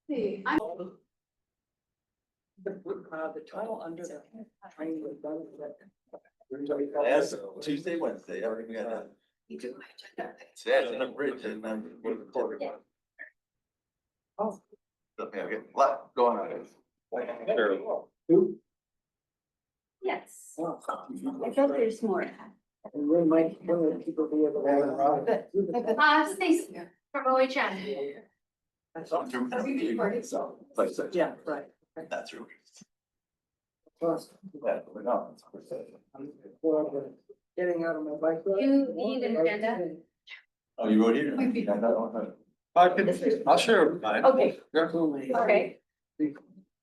See, I'm. The title under the training was done. That's Tuesday, Wednesday, I already got that. You do my agenda. It's in the bridge and then we're recording. Oh. Okay, okay, lot going on. Who? Yes. Oh. I felt there's more. And when the people be able to. Stacy from OHM. Yeah, right. That's true. Plus, Yeah, we're not. getting out of my bike. ride. You need an agenda? Oh, you wrote here? Maybe. I'll share mine. Okay, Yeah. okay.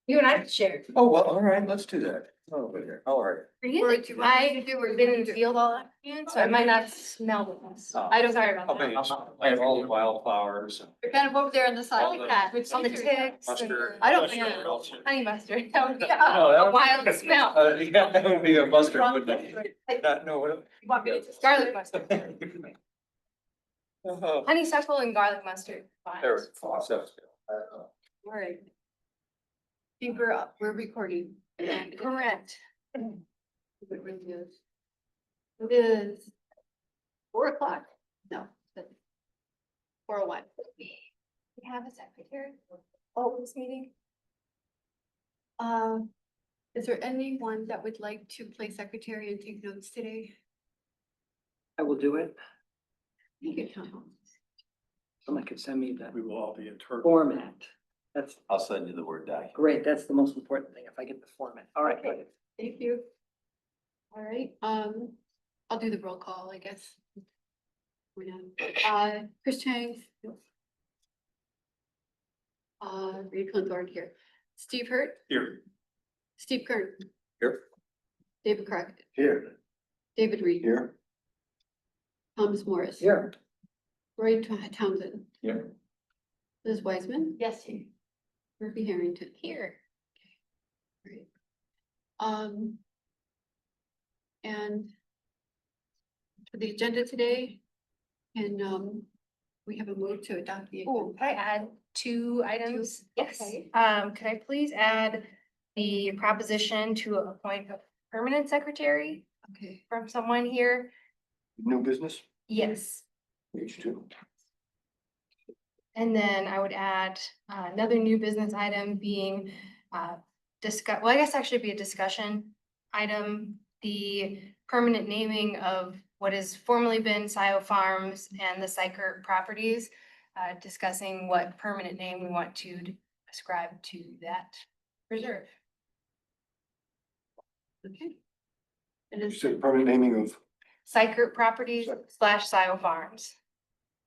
You and I can share. Oh, well, all right, let's do that. Oh, how are Really? I've been in the field all afternoon, so I might not smell this. I don't, sorry about that. I have all the wildflowers. You're kind of over there on the side. I like that, on the ticks. Mustard. I don't think, honey mustard, that would be a wild smell. Yeah, that would be a mustard, wouldn't it? No, what? You want me to just garlic mustard, Oh, honeysuckle and garlic mustard. Fine. there we go. So, All right. Think we're up, we're recording. Correct. It really is. It is 4 o'clock. No. 4:01. We have a secretary. Oh, this meeting. Is there anyone that would like to play secretary and take notes today? I will do it. You can come home. Someone could send me the we will all be in turn. format. That's I'll send you the Word document. great. That's the most important thing, if I get the format. All right, Okay. Thank you. All right, I'll do the roll call, I guess. We're done. Chris Chang. Reed Clinthorne here. Steve Hurt, Here. Steve Kern, Here. David Crockett, Here. David Reed, Here. Thomas Morris. Here. Roy Townsend, Here. Liz Wiseman. Yes. Murphy Harrington. Here. Great. And for the agenda today, and, we have a move to adopt the. Oh, can I add 2 items? Yes. Okay. Could I please add the proposition to appoint a permanent secretary Okay, from someone here? New business, Yes. page 2. And then I would add another new business item being well, I guess actually be a discussion item, the permanent naming of what has formerly been Scio Farms and the Syker properties, discussing what permanent name we want to ascribe to that reserve. okay. And You it's, said permanent naming of, Syker properties / Scio Farms.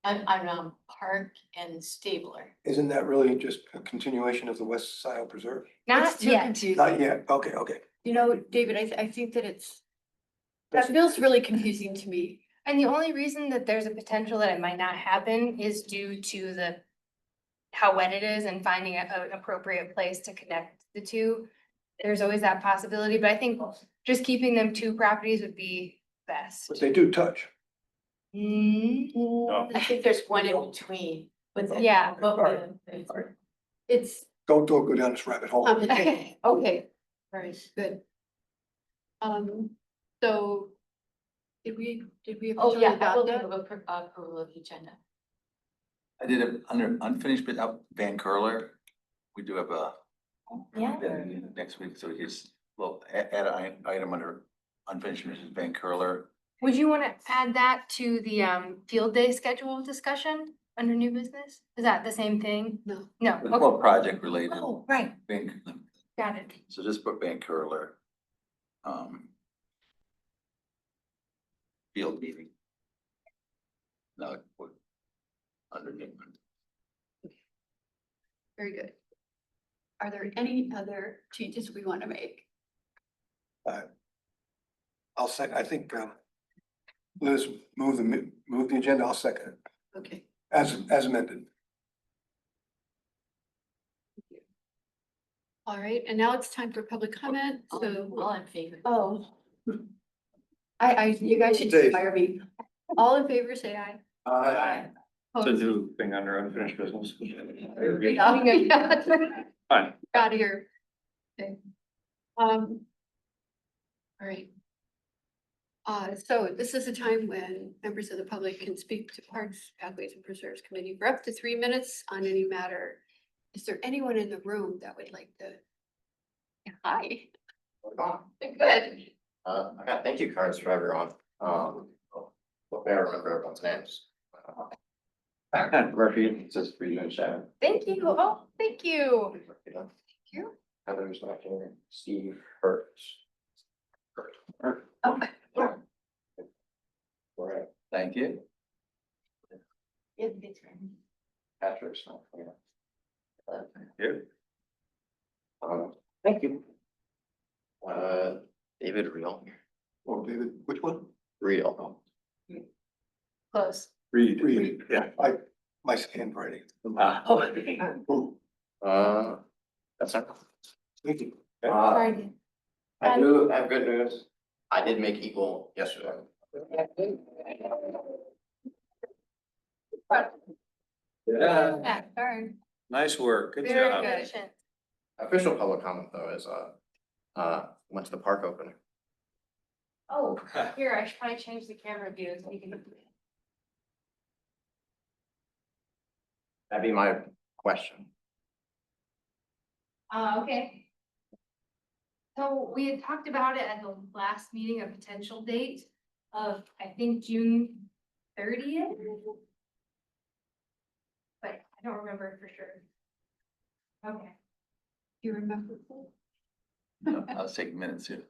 I'm Park and Stabler. isn't that really just a continuation of the West Sile Preserve? Not too yet. confusing. Not yet, okay, okay. You know, David, I think that that feels really confusing to me. And the only reason that there's a potential that it might not happen is due to how wet it is and finding an appropriate place to connect the two. There's always that possibility, but I think just keeping them 2 properties would be best. But they do touch. I think there's one in between. Yeah. It's Don't go down this rabbit hole. complicated. Okay, all right, good. So did we officially adopt that? Approval of the agenda. I did it under unfinished bit up Van Curler. We do have a. Yeah. Next week, so we just, well, add an item under unfinished business Van Curler. Would you want to add that to the field day schedule discussion under new business? Is that the same thing? No. No, It's okay. more project related. Oh, right, Van- got it. So just put Van Curler. Field meeting. No, put underneath. Very good. Are there any other changes we want to make? I'll second, I think, Liz, move the agenda, I'll second it, Okay. as amended. All right, and now it's time for public comment, so. All in favor. Oh. You guys should Dave. fire me. All in favor, say aye. Aye. It's a new thing under unfinished business. Fine. Out of here. Okay. All right. So this is a time when members of the public can speak to Parks, Pathways and Preserves Committee for up to 3 minutes on any matter. Is there anyone in the room that would like to? Hi. Good. I got thank you cards for everyone. What may I remember everyone's names? Murphy, this is for you and Shannon. Thank you. Oh, thank you. Thank you. Heather's not here. Steve Hurts. Oh, Right. Thank you. Patrick's not here. Yeah. Thank you. David Real. Oh, David, which one? Real. Close. Reed, yeah, my handwriting. That's not. Thank you. Sorry. I have good news. I did make equal yesterday. Yeah, Yeah, darn. nice work, good Very job. good. Official public comment though is, went to the park opening. Oh, here, I should probably change the camera view so you can. That'd be my question. Okay. So we had talked about it at the last meeting, a potential date of, I think, June 30th. But I don't remember for sure. Okay. Do you remember? No, I was taking minutes here.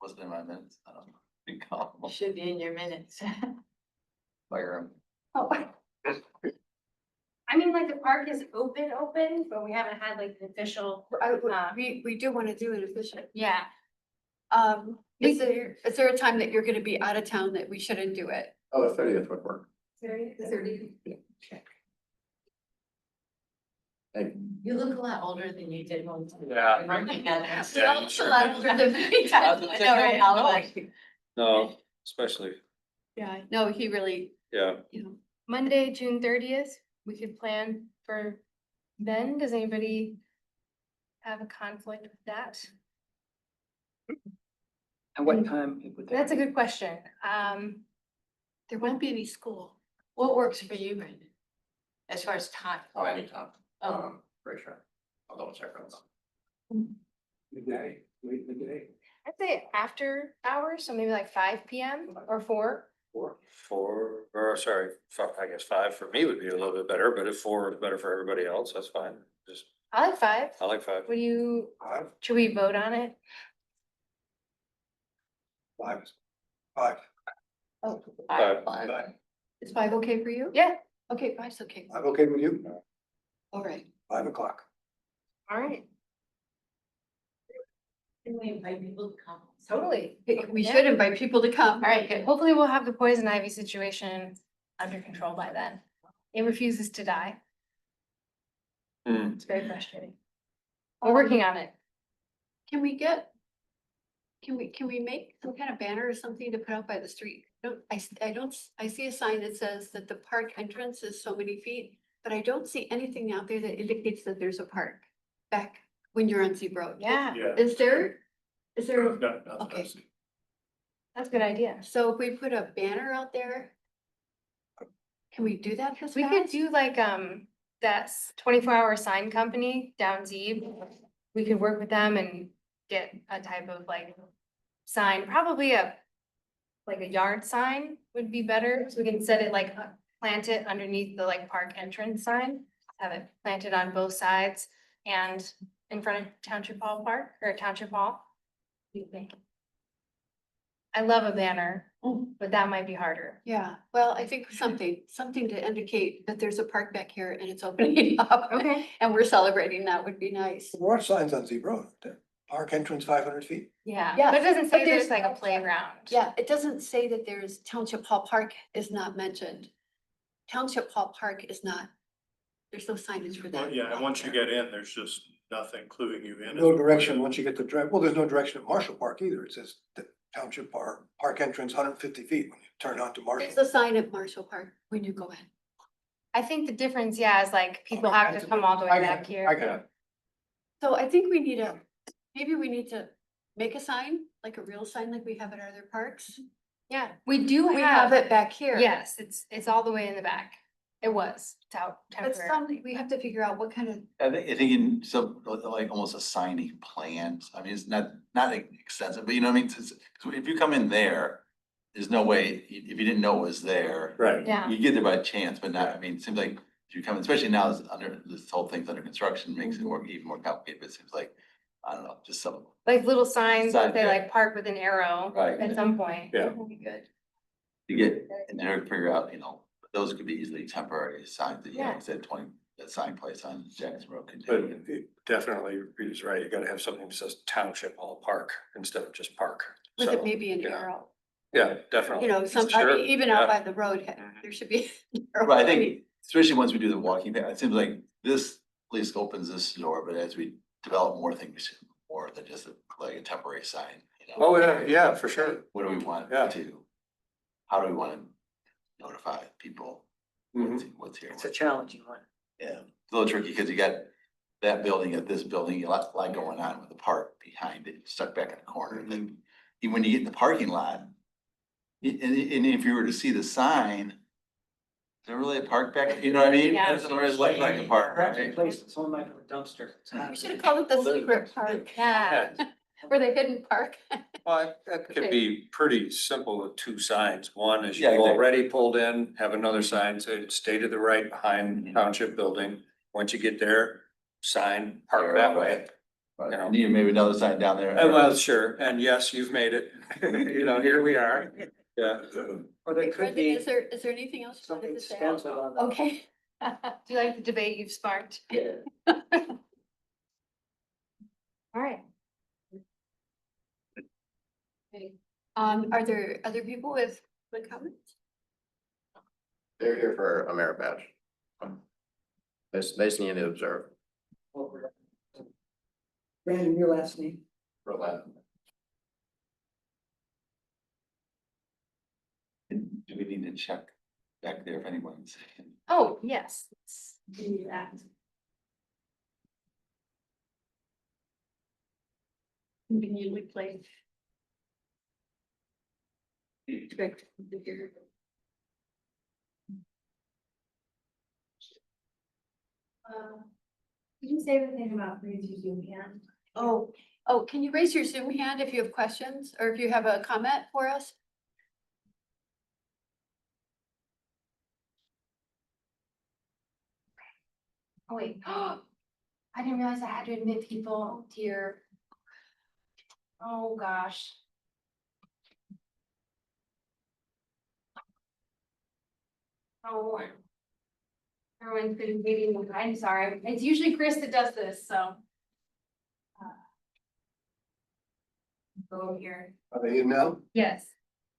Wasn't in my minutes. I don't know. Recall. Should be in your minutes. Fire. Oh, I mean, like, the park is open, but we haven't had like the official, we do want to do it officially. yeah. Is there a time that you're gonna be out of town that we shouldn't do it? Oh, the 30th would work. The 30th? Hey, You look a lot older than you did once. Yeah. We all look a lot older than me. I know, right? I was like, No, especially, Yeah, no, he really, yeah, you know, Monday, June 30th, we could plan for then. Does anybody have a conflict with that? At what time? That's a good question. there won't be any school. What works for you, Brandon? As far as time? oh, anytime. Oh. Pretty sure. I'll double check on that. midday, late midday. I'd say after hours, so maybe like 5 PM or 4. I guess 5 for me would be a little bit better, but if 4 is better for everybody else, that's fine. Just, I like 5. I like 5. Would you, 5, should we vote on it? 5, 5. Oh, Five. is 5 okay for you? Yeah, Okay, 5's okay. I'm okay with you, All right. 5 o'clock. all right, Can we invite people to come? totally. We Yeah. should invite people to come. All right, good. Hopefully we'll have the poison ivy situation under control by then. It refuses to die. Hmm. It's very frustrating. We're working on it. Can we make some kind of banner or something to put out by the street? I see a sign that says that the park entrance is so many feet, but I don't see anything out there that indicates that there's a park back when you're on Zebra Road. Yeah, Is there? Okay. that's a good idea. So if we put a banner out there, can we do that this We could fast? do like, that 24-hour sign company down Zeb. We could work with them and get a type of like sign, probably like a yard sign would be better. So we can set it like, plant it underneath the like park entrance sign. Have it planted on both sides and in front of Township Hall Park or Township Hall. What do you think? I love a banner, but that might be harder. Yeah, well, I think something to indicate that there's a park back here and it's opening up. Okay. And we're celebrating that would be nice. There are signs on Zebra Road, park entrance 500 feet. Yeah, Yeah, but it doesn't but say there's- there's like a playground. Yeah, it doesn't say that there's Township Hall Park is not mentioned. Township Hall Park is not, there's no signage for that. Yeah, and once you get in, there's just nothing cluing you in. No direction once you get to drive, well, there's no direction at Marshall Park either. It says the Township Park entrance 150 feet when you turn onto There's Marshall. the sign at Marshall Park when you go in. I think the difference, yeah, is like people have to come all the way back here. I got it. So I think we need maybe we need to make a sign, like a real sign like we have at other parks. Yeah, we do We have have, it back here. yes, it's all the way in the back. It was, it's out But temporarily. we have to figure out what kind of, I think in some, like almost a signing plans, I mean, it's not extensive, but you know what I mean? 'Cause if you come in there, there's no way, if you didn't know it was there. Right. Yeah, You get there by chance, but not, I mean, it seems like if you come, especially now, this whole thing's under construction, makes it more, even more complicated, but it seems like, I don't know, just some. like little signs that Sign, they yeah. like park with an arrow Right. at some point. Yeah. That'd be good. You get, and they're to figure out, you know, those could be easily temporary signs that, you know, Yeah. like I said, 20, that sign place on Jackson Road. But continue. it definitely, Rita's right, you gotta have something that says Township Hall Park instead of just park. with So, it maybe an yeah. arrow, Yeah, definitely. you know, some, Sure, even out yeah. by the road, there should be. an arrow. Right, I think, especially once we do the walking, path, it seems like this at least opens this door, but as we develop more things, more than just like a temporary sign, you know? Oh, yeah, for sure. What do we want Yeah. to, how do we want to notify people what's here? It's a challenging one. Yeah, it's a little tricky because you got that building at this building, a lot going on with the park behind it, stuck back in the corner. And then even when you get in the parking lot, and if you were to see the sign, is there really a park back? You know what I mean? Yeah. It doesn't really look like a park, Perhaps right? replace its own like a dumpster. We should have called it the secret park, Yeah, or the hidden park. Well, that could Okay. be pretty simple with two signs. One is Yeah, you've exactly. already pulled in, have another sign, say stay to the right behind Township Building. Once you get there, sign, park that way. Right, You know. need maybe another sign down there. And well, sure, and yes, you've made it. You know, here we are. Yeah. Or there could Brendan, be is there anything else you wanted something to say? stenciled on the. Okay. do you like the debate you've sparked? All right. Okay. Are there other people with comments? They're here for a merit badge. They just need to observe. Brandon, your last name? For that. Do we need to check back there if anyone's? Oh, yes, let's do that. Conveniently placed. Expect to hear. Did you say the thing about raise your Zoom hand? Oh, can you raise your Zoom hand if you have questions or if you have a comment for us? Oh, wait. I didn't realize I had to admit people here. Oh, gosh. Oh. Everyone's been waiting. I'm sorry. It's usually Chris that does this, so. Go over here. Are they in now? Yes.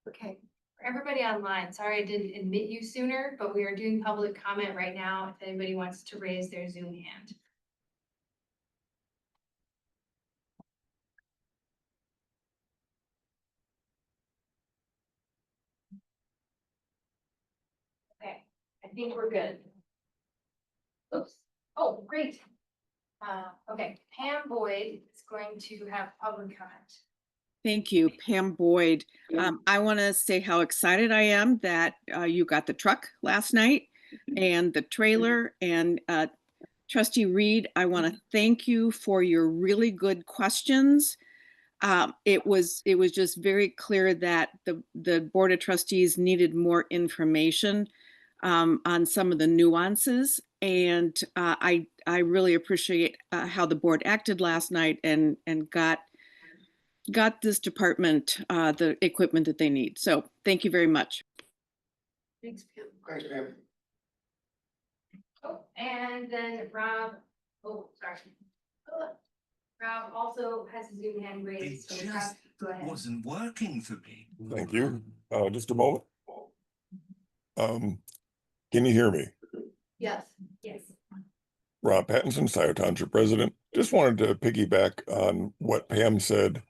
Okay. For everybody online, sorry I didn't admit you sooner, but we are doing public comment right now. If anybody wants to raise their Zoom hand. Okay, I think we're good. Oops. Oh, great. Okay, Pam Boyd is going to have public comment. Thank you, Pam Boyd. I want to say how excited I am that you got the truck last night and the trailer. And Trustee Reed, I want to thank you for your really good questions. It was just very clear that the Board of Trustees needed more information on some of the nuances. And I really appreciate how the board acted last night and got this department the equipment that they need. So thank you very much. Thanks, Pam. Thanks, Pam. Oh, and then Rob, oh, sorry. Rob also has his Zoom hand It raised. So Rob, just go ahead. wasn't working for me. Thank you. Just a moment. Can you hear me? Yes. Yes. Rob Pattinson, Scio Township President. Just wanted to piggyback on what Pam said.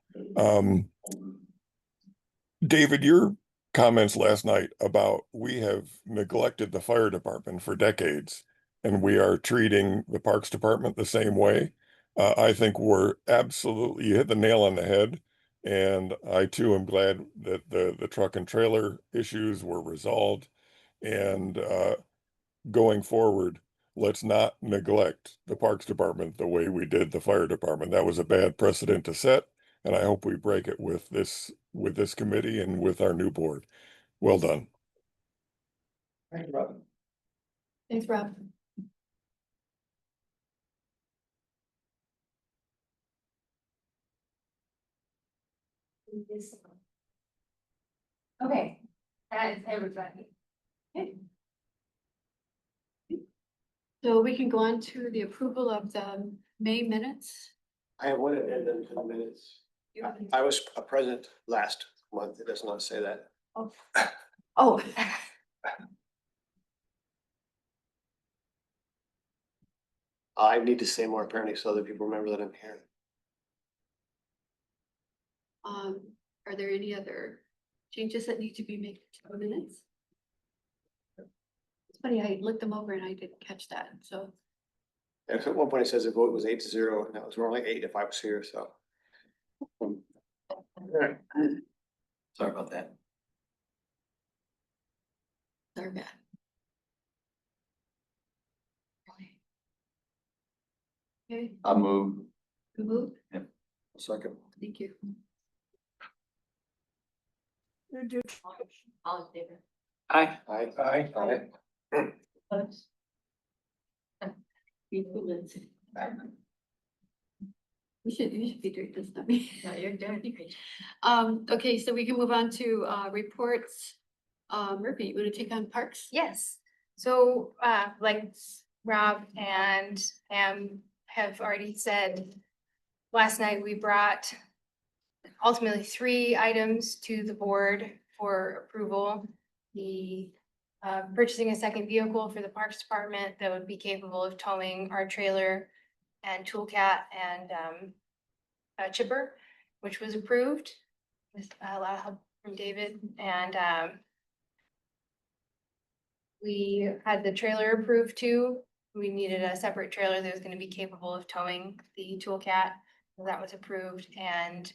David, your comments last night about we have neglected the fire department for decades, and we are treating the Parks Department the same way. I think we're absolutely, you hit the nail on the head. And I too am glad that the truck and trailer issues were resolved. And going forward, let's not neglect the Parks Department the way we did the fire department. That was a bad precedent to set, and I hope we break it with this committee and with our new board. Well done. Thank you, Rob. Thanks, Rob. Okay, that is everybody. So we can go on to the approval of the May minutes. I have one addendum to the minutes. I was present last month. It does not say that. Oh, I need to say more apparently so that people remember that I'm here. are there any other changes that need to be made to the minutes? It's funny, I looked them over and I didn't catch that, so. And at one point it says the vote was 8-0, and that was only 8 if I was here, so. Sorry about that. Sorry, bad. Okay, I'll move. move, Second. thank you. All in favor? Aye. Aye. You should be doing this, not me. No, you're doing great. Okay, so we can move on to reports. Murphy, you want to take on parks? Yes, so like Rob and Pam have already said, last night we brought ultimately 3 items to the board for approval. The purchasing a second vehicle for the Parks Department that would be capable of towing our trailer and toolcat and a chipper, which was approved with a lot of help from David. And we had the trailer approved too. We needed a separate trailer that was going to be capable of towing the toolcat. So that was approved. And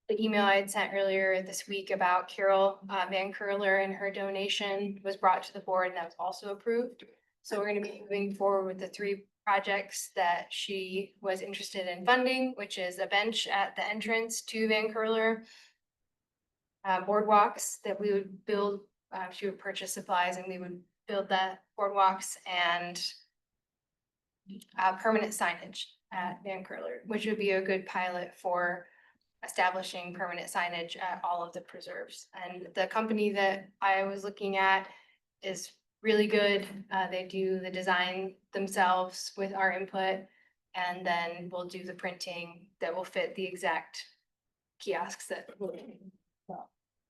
the email I had sent earlier this week about Carol Van Curler and her donation was brought to the board, and that was also approved. So we're going to be moving forward with the 3 projects that she was interested in funding, which is a bench at the entrance to Van Curler, boardwalks that we would build. She would purchase supplies and we would build the boardwalks, and permanent signage at Van Curler, which would be a good pilot for establishing permanent signage at all of the preserves. And the company that I was looking at is really good. They do the design themselves with our input, and then we'll do the printing that will fit the exact kiosks that we're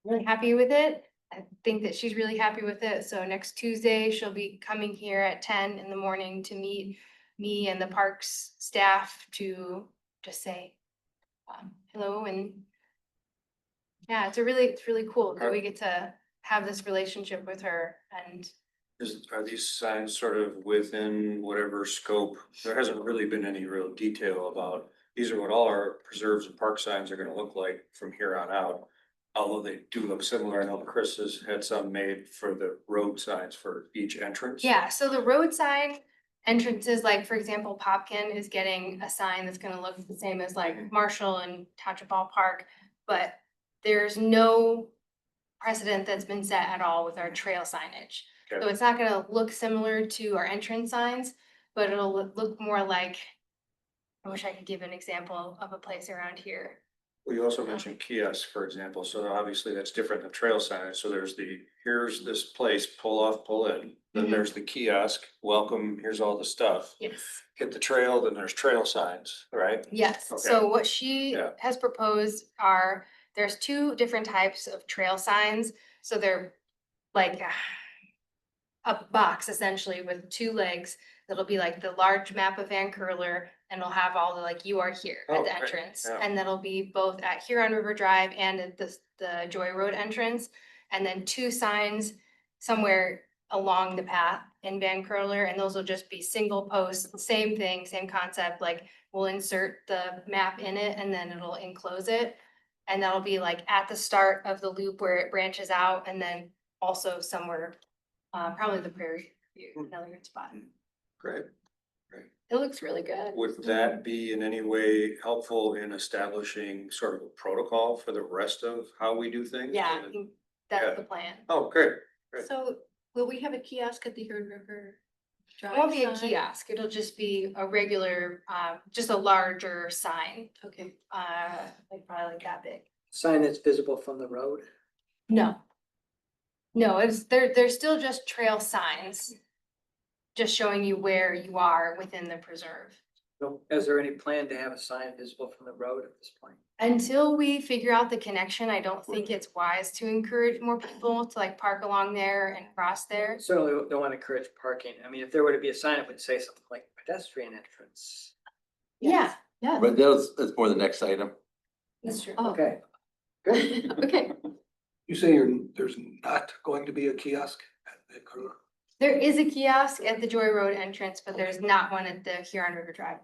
really happy with it. I think that she's really happy with it. So next Tuesday, she'll be coming here at 10 in the morning to meet me and the parks staff to just say hello. And yeah, it's really cool that we get to have this relationship with her. And Are these signs sort of within whatever scope? There hasn't really been any real detail about, these are what all our preserves and park signs are gonna look like from here on out. Although they do look similar, I know Chris has had some made for the road signs for each entrance. yeah, so the road sign entrances, like for example, Popkin is getting a sign that's gonna look the same as like Marshall and Township Ball Park. But there's no precedent that's been set at all with our trail signage. So Okay. it's not gonna look similar to our entrance signs, but it'll look more like, I wish I could give an example of a place around here. Well, you also mentioned kiosks, for example, so obviously that's different than trail signage, so there's here's this place, pull off, pull in. Then Mhm. there's the kiosk, welcome, here's all the stuff. Yes. Hit the trail, then there's trail signs, right? Yes, Okay. so what she Yeah. has proposed there's 2 different types of trail signs. So they're like a box essentially with 2 legs. That'll be like the large map of Van Curler and it'll have all the like, you are here Oh, at the great. entrance. Yeah. And that'll be both at Huron River Drive and at the Joy Road entrance. And then 2 signs somewhere along the path in Van Curler, and those will just be single posts, same thing, same concept, like we'll insert the map in it and then it'll enclose it. And that'll be like at the start of the loop where it branches out, and then also somewhere, probably the Prairie View, another good spot. Great. It looks really good. Would that be in any way helpful in establishing sort of a protocol for the rest of how we do things? Yeah, I think that's Yeah. the plan. Oh, great. Right. So will we have a kiosk at the Huron River Drive? It won't be a sign? kiosk, it'll just be a regular, just a larger sign, Okay. like probably like that big. Sign that's visible from the road. No. No, they're still just trail signs. Just showing you where you are within the preserve. So is there any plan to have a sign visible from the road at this point? Until we figure out the connection, I don't think it's wise to encourage more people to like park along there and cross there. Certainly don't want to encourage parking. I mean, if there were to be a sign, it would say something like pedestrian entrance. Yeah, Yeah. But that's more the next item. that's true. Oh. Okay. Good. Okay. You say there's not going to be a kiosk at the Curler? There is a kiosk at the Joy Road entrance, but there's not one at the Huron River Drive.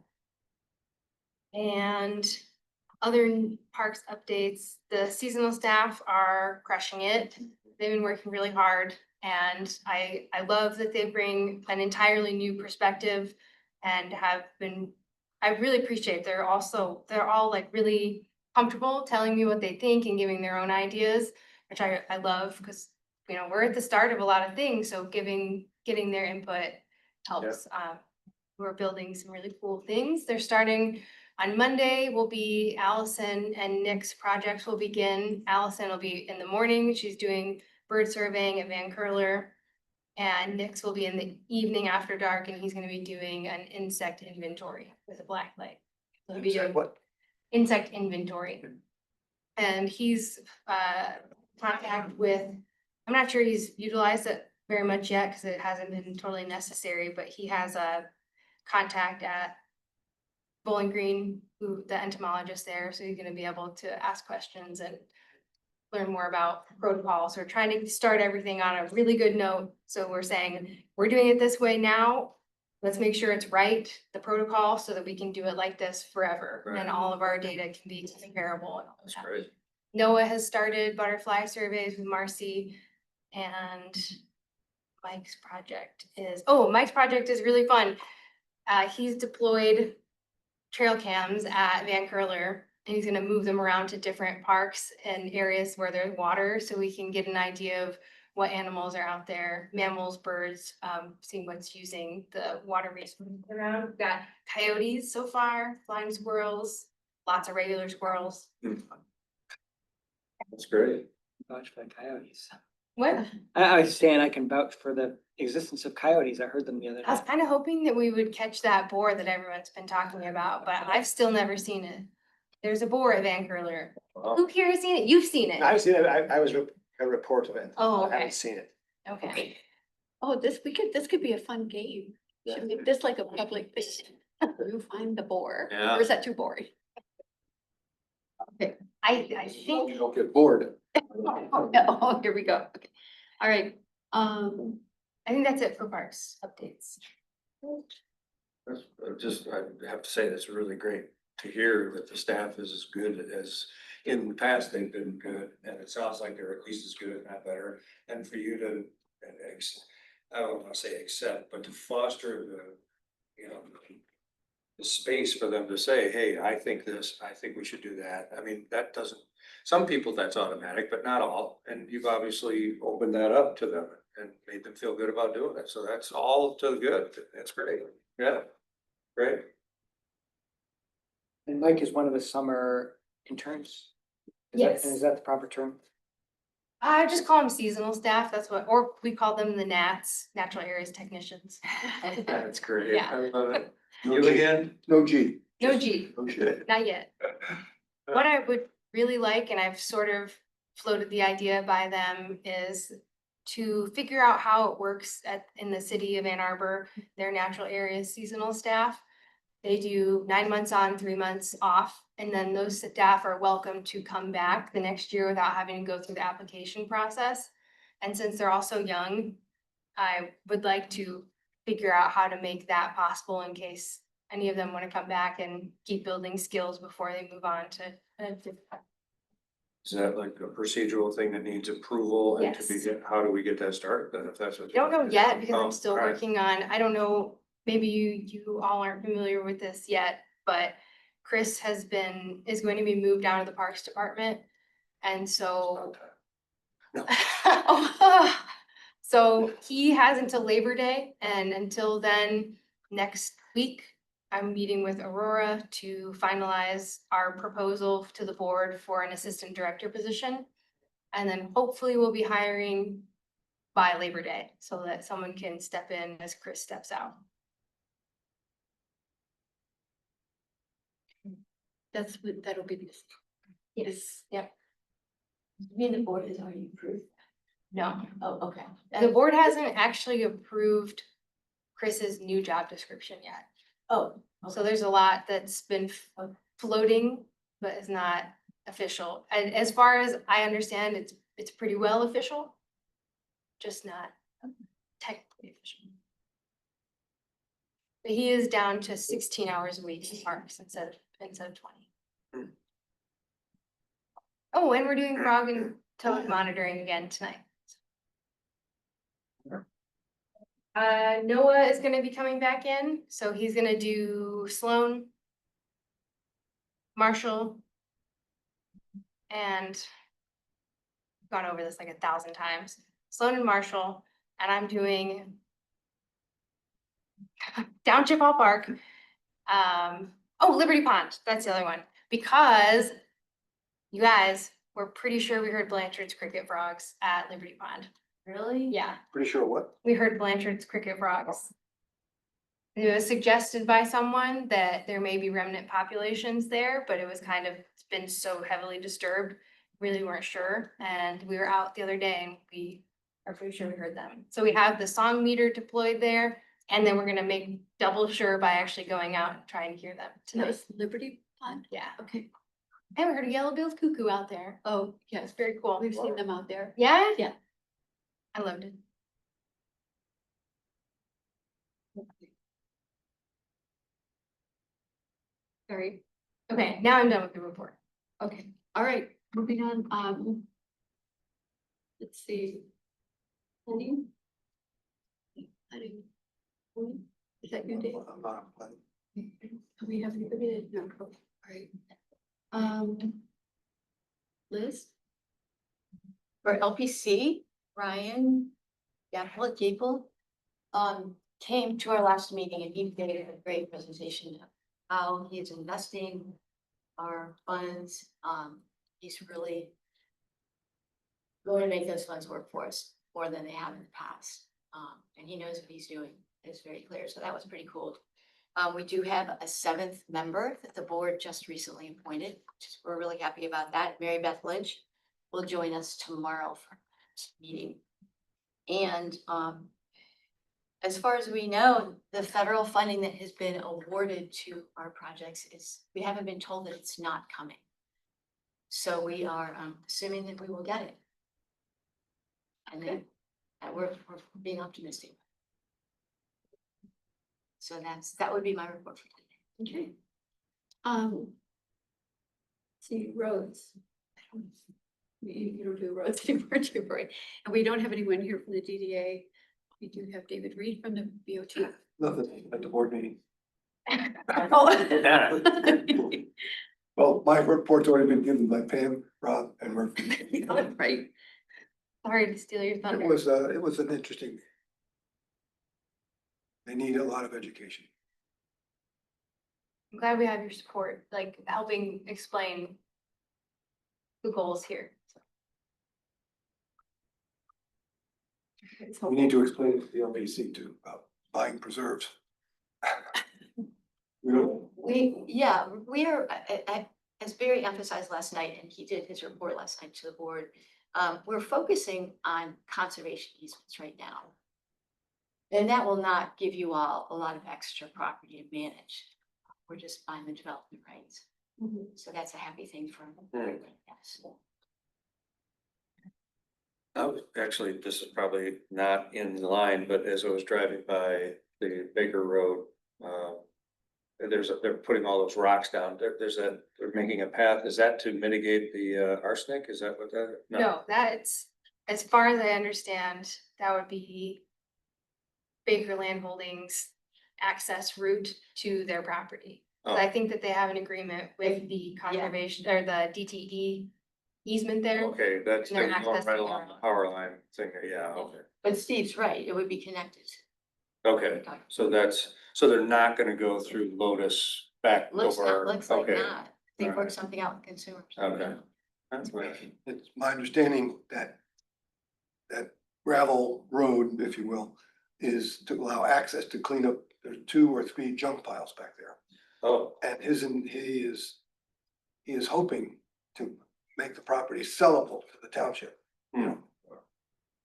And other parks updates, the seasonal staff are crushing it. They've been working really hard, and I love that they bring an entirely new perspective and I really appreciate they're all like really comfortable telling me what they think and giving their own ideas, which I love, because we're at the start of a lot of things, so getting their input helps. We're building some really cool things. They're starting on Monday, will be Allison and Nick's projects will begin. Allison will be in the morning. She's doing bird surveying at Van Curler. And Nick's will be in the evening after dark, and he's gonna be doing an insect inventory with a black light. So he'll be doing What? insect inventory. And he's contact with, I'm not sure he's utilized it very much yet because it hasn't been totally necessary, but he has a contact at Bowling Green, who the entomologist there, so he's gonna be able to ask questions and learn more about protocols. We're trying to start everything on a really good note. So we're saying, we're doing it this way now. Let's make sure it's right, the protocol, so that we can do it like this forever. Right. And all of our data can be comparable. And all That's that. great. Noah has started butterfly surveys with Marcy, and Mike's project is really fun. He's deployed trail cams at Van Curler, and he's gonna move them around to different parks and areas where there's water, so we can get an idea of what animals are out there, mammals, birds, seeing what's using the water resources around. We've got coyotes so far, flying squirrels, lots of regular squirrels. That's great. Vouch for the coyotes. What? I was saying I can vouch for the existence of coyotes. I heard them the other I was day. kind of hoping that we would catch that boar that everyone's been talking about, but I've still never seen it. There's a boar at Van Curler. Who here has seen it? You've seen it. I've seen it. I was a report of it. Oh, I okay. haven't seen it. Okay. Oh, this could be a fun game. Should make this like a public thing. You find the boar. Yeah. Or is that too boring? Okay. I think, You don't get bored. Oh, no. Oh, here we go. Okay. All right. I think that's it for parks updates. I have to say, that's really great to hear that the staff is as good as, in the past, they've been good. And it sounds like they're at least as good, if not better. And for you to, I don't want to say accept, but to foster the space for them to say, hey, I think this, I think we should do that. I mean, that doesn't, some people that's automatic, but not all. And you've obviously opened that up to them and made them feel good about doing it. So that's all to the good. That's great. Yeah, great. And Mike is one of the summer interns? Yes. Is that the proper term? I just call them seasonal staff. That's what, or we call them the NATs, Natural Areas Technicians. That's great. Yeah. I love it. You again? No G. No G, Okay. not yet. What I would really like, and I've sort of floated the idea by them, is to figure out how it works in the city of Ann Arbor, their natural areas seasonal staff. They do 9 months on, 3 months off, and then those staff are welcome to come back the next year without having to go through the application process. And since they're also young, I would like to figure out how to make that possible in case any of them want to come back and keep building skills before they move on to a different. Is that like a procedural thing that needs approval and to be, Yes. how do we get that started then if that's what? I don't know yet because Oh, I'm still alright. working on, I don't know, maybe you all aren't familiar with this yet, but Chris is going to be moved out of the Parks Department. And so. No. So he has until Labor Day, and until then, next week, I'm meeting with Aurora to finalize our proposal to the board for an assistant director position. And then hopefully we'll be hiring by Labor Day so that someone can step in as Chris steps out. That'll be this. Yes, yep. You mean the board has already approved? No, Oh, okay. the board hasn't actually approved Chris's new job description yet. Oh, So there's a lot that's been floating, but is not official. And as far as I understand, it's pretty well official. Just not technically official. But he is down to 16 hours a week in parks instead of 20. Oh, and we're doing frog and toad monitoring again tonight. Noah is gonna be coming back in, so he's gonna do Sloan, Marshall, and gone over this like 1,000 times. Sloan and Marshall, and I'm doing Township Hall Park. Oh, Liberty Pond, that's the other one, because you guys, we're pretty sure we heard Blanchard's cricket frogs at Liberty Pond. really? Yeah, Pretty sure what? we heard Blanchard's cricket frogs. It was suggested by someone that there may be remnant populations there, but it was kind of, it's been so heavily disturbed, really weren't sure. And we were out the other day and we are pretty sure we heard them. So we have the song meter deployed there, and then we're gonna make double sure by actually going out and trying to hear them That tonight. was Liberty Pond. Yeah, Okay. and we heard a yellow-billed cuckoo out there. Oh, It's yes, very cool. we've seen them out there. Yeah? Yeah. I loved it. Sorry. Okay, now I'm done with the report. Okay, all right, moving on, let's see. Planning? Planning. Is that your day? I'm not planning. Do we have anybody? No, all right. Liz? For LPC, Ryan, Yapla Gable, came to our last meeting and he gave a great presentation of how he is investing our funds. He's really going to make those funds work for us more than they have in the past. And he knows what he's doing. It's very clear. So that was pretty cool. We do have a 7th member that the board just recently appointed. We're really happy about that. Mary Beth Lynch will join us tomorrow for this meeting. And as far as we know, the federal funding that has been awarded to our projects we haven't been told that it's not coming. So we are assuming that we will get it. And then we're being optimistic. So that would be my report for today. Okay. See, roads. You don't do roads anymore, do you, Roy? And we don't have anyone here from the DDA. We do have David Reed from the BOT. Nothing at the board meeting. Oh. Well, my report's already been given by Pam, Rob, and Murphy. Right. Sorry to steal your It thunder. was an interesting. They need a lot of education. I'm glad we have your support, like helping explain the goals here. We need to explain it to the LPC too, about buying preserves. We don't, We are, as Barry emphasized last night, and he did his report last night to the board, we're focusing on conservation easements right now. And that will not give you all a lot of extra property to manage. we're just buying the development rights. Mhm. So that's a happy thing for Hmm. everybody, yes. Actually, this is probably not in line, but as I was driving by the Baker Road, they're putting all those rocks down. They're making a path. Is that to mitigate the arsenic? Is that what that? No, that's, as far as I understand, that would be Baker Land Holdings access route to their property. So I Oh, think that they have an agreement with the conservation or the DTE easement there. okay, that's And they're they're going accessing right their along the own. power line thing. Yeah, okay. But Steve's right, it would be connected. Okay, so they're not gonna go through Lotus back Looks over. like Okay, not. They Alright. work something out with consumers. Okay. That's great. It's my understanding that that gravel road, if you will, is to allow access to clean up, there's 2 or 3 junk piles back there. Oh, And he is hoping to make the property sellable to the township, you know,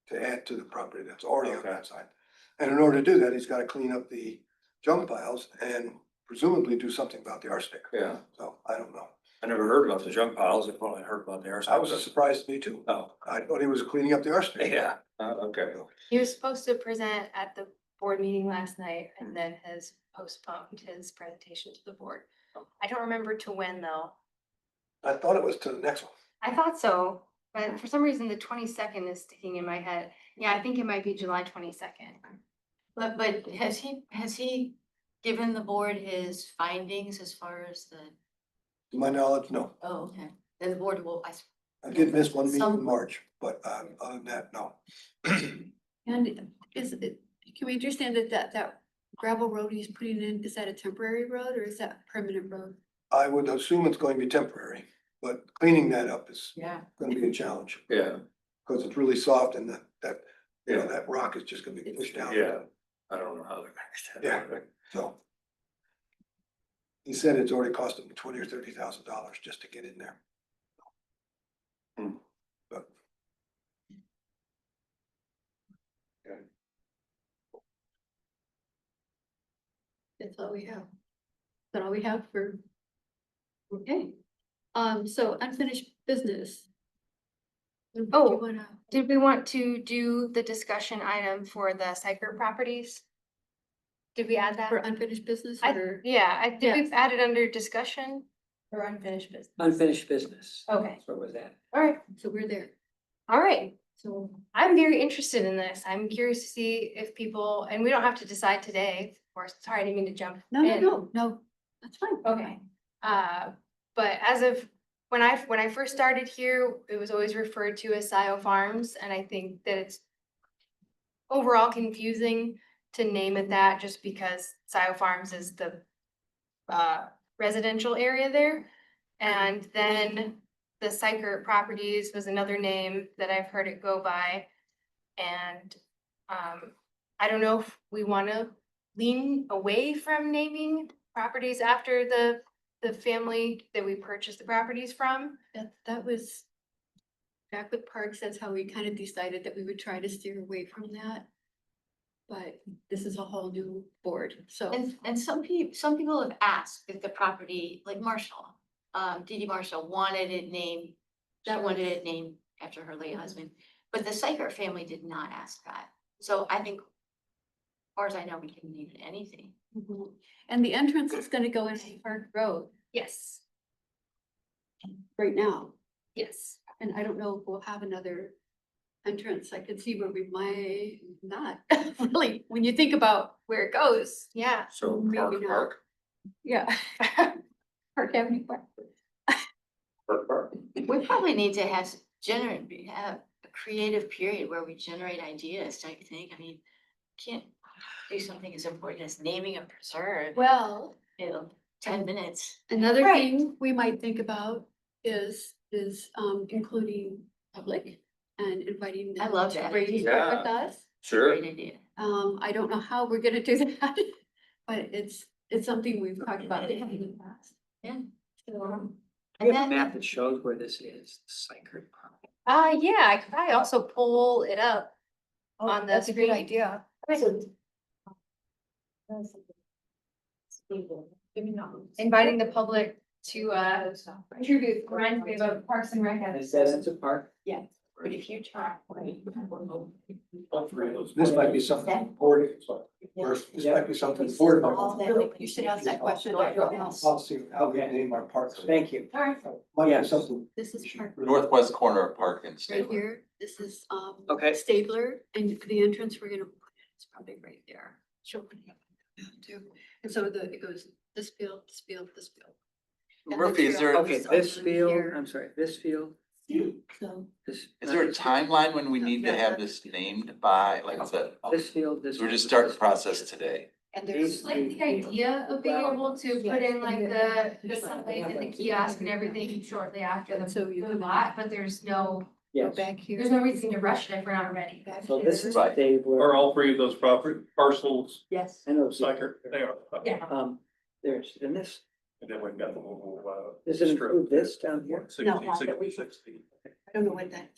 to add to the property that's already on Okay. that side. And in order to do that, he's gotta clean up the junk piles and presumably do something about the arsenic. yeah. So I don't know. I never heard about the junk piles. I've only heard about the arsenic. That was a surprise to me too. Oh, I thought he was cleaning up the arsenic. yeah, okay. He was supposed to present at the board meeting last night and then has postponed his presentation to the board. I don't remember to when though. I thought it was to the next one. I thought so, but for some reason the 22nd is sticking in my head. Yeah, I think it might be July 22nd. But has he given the board his findings as far as the, To my knowledge, no. oh, okay, then the board will, I did miss one meeting in Some- March, but other than that, no. And is it, can we understand that gravel road he's putting in, is that a temporary road or is that a permanent road? I would assume it's going to be temporary, but cleaning that up is yeah. gonna be a challenge. Yeah, Because it's really soft and that, you know, Yeah. that rock is just gonna be pushed down. yeah. I don't know how they're gonna do that. Yeah. So. He said it's already cost him $20,000 or $30,000 just to get in there. Hmm. But. That's all we have. That's all we have for. Okay, so unfinished business. Do you Oh. wanna- Did we want to do the discussion item for the Syker properties? Did we add that? For unfinished business I, or? yeah, I did we add it under discussion or unfinished business? Unfinished business. Okay, That's what was that? all right, So we're there. all right. So I'm very interested in this. I'm curious to see if people, and we don't have to decide today, of course. Sorry, I didn't mean to jump in. no, that's fine. Okay, but as of when I first started here, it was always referred to as Scio Farms, and I think that it's overall confusing to name it that just because Scio Farms is the residential area there. And then the Syker Properties was another name that I've heard it go by. And I don't know if we want to lean away from naming properties after the family that we purchased the properties from. That was back with parks, that's how we kind of decided that we would try to steer away from that. But this is a whole new board, so. And some people have asked if the property, like Marshall, Dee Dee Marshall wanted it named, That wanted was- it named after her late husband, but the Syker family did not ask that. So I think, as far as I know, we can name it anything. Mhm. And the entrance is gonna go in Park Road Yes, right now. yes. And I don't know if we'll have another entrance. I could see where we might not, really, when you think about where it goes. Yeah. So Maybe Park, not. Park, Yeah. Park Avenue Park. Park. We probably need to have a creative period where we generate ideas type thing. I mean, can't do something as important as naming a preserve, Well, 10 minutes. another Right. thing we might think about is including public and inviting them. I love to that brainstorm idea. with us. Sure. Great idea. I don't know how we're gonna do that, but it's something we've talked about in the past. Yeah. So, We have a And map that shows where this is, Syker. Yeah, I could probably also pull it up on the that's a good screen. idea. Okay. inviting the public to contribute reminds me of Parks and Rec. Is that into park? Yeah, but if you try. This might be something important, or this might be something important. You should ask that question. about your house. Policy, how we name our parks. Thank you. Alright, Might be something. this is Park Northwest corner of Park and right State. here. This is Okay. Stabler, and the entrance we're gonna put it's probably right there. She'll put it up too. And so it goes this field, this field, this field. And the Murphy, is trail there, Okay, goes this up field, here. I'm sorry, this field, So this. is there a timeline when we need to have this named by, like I said? This field, this. So we're just starting the process today. and there's These- Like the idea of being able to put in like the subway and the kiosk and everything shortly after the So you the can- lot, but there's no, go Yes, back here. there's no reason to rush it if we're not ready. Back so this is Right. Stabler. Are all three of those property parcels Yes. I know, Syker? They are. Yeah. there's, and this, And then we've got the little, does it include this down here? 60, No, not that 60. I don't know what that,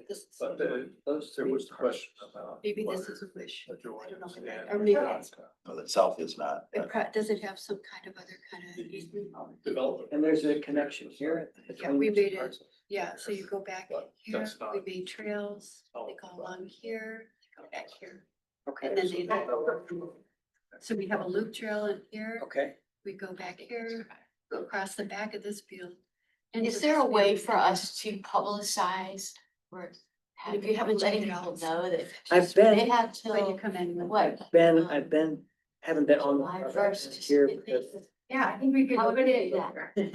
this, But Those there three was the question about. maybe this is a wish. I don't know what that, or And- maybe No, the south is not. does it have some kind of other kind of easement? Development. And there's a connection here. between we the two made it. parcels. Yeah, so you go back here, That's not- we made trails, they go along here, they go back here. Okay. And then they, so we have a loop trail in here, Okay, we go back here, go across the back of this field. Is there a way for us to publicize or And if you haven't letting checked it people out, know that? I've been- They have when you to, come in. with what? I've been, haven't been on July the first. here because. Yeah, I think we could How put would we it do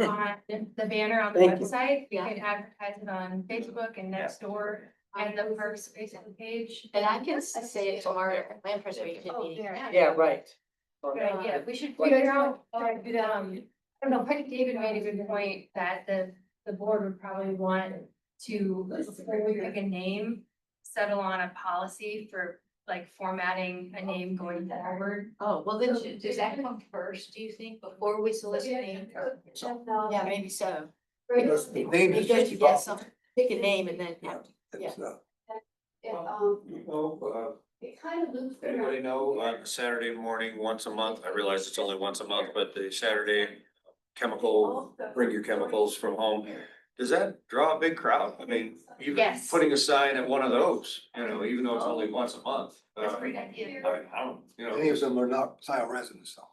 on the banner on the Thank you. website. We Yeah. could advertise it on Facebook and Nextdoor and the Parks Facebook page. And I can say it to our land preservation Oh, meeting. there. Yeah, right. Good idea. We should figure out, I don't know, I think David made a good point that the board would probably want to, before we pick a name, settle on a policy for like formatting a name going forward. Oh, well then, does that come first, do you think, before we solicit names? Yeah, maybe so. Because the name is Because just you get some, pick a name and then, yeah. It's, It kind of loops. Anybody know, on Saturday morning, once a month, I realize it's only once a month, but the Saturday chemical, bring your chemicals from home. Does that draw a big crowd? I mean, even Yes. putting a sign at one of those, even though it's only once a month. That's a great idea. I don't, Many of them are not Scio residents though.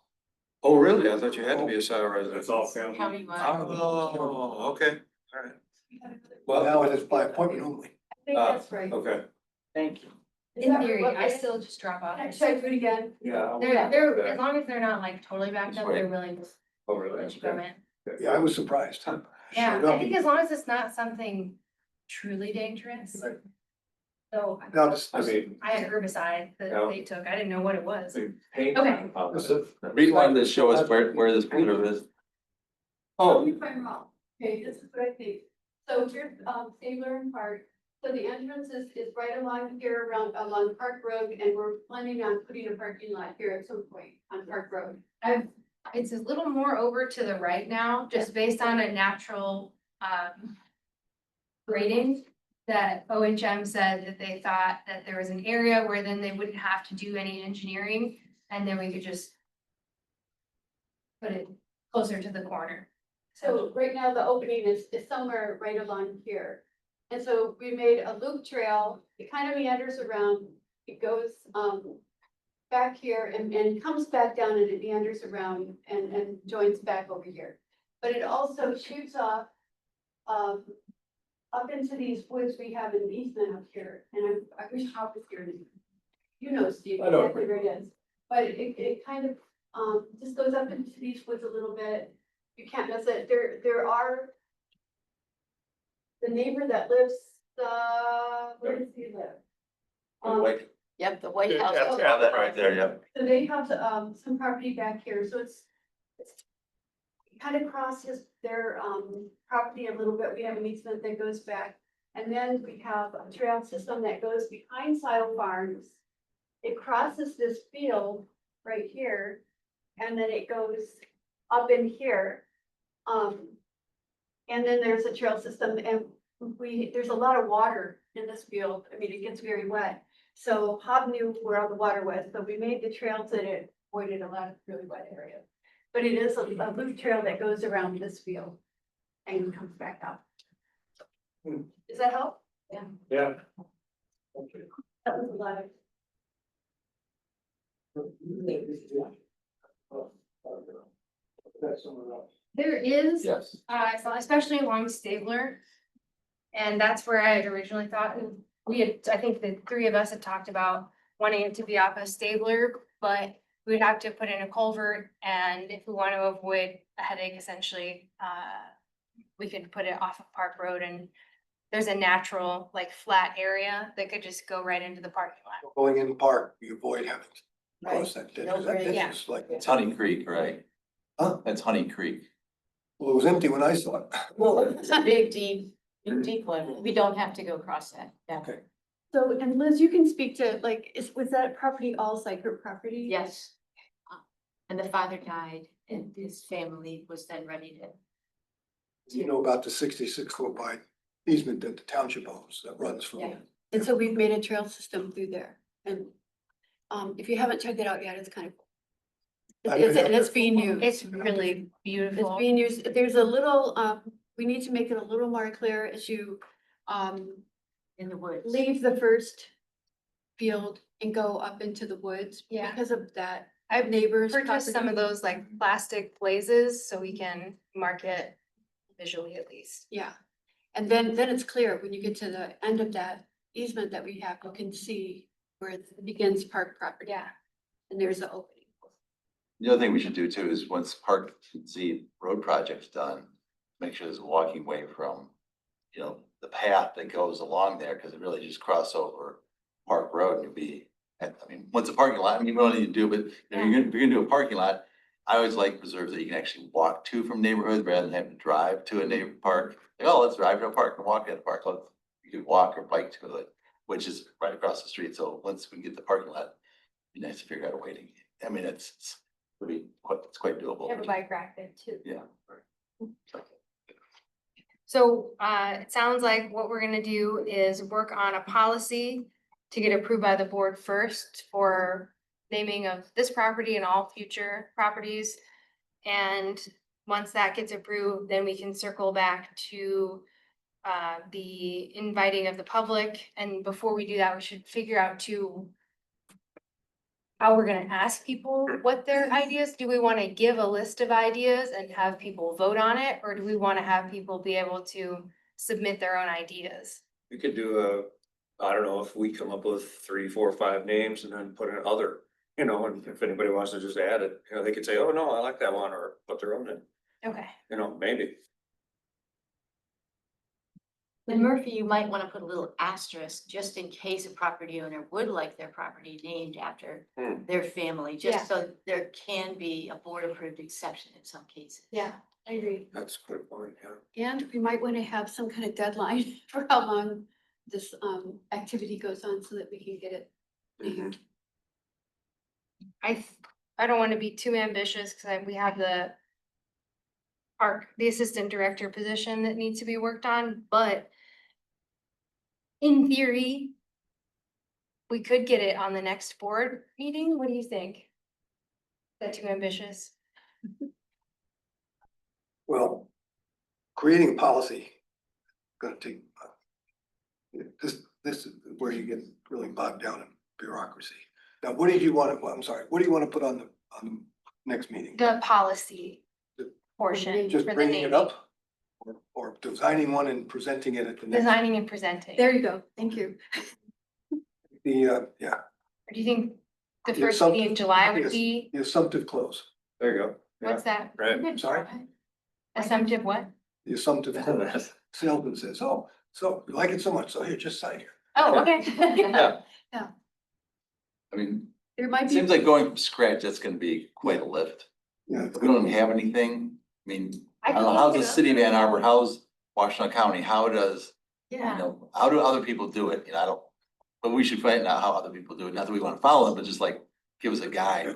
Oh, really? I thought you had to be a Scio resident. It's all family. County wide. Oh, okay, all right. Well, now Well, it is by appointment only. I think that's right. okay, Thank you. In theory, I still just drop off. Should I do it again? yeah. They're, as long as they're not like totally backed up, they're willing to Oh, really? let you go in. Yeah, I was surprised. Yeah, Showed I up. think as long as it's not something truly dangerous. Right. So Now, this, I mean, I had herbicide Yeah. that they took. I didn't know what it was. paint. Okay. Read one to show us where this field is. Tell me if I'm wrong. Okay, this is what I think. So here's, Stabler and Park. So the entrance is right along here along Park Road, and we're planning on putting a parking lot here at some point on Park Road. It's a little more over to the right now, just based on a natural grading. That OHM said that they thought that there was an area where then they wouldn't have to do any engineering, and then we could just put it closer to the corner. So right now, the opening is somewhere right along here. And so we made a loop trail, it kind of meanders around, it goes back here and comes back down and it meanders around and joins back over here. But it also shoots off up into these woods we have an easement up here, and I wish Hop was here. You know, Steve, I know. exactly where it is. But it kind of just goes up into these woods a little bit. You can't miss it. There are the neighbor that lives, where does he live? Like, Yep, the White House. yeah, that right there, yeah. So they have some property back here, so it's kind of crosses their property a little bit. We have an easement that goes back. And then we have a trail system that goes behind Scio Farms. It crosses this field right here, and then it goes up in here. And then there's a trail system, and there's a lot of water in this field. I mean, it gets very wet. So Hob knew where all the water was, so we made the trails that it avoided a lot of really wet areas. but it is a loop trail that goes around this field and comes back up. Does that help? Yeah. That was a lot of. There is, Yes. especially along Stabler. And that's where I had originally thought, and we had, I think the three of us had talked about wanting it to be off of Stabler, but we'd have to put in a culvert, and if we want to avoid a headache, essentially, we could put it off of Park Road, and there's a natural, like, flat area that could just go right into the parking lot. Going in the park, you avoid having to cross that ditch. No That ditch grade. is like, It's Honey Creek, right? Huh? That's Honey Creek. well, it was empty when I saw it. Well, it's a big, deep one. We don't have to go across that. Yeah. Okay. So, and Liz, you can speak to, like, was that property all Syker property? Yes. And the father died and his family was then ready to. You know about the 66-foot wide easement that the township owns that runs from. Yeah. And so we've made a trail system through there, and if you haven't checked it out yet, it's kind of. I It's being used. It's really It's beautiful. being used, there's a little, we need to make it a little more clear as you, In the woods. leave the first field and go up into the woods. Yeah. Because of that, I have neighbors. Purchase some of property- those like plastic blazes so we can mark it visually at least. Yeah, and then it's clear when you get to the end of that easement that we have, you can see where it begins park property. Yeah. And there's the opening. The other thing we should do too is once Park Z road project's done, make sure there's a walking way from, you know, the path that goes along there, because it really just cross over Park Road and you'll be, I mean, once a parking lot, I mean, we don't need to do, but if you're gonna do a parking lot, I always like preserves that you can actually walk to from neighborhoods rather than having to drive to a neighbor park. Like, oh, let's drive to a park and walk at the park. You could walk or bike to it, which is right across the street. So once we get the parking lot, it'd be nice to figure out a way to, I mean, it's quite doable. Have a bike rack there too. Yeah. So it sounds like what we're gonna do is work on a policy to get approved by the board first for naming of this property and all future properties. And once that gets approved, then we can circle back to the inviting of the public. And before we do that, we should figure out too how we're gonna ask people what their ideas, do we wanna give a list of ideas and have people vote on it? Or do we wanna have people be able to submit their own ideas? We could do I don't know, if we come up with 3, 4, 5 names and then put in other, you know, and if anybody wants to just add it, you know, they could say, oh, no, I like that one, or put their own in, Okay. you know, maybe. And Murphy, you might want to put a little asterisk just in case a property owner would like their property named after their family, Yeah. just so there can be a board approved exception in some cases. Yeah, I agree. That's a good point, yeah. And we might want to have some kind of deadline for how long this activity goes on so that we can get it. named. I don't wanna be too ambitious, cause we have the assistant director position that needs to be worked on, but in theory, we could get it on the next board meeting. What do you think? Is that too ambitious? Well, creating a policy, gonna take, this is where you get really bogged down in bureaucracy. Now, what did you want to, I'm sorry, what do you want to put on the next meeting? The policy The- portion Just for the bringing it naming, up? Or designing one and presenting it at the next? designing and presenting. There you go, thank you. The, yeah, Or do you think the Yeah, first some- meeting in July would yes. be, the assumptive close, There you go. what's that? Right. Good. Sorry? Assumptive what? the assumptive close. Salesman says, oh, so you like it so much, so here, just sign here. Oh, okay. Yeah. I mean, There might it be. seems like going from scratch, that's gonna be quite a lift. Yeah. If we don't have anything, I mean, I I don't know, can how's look the it up. city of Ann Arbor, how's Washington County, how does, you Yeah. know, how do other people do it? You know, I don't, but we should find out how other people do it, not that we wanna follow them, but just like, give us a guide.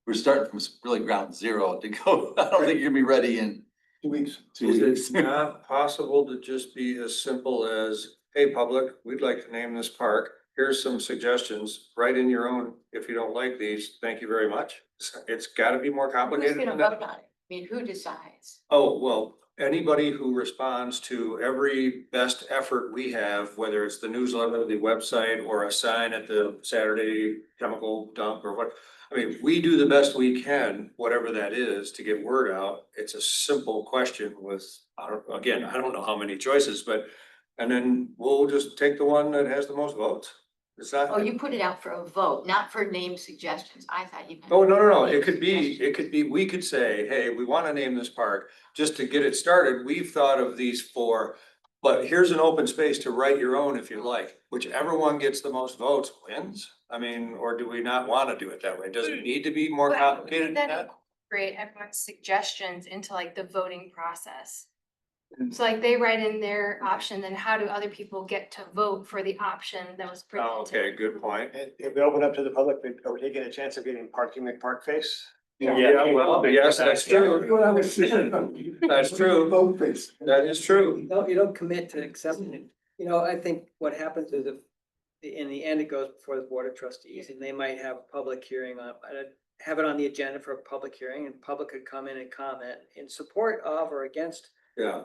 We're starting from really ground zero to go, I don't think you're gonna be ready in 2 weeks. 2 Is weeks. it not possible to just be as simple as, hey, public, we'd like to name this park, here's some suggestions, write in your own, if you don't like these, thank you very much. It's gotta be more Who's complicated gonna than that. vote on it? I mean, who decides? Oh, well, anybody who responds to every best effort we have, whether it's the newsletter, the website, or a sign at the Saturday chemical dump or what. I mean, we do the best we can, whatever that is, to get word out. It's a simple question with, I don't know how many choices, but, and then we'll just take the one that has the most votes. It's not. Oh, you put it out for a vote, not for name suggestions. I thought you. meant- Oh, no, it could be, we could say, hey, we wanna name this park, just to get it started, we've thought of these four. But here's an open space to write your own if you like, whichever one gets the most votes wins. I mean, or do we not wanna do it that way? Does it need to be more But complicated than then that? incorporate everyone's suggestions into like the voting process. So like they write in their option, then how do other people get to vote for the option that was Oh, presented? okay, good point. And if we open up to the public, are we taking a chance of getting parking McPark face? Yeah, well, yes, that's true. That's true. Vote face. That is true. You don't commit to accepting it. You know, I think what happens is in the end, it goes before the board of trustees and they might have a public hearing on, have it on the agenda for a public hearing and public could come in and comment in support of or against Yeah,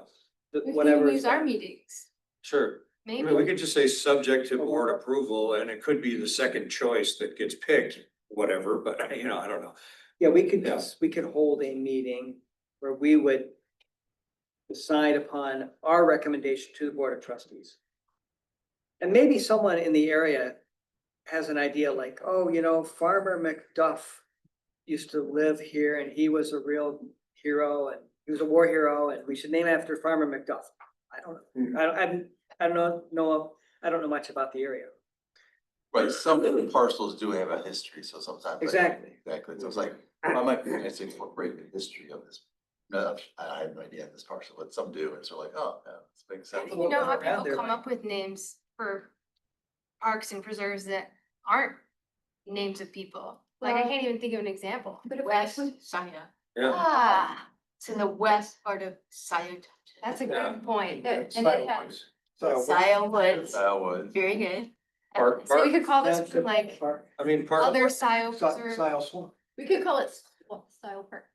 whatever. Use our meetings, sure. I mean, we maybe. could just say subject to board approval and it could be the second choice that gets picked, whatever, but I don't know. Yeah, Yeah. we could hold a meeting where we would decide upon our recommendation to the board of trustees. And maybe someone in the area has an idea like, oh, Farmer McDuff used to live here and he was a real hero and he was a war hero and we should name after Farmer McDuff. I don't know. I don't know much about the area. Right, some of the parcels do have a history, so sometimes. Exactly. Exactly, so it's like, I might be nice to incorporate the history of this. No, I have no idea of this parcel, but some do, and so like, oh, yeah, this makes sense. You know how Around people there, come right? up with names for parks and preserves that aren't names of people? Like, I Well- can't even think of an example. West Scio. Yeah, Ah, It's in the west part of Scio Township. that's a Yeah. good point. And it has, Scio Woods, That was. very good. Park- So we could call this That's a like park. I mean, part. other Scio preserve. We could call it style park.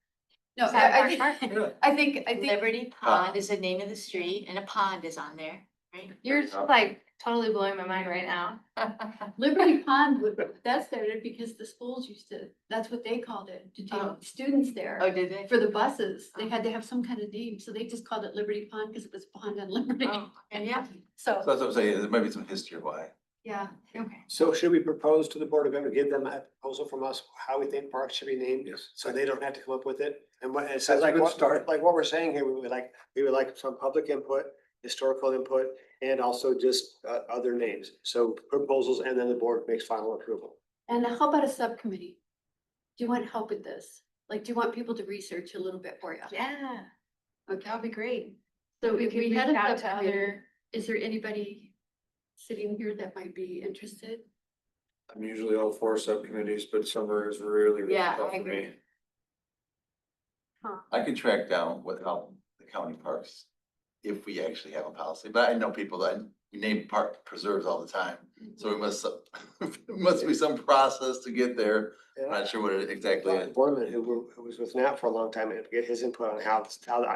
No, Scio I Park. think, I think Liberty Pond is the name of the street and a pond is on there, right? You're just like totally blowing my mind right now. Liberty Pond that started because the schools used to, that's what they called it, to Oh. take students there. Oh, did they? For the buses, they had to have some kind of name, so they just called it Liberty Pond because it was a pond on Liberty. Oh, and yeah. So So, that's what I'm saying, there might be some history of why. yeah, Okay. So should we propose to the Board of Ed, give them a proposal from us, how we think parks should be named? Yes. So they don't have to come up with it? And what, it That's says a like, good what, start. like what we're saying here, we would like some public input, historical input, and also just other names. So proposals, and then the board makes final approval. and how about a subcommittee? Do you want help with this? Like, do you want people to research a little bit for you? Yeah, Okay, that would be great. so We if could we reach had a out to subcommittee, other, is there anybody sitting here that might be interested? I'm usually all for subcommittees, but summer is really Yeah, tough I for agree. me. I can track down what help the county parks, if we actually have a policy, but I know people that we name park preserves all the time. So we must, must be some process to get there. I'm not sure what it exactly is. Borman, who was with Nat for a long time, and get his input on how,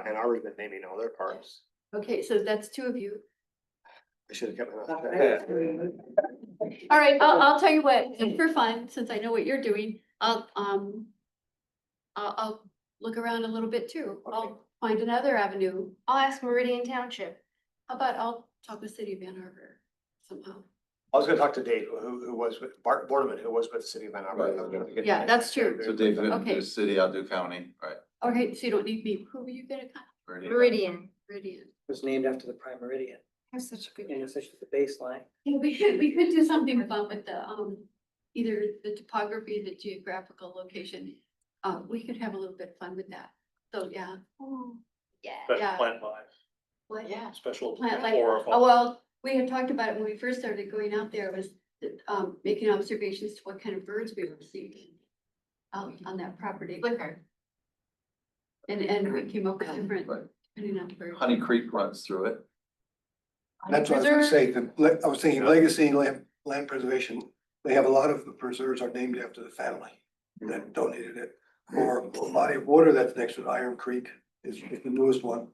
and our been naming all their parks. Okay, so that's two of you. I should have kept my mouth I- shut. All right, I'll tell you what, and for fun, since I know what you're doing, I'll look around a little bit too. I'll find another avenue. I'll ask Meridian Township. How about I'll talk with City of Ann Arbor somehow. I was gonna talk to Dave, who was with Bart Borman, who was with the city of Ann Arbor. Right. Yeah, that's true. So Dave's gonna Okay. do city, I'll do county, right? Okay, so you don't need me. Who were you gonna contact? Meridian. Meridian. Was named after the prime meridian. That's such a good. And it's such the baseline. Yeah, we could do something fun with the, either the topography, the geographical location. We could have a little bit of fun with that. So, yeah. Yeah. Yeah. Plant life, What? Yeah. special. Plant like, flora, oh, well, we had talked about it when we first started going out there was, making observations to what kind of birds we were seeing out on that property. Flickr. And we came up with different, Right. depending on the bird. Honey Creek runs through it. That's what I was gonna say, I was thinking legacy, land preservation, they have a lot of the preserves are named after the family that donated it. Or a body of water that's next to Iron Creek is the newest one.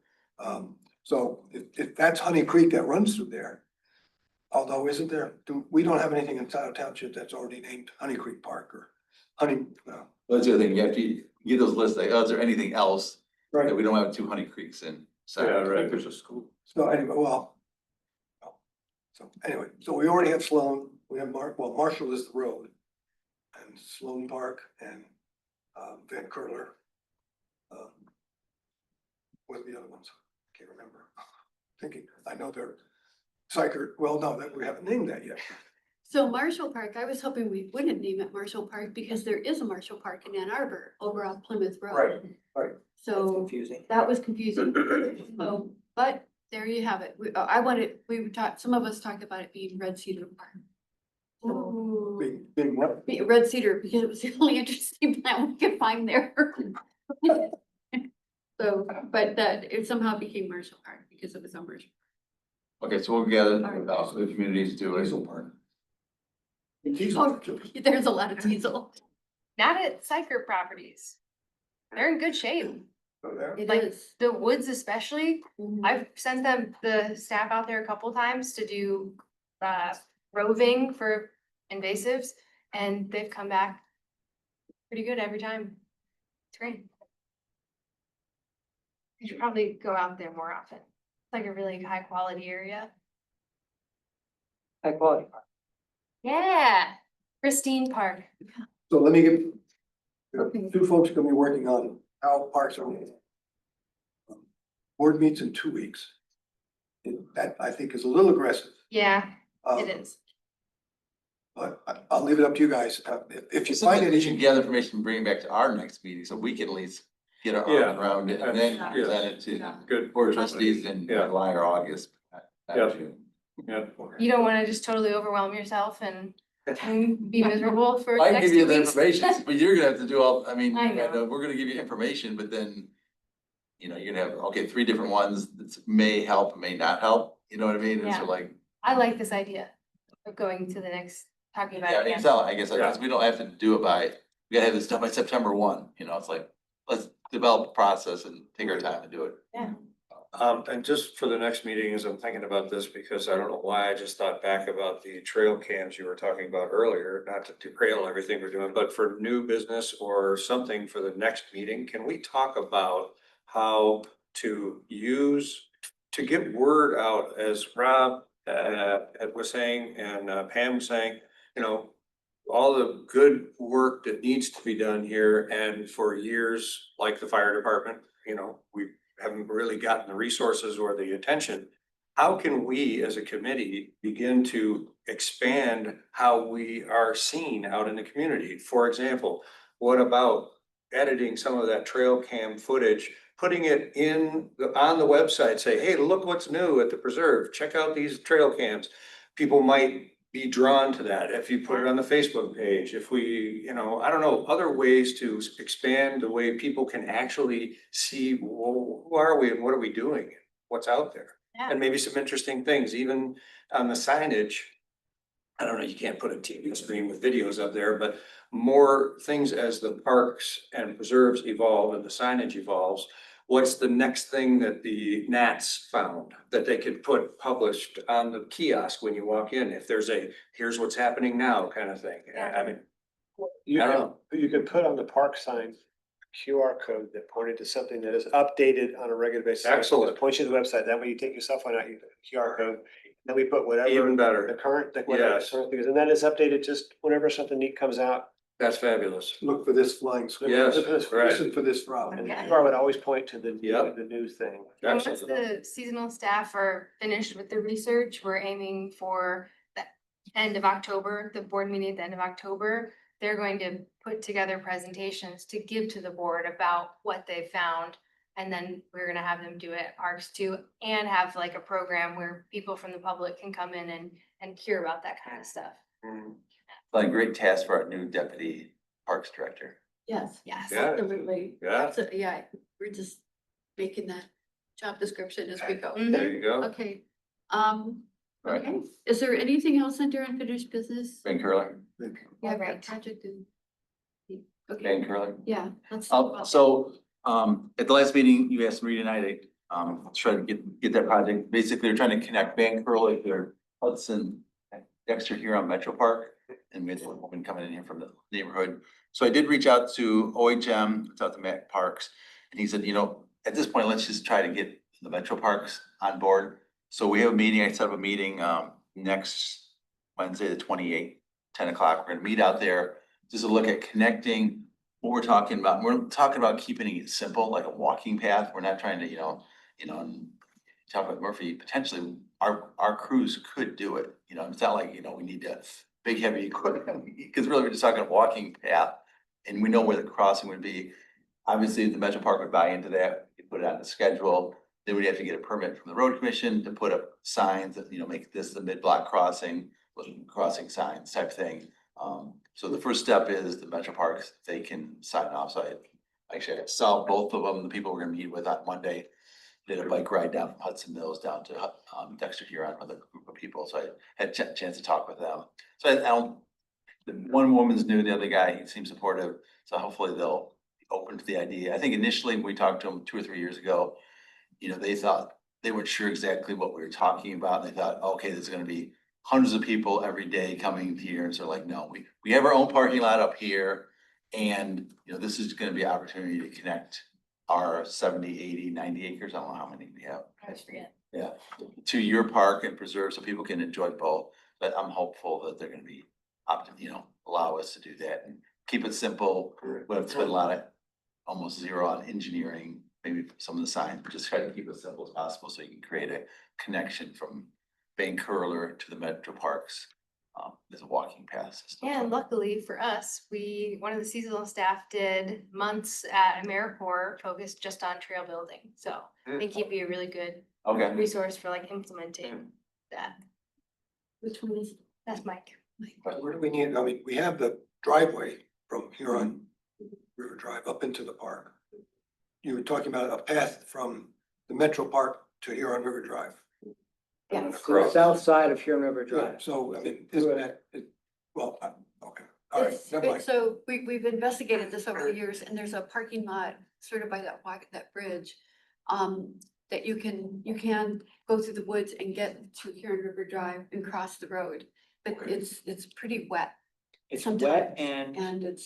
So if that's Honey Creek that runs through there, although isn't there, we don't have anything in Scio Township that's already named Honey Creek Park or Honey, That's the other thing, you have to get those lists, like, oh, is there anything else that right. we don't have 2 Honey Creeks in? Yeah, right. There's a school. So anyway, well. So anyway, so we already have Sloan, we have Marshall is the road. And Sloan Park and Van Curler. What are the other ones? Can't remember. Thinking, I know they're Syker, well, no, that we haven't named that yet. So Marshall Park, I was hoping we wouldn't name it Marshall Park because there is a Marshall Park in Ann Arbor over on Plymouth Road. Right. That's So confusing. that was confusing. So, but there you have it. We were some of us talked about it being Red Cedar Park. So, Big what? Red Cedar, because it was the only interesting plant we could find there. So, but that it somehow became Marshall Park because it was on Marshall. Okay, so we'll gather, the communities do it. Diesel Park. Oh, there's a lot of diesel. Not at Syker properties. They're in good shape. Oh, there. It Like is. the woods especially, Mhm. I've sent the staff out there a couple times to do roving for invasives, and they've come back pretty good every time. It's great. You should probably go out there more often. It's like a really high quality area. High quality. Yeah, pristine park. So let me give, two folks are gonna be working on how parks are made. Board meets in 2 weeks. That I think is a little aggressive. Yeah, Um, it is. But I'll leave it up to you guys. If you Something find that we should anything, gather information and bring it back to our next meeting, so we can at least get our Yeah. arms around it and then Yeah. present it to Yeah. Good. board trustees in Yeah. July or August. not Yeah. June. Yeah. You don't wanna just totally overwhelm yourself and be miserable for the I can next give you 2 the weeks. information, but you're gonna have to do all, I mean, I know. we're gonna give you information, but then. You know, you're gonna have, okay, 3 different ones that may help, may not help, you know what I mean? And so Yeah. like, I like this idea of going to the next, talking about yeah, it again. Excel, I guess, Yeah. we don't have to do it we gotta have this done by September 1, you know, it's like, let's develop a process and take our time and do it. Yeah. And just for the next meeting, as I'm thinking about this, because I don't know why I just thought back about the trail cams you were talking about earlier, not to derail everything we're doing, but for new business or something for the next meeting, can we talk about how to get word out, as Rob was saying and Pam was saying, you know, all the good work that needs to be done here, and for years, like the fire department, you know, we haven't really gotten the resources or the attention. How can we, as a committee, begin to expand how we are seen out in the community? For example, what about editing some of that trail cam footage, putting it on the website, say, hey, look what's new at the preserve, check out these trail cams. People might be drawn to that if you put it on the Facebook page, if we, you know, I don't know, other ways to expand the way people can actually see, well, who are we and what are we doing? What's out there? Yeah. And maybe some interesting things, even on the signage. I don't know, you can't put a TV screen with videos up there, but more things as the parks and preserves evolve and the signage evolves. What's the next thing that the Nats found that they could put published on the kiosk when you walk in? If there's here's what's happening now kind of thing. I mean, You I don't could, you could put on the park sign a QR code that pointed to something that is updated on a regular basis. Excellent. It points you to the website. That way you take your cell phone out, you QR code, then we put whatever. Even better. The current, like whatever, the Yes. current thing is, and that is updated just whenever something neat comes out. That's fabulous. look for this flying squirrel. Yes, right. Listen for this route. And the Okay. QR would always point to the, Yep. the new thing. And once Excellent. the seasonal staff are finished with the research, we're aiming for the end of October, the board meeting at the end of October. They're going to put together presentations to give to the board about what they found. And then we're gonna have them do it ARCS too, and have like a program where people from the public can come in and hear about that kind of stuff. Mm, Like, great task for our new deputy parks director. Yes. Yes. Yeah. Absolutely. Yeah. Yeah, we're just making that job description as we go. Mhm. There you go. Okay, Right. Okay, is there anything else under unfinished business? Ben Curler, Yeah, All right, right. project and. Okay, Ben Curler. yeah, let's. talk about that. So, at the last meeting, you asked Marie and I to, try to get that project. Basically, we're trying to connect Van Curler to Hudson, Dexter here on Metro Park. And we had a woman coming in here from the neighborhood. So I did reach out to OHM, reached out to Matt Parks. And he said, you know, at this point, let's just try to get the Metro Parks on board. So we have a meeting, I set up a meeting, next Wednesday, the 28th, 10 o'clock. We're gonna meet out there, just to look at connecting what we're talking about. We're talking about keeping it simple, like a walking path. We're not trying to, and talk about Murphy, potentially our crews could do it. It's not like, we need to big heavy equipment, because really we're just talking a walking path. And we know where the crossing would be. Obviously, the Metro Park would buy into that, you put it on the schedule. Then we'd have to get a permit from the road commission to put up signs that, make this the mid-block crossing, crossing signs type thing. So the first step is the Metro Parks, they can sign off. So I saw both of them, the people we're gonna meet with on Monday. Did a bike ride down from Hudson Mills down to Dexter Huron with a group of people. So I had a chance to talk with them. So I don't, the one woman's new, the other guy, he seems supportive. So hopefully they'll be open to the idea. I think initially when we talked to them 2 or 3 years ago, they thought, they weren't sure exactly what we were talking about. They thought, okay, there's gonna be hundreds of people every day coming here. And so like, no, we have our own parking lot up here. And, this is gonna be an opportunity to connect our 70, 80, 90 acres. I don't know how many we have. I always forget. Yeah, to your park and preserve so people can enjoy both. But I'm hopeful that they're gonna be allow us to do that and keep it simple. We have spent a lot of, almost zero on engineering, maybe some of the signs, but just try to keep it as simple as possible so you can create a connection from Van Curler to the Metro Parks. There's a walking path system. And luckily for us, one of the seasonal staff did months at AmeriCorps focused just on trail building. So I think he'd be a really good Okay. resource for like implementing that. Which one is? That's Mike. Where do we need, I mean, we have the driveway from here on River Drive up into the park. You were talking about a path from the Metro Park to here on River Drive. Yeah. To the south side of Huron River Yeah, Drive. so, I mean, isn't that, okay, all right, never mind. So we've investigated this over the years, and there's a parking lot sort of by that bridge. That you can go through the woods and get to Huron River Drive and cross the road. But it's pretty wet It's sometimes, wet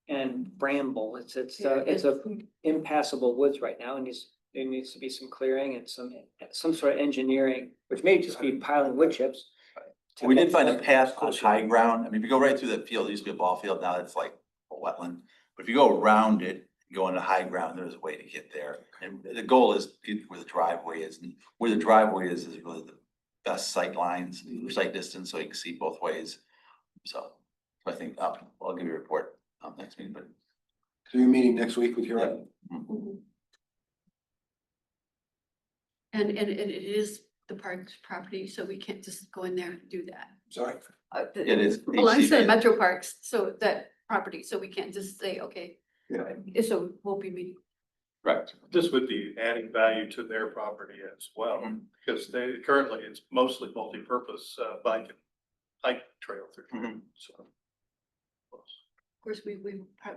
and bramble. It's Yeah, a impassable woods right now, and there needs to be some clearing and some sort of engineering, which may just be piling wood chips. We did find a path on high ground. I mean, if you go right through that field, it used to be a ball field, now it's like a wetland. But if you go around it, go on the high ground, there's a way to get there. And the goal is get where the driveway is, and where the driveway is really the best sight lines, sight distance, so you can see both ways. So I think, I'll give you a report next meeting, but. So you're meeting next week with your, Mhm. And it is the park's property, so we can't just go in there and do that. sorry, It is. Belongs to the Metro Parks, so that property, so we can't just say, okay. Yeah. So we'll be meeting. Correct. This would be adding value to their property as well, because currently it's mostly multi-purpose, bike and hike trail through. Mhm. So. Of course, we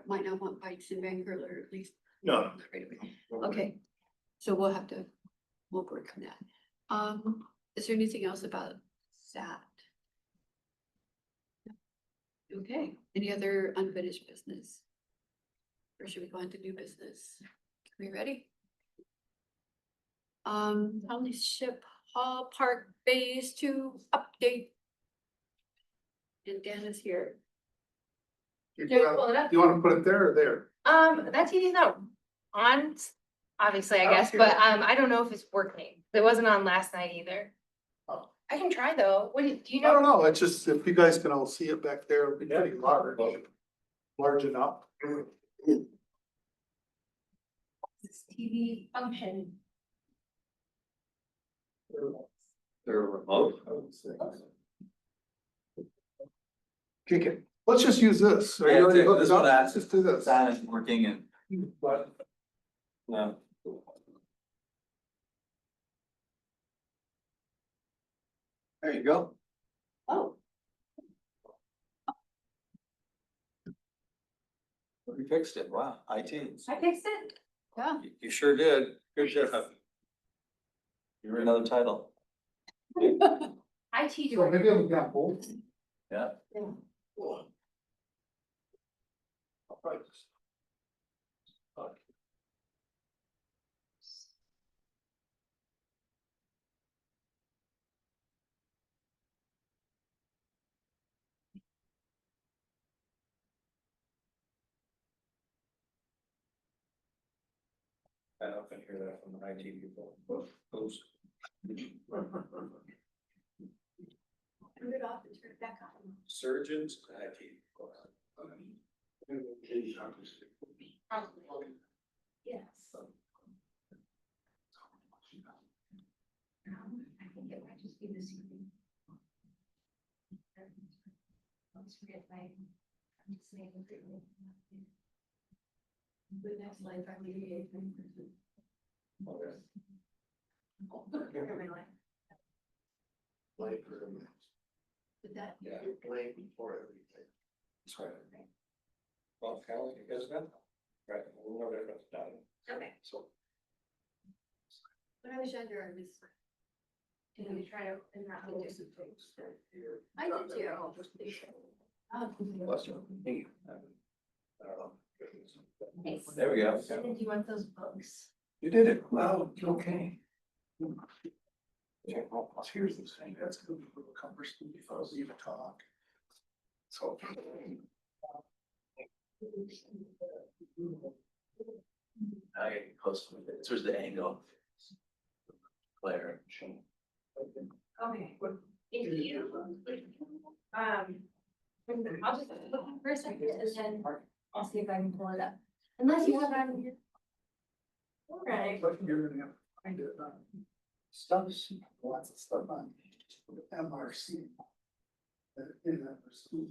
might not want bikes in Van Curler, at least. No. Right away. Okay, so we'll work on that. Is there anything else about that? Okay, any other unfinished business? Or should we go into new business? Are we ready? Holly Ship Hall Park Phase 2 update. And Dan is here. Can you pull it up? you wanna put it there or there? That TV's not on, obviously, I Oh, guess, okay. but I don't know if it's working. It wasn't on last night either. Oh. I can try though. What do you I don't know? know, it's just, if you guys can all see it back there, it'd be pretty large enough. This TV function. They're remote. Kick it, let's just use this. Are you Yeah, already this hooked one, up? Let's just do this. Sign is working and. But No. There you go. Oh. We fixed it, wow, IT. I fixed it. Yeah. You sure did. Good job. You're another title. IT So maybe I'll get both. Yeah. I often hear that from the IT people. Oops. Turn it off and turn it back on. Surgeons, IT. people. Yes. I think it might just be this evening. Let's forget my. I'm just saying. The next life, I'm the But that. Yeah. Blame for everything. That's right. Well, Callie, you guys know? Right, we'll know that that's done. Okay. So. When I was younger, I was. Can we try to, and not do some things? I did too. Bless you. Thanks. There we go. And then do you want those books? You did it. Well, okay. Yeah, well, here's the thing, that's gonna be a little cumbersome before we even talk. So. I get close to it. There's the angle. Claire. Okay. Thank you. I'll just look for a second and then I'll see if I can pull it up. Unless you have it on here. All right. But you're gonna have to find it on stuffs, lots of stuff on MRC. In MRC.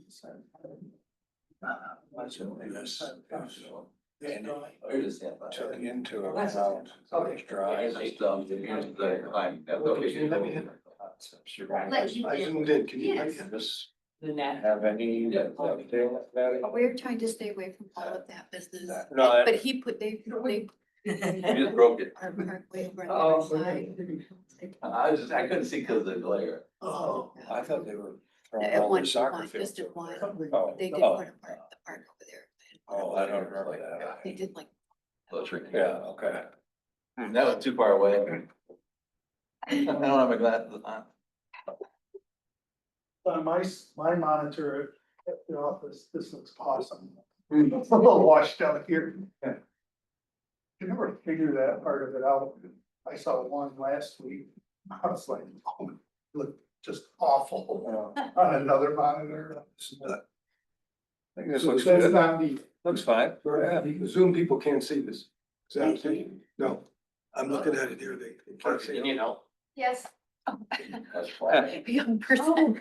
Checking into it That's without okay. drive. Here's the climb. That's okay. Let me hit Like you I did. zoomed in, can you? Yes. This have any detail about it? We're trying to stay away from all of that business. No, I- But he put, they You just broke it. are way over on Oh, the other side. I couldn't see because of the glare. Oh. I thought they were throwing At all one the soccer point, fields. just at one, Oh, they did oh, put a park over there. oh, I don't remember that. They did like. Little tricky. Yeah, okay. That was too far away. I don't have my glasses on. On my monitor at the office, this looks awesome. It's a little washed out here. You never figure that part of it out. I saw one last week. I was like, oh, it looked just awful on another monitor. I think this So looks that's good. not me. Looks fine. Zoom people can't see this. Is that okay? No, I'm looking at it here. They can't see it. know. Yes. That's why. Young person.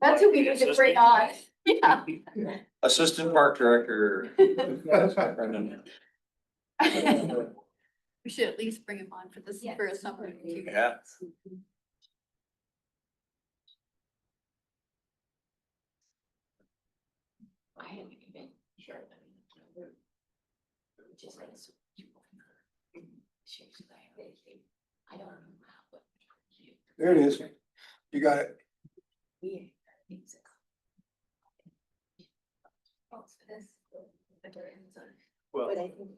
That's who we need to bring on. Yeah. Assistant Park Director. Brendan. We should at least bring him on for this, Yes. for a summer. Yeah. I haven't been sure. Just like so. I don't know how, but. There it is. You got it. Yeah. Oh, so this. Well, But I think.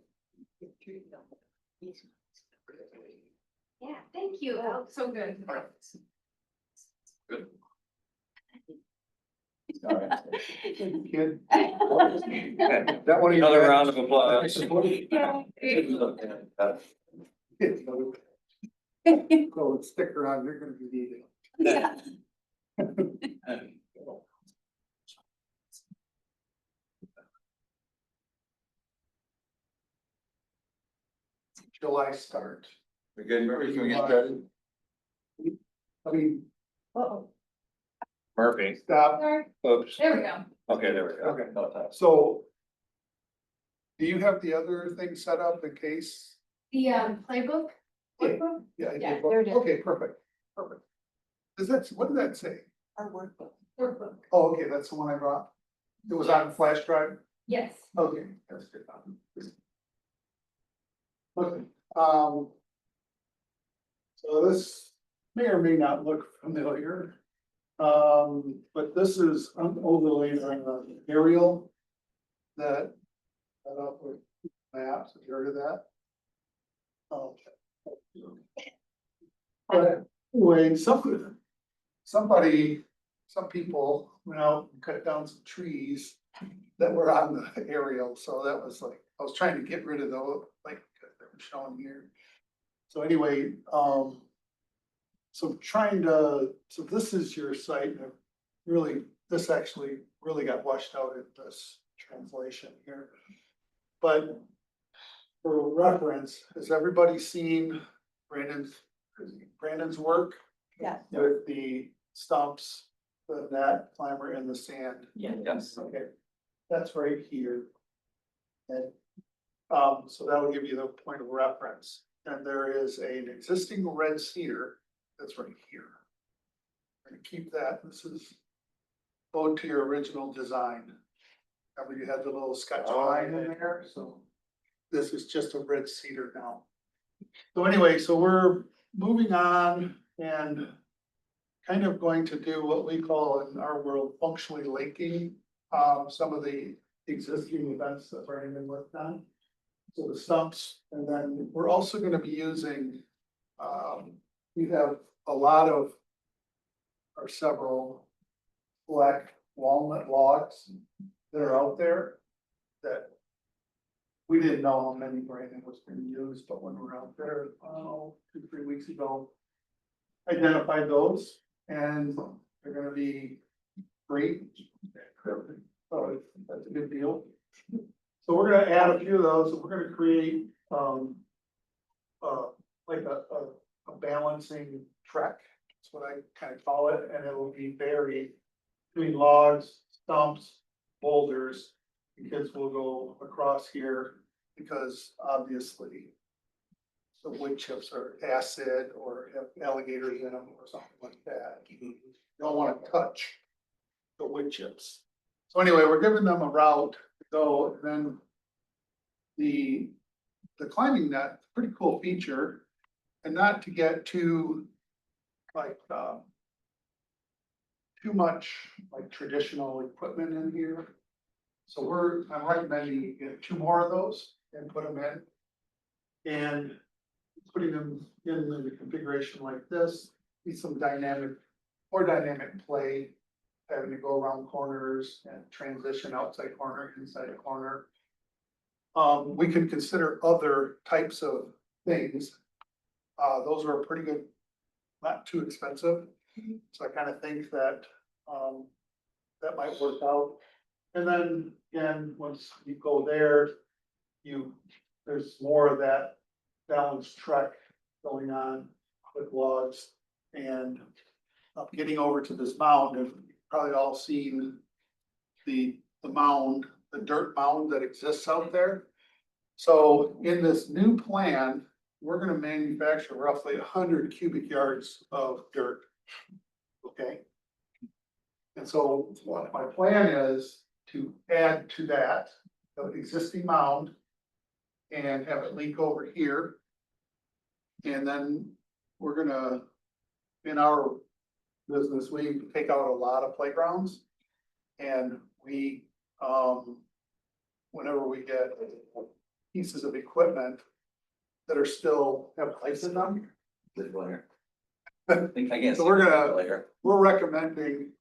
Yeah, thank you. That looks so good. Good. All right. Kid. That one. Another round of applause. Yeah. Go stick around, you're gonna be needed. Yeah. July start. We good, Murphy? Can we get started? I mean, Uh-oh. Murphy. stop. Sorry. Oops. There we go. Okay, there we go. Okay, No time. so. Do you have the other thing set up in case? The playbook, Yeah, I did. Yeah, there it is. Okay, perfect, perfect. What does that say? Our workbook. Oh, okay, that's the one I brought. It was on flash drive? Yes. Okay, that's good. Okay, so this may or may not look familiar. But this is an overlay on an aerial that set up with maps. Have you heard of that? Oh. But anyway, some people went out and cut down some trees that were on the aerial, so that was like, I was trying to get rid of those, like, that were shown here. So anyway, so this is your site, and really, this actually really got washed out in this translation here. But for reference, has everybody seen Brandon's work? Yeah. With the stumps, the net climber and the sand? Yes. Okay, that's right here. And, so that'll give you the point of reference. And there is an existing red cedar that's right here. We're gonna keep that. This is owed to your original design. Remember you had the little sketch line in there, so this is just a red cedar now. So anyway, so we're moving on and kind of going to do what we call in our world functionally linking some of the existing events that Brandon worked on. So the stumps, and then we're also gonna be using, we have a lot of, or several black walnut logs that are out there that we didn't know how many Brandon was gonna use, but when we were out there, 2-3 weeks ago, identified those, and they're gonna be great. So that's a good deal. So we're gonna add a few of those, and we're gonna create, like a balancing track. That's what I kind of call it, and it will be buried between logs, stumps, boulders. The kids will go across here because obviously the wood chips are acid or have alligators in them or something like that. You don't want to touch the wood chips. So anyway, we're giving them a route to go, and then the climbing net, pretty cool feature, and not to get too like too much like traditional equipment in here. So I'm recommending you get 2 more of those and put them in. And putting them in the configuration like this, need some more dynamic play, having to go around corners and transition outside corner, inside a corner. We can consider other types of things. Those are pretty good, not too expensive. So I kind of think that, that might work out. And then, again, once you go there, there's more of that balanced trek going on with logs and getting over to this mound. And you've probably all seen the mound, the dirt mound that exists out there. So in this new plan, we're gonna manufacture roughly 100 cubic yards of dirt. Okay? And so what my plan is to add to that, the existing mound, and have it leak over here. And then we're gonna, in our business, we take out a lot of playgrounds. And we, whenever we get pieces of equipment that are still have ice in them. So we're recommending,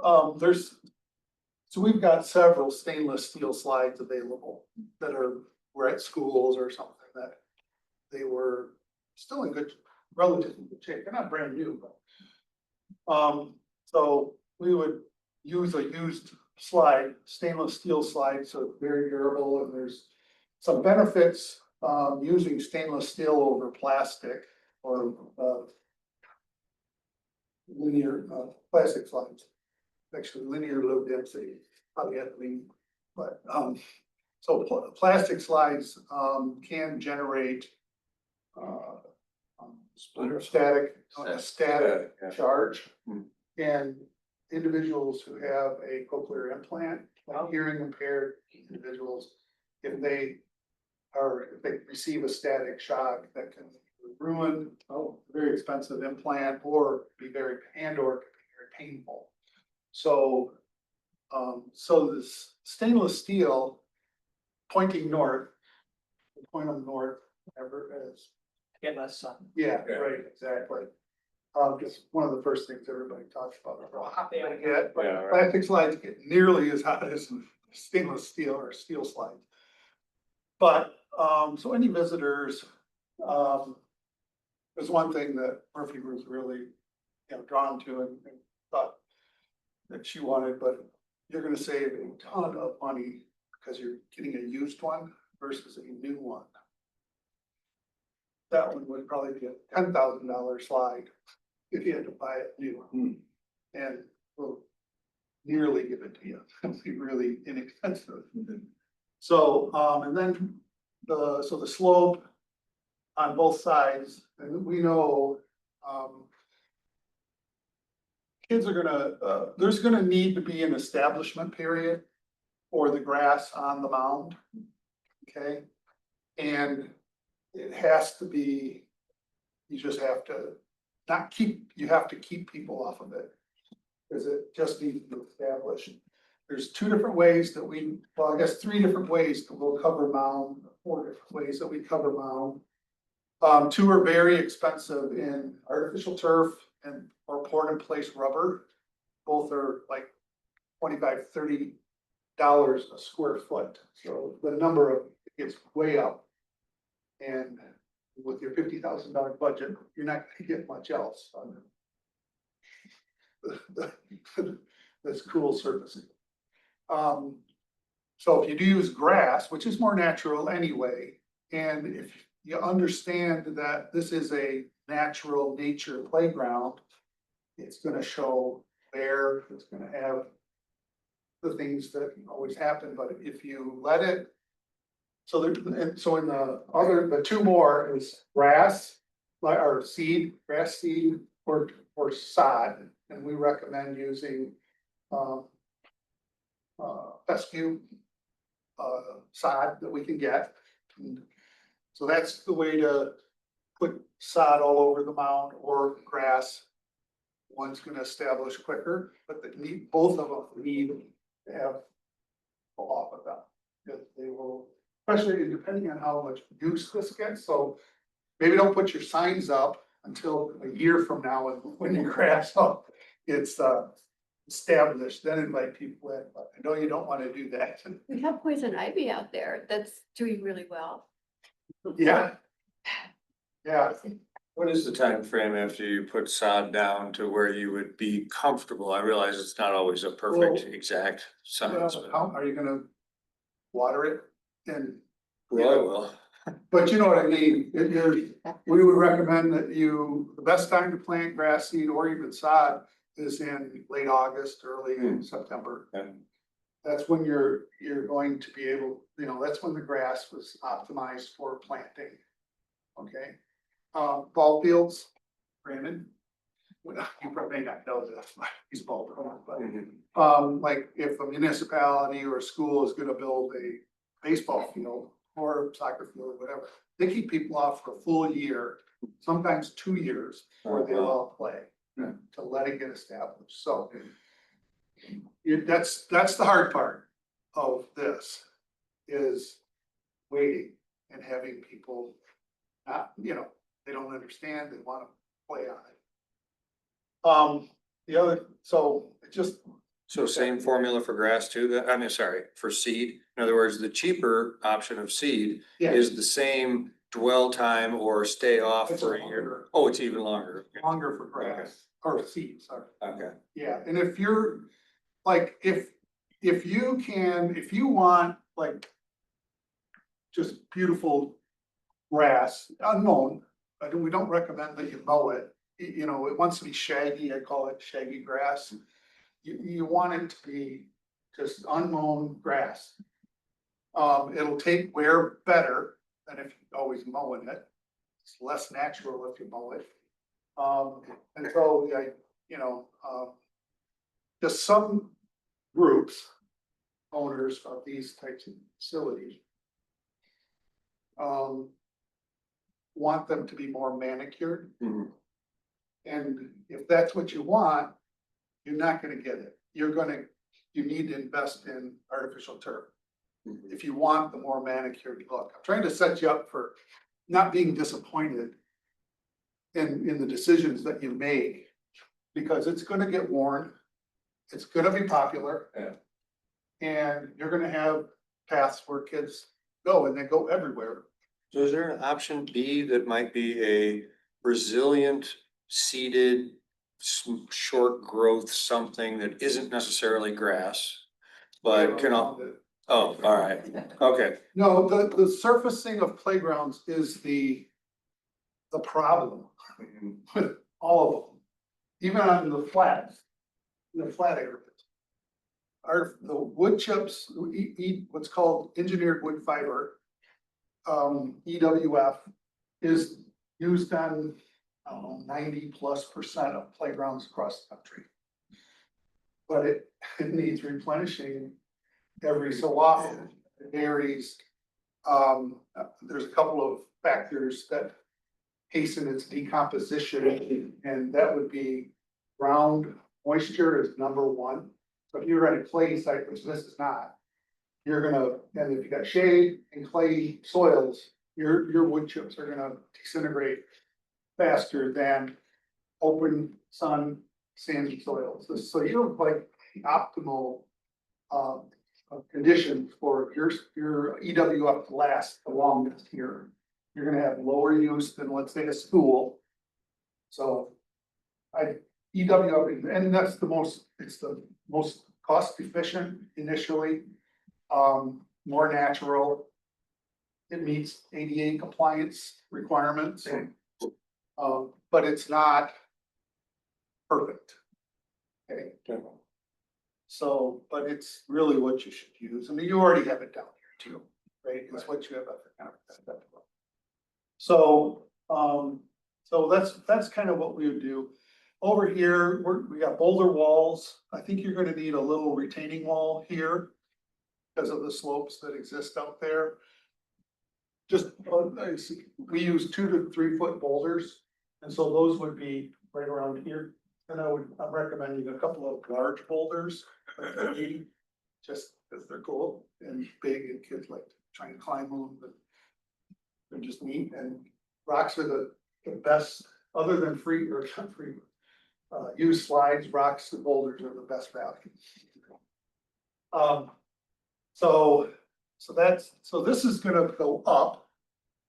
so we've got several stainless steel slides available that were at schools or something that they were still in relatively good shape. They're not brand new, but. So we would use a used slide, stainless steel slide, so it's very durable, and there's some benefits, using stainless steel over plastic or, linear, plastic slides. Actually, linear low density polyethylene, but, so plastic slides, can generate, Splitter. static, Static. static Yeah. charge. Hmm. And individuals who have a cochlear implant, like hearing impaired individuals, if they receive a static shock, that can ruin a very expensive implant or be very, or very painful. So, so this stainless steel pointing north, point them north, whatever it is. Get less sun. Yeah, Yeah. right, exactly. Just one of the first things everybody talks about. How hot they get, Yeah, but right. plastic slides get nearly as hot as stainless steel or steel slides. But, so any visitors, there's one thing that Murphy was really, drawn to and thought that she wanted, but you're gonna save a ton of money because you're getting a used one versus a new one. That one would probably be a $10,000 slide if you had to buy it new. And we'll nearly give it to you. It'll be really inexpensive. So, and then so the slope on both sides, and we know, kids are gonna, there's gonna need to be an establishment period for the grass on the mound. Okay? And it has to be, you just have to not keep, you have to keep people off of it. Because it just needs to be established. There's two different ways that well, I guess 3 different ways that we'll cover mound, 4 different ways that we cover mound. 2 are very expensive in artificial turf and or poured in place rubber. Both are like $25, $30 a square foot. So the number of gets way up. And with your $50,000 budget, you're not gonna get much else on this cool surfacing. So if you do use grass, which is more natural anyway, and if you understand that this is a natural nature playground, it's gonna show bare, it's gonna have the things that always happen, but if you let it. So there, and so in the 2 more is grass, like, or seed, grass seed, or sod, and we recommend using fescue sod that we can get. And so that's the way to put sod all over the mound or grass. One's gonna establish quicker, but both of them need to have a off of them. Because they will, especially depending on how much use this gets, so maybe don't put your signs up until a year from now when your grass up. It's established, then invite people in, but I know you don't wanna do that. We have poison ivy out there that's doing really well. Yeah. Yeah, What is the time frame after you put sod down to where you would be comfortable? I realize it's not always a perfect Well, exact science, but. how are you gonna water it? And, Well, I will. but you know what I mean, we would recommend that the best time to plant grass seed or even sod is in late August, early in September. And That's when you're going to be able, that's when the grass was optimized for planting. Okay, ball fields, Brandon. Well, you probably may not know this, he's bald, but, like if a municipality or a school is gonna build a baseball field or soccer field or whatever, they keep people off for a full year, sometimes 2 years before they all play, to let it get established, so. That's the hard part of this, is waiting and having people not, they don't understand, they wanna play on it. The other, so it just, so same formula for grass too, for seed. In other words, the cheaper option of seed yeah, is the same dwell time or stay off It's for a longer. year. Oh, it's even longer. longer for grass, or seeds, sorry. Okay. Yeah, and if you're, like, if you want, like, just beautiful grass, unmown, we don't recommend that you mow it. It wants to be shaggy, I call it shaggy grass. You want it to be just unmown grass. It'll take wear better than if you're always mowing it. it's less natural if you mow it. And so, just some groups, owners of these types of facilities, want them to be more manicured. Mhm. And if that's what you want, you're not gonna get it. You need to invest in artificial turf. Mhm. If you want the more manicured look. I'm trying to set you up for not being disappointed in the decisions that you make, because it's gonna get worn, it's gonna be popular. Yeah. And you're gonna have paths where kids go, and they go everywhere. So is there an option B that might be a resilient, seeded, short growth, something that isn't necessarily grass? But can all, oh, all right, okay. No, the surfacing of playgrounds is the problem with all of them. Even on the flats, the flat areas. The wood chips, what's called engineered wood fiber, EWF, is used on, I don't know, 90+% of playgrounds across the country. But it needs replenishing every so often. It varies. There's a couple of factors that hasten its decomposition, and that would be ground moisture is number one. So if you're at a clay site, which this is not, and if you got shade and clay soils, your wood chips are gonna disintegrate faster than open sun sandy soils. So you have like the optimal conditions for your EWF to last the longest here. You're gonna have lower use than, let's say, a school. So EWF, and that's it's the most cost efficient initially, more natural. It meets ADA compliance requirements. But it's not perfect. Okay. So, but it's really what you should use. I mean, you already have it down here too, right? It's what you have up there. So, that's kind of what we would do. Over here, we got boulder walls. I think you're gonna need a little retaining wall here because of the slopes that exist out there. Just, we use 2 to 3 foot boulders, and so those would be right around here. And I'm recommending a couple of large boulders, like 80, just because they're cool and big, and kids like trying to climb them, but they're just neat. And rocks are the best, other than free or not free, used slides, rocks and boulders are the best value. So this is gonna go up.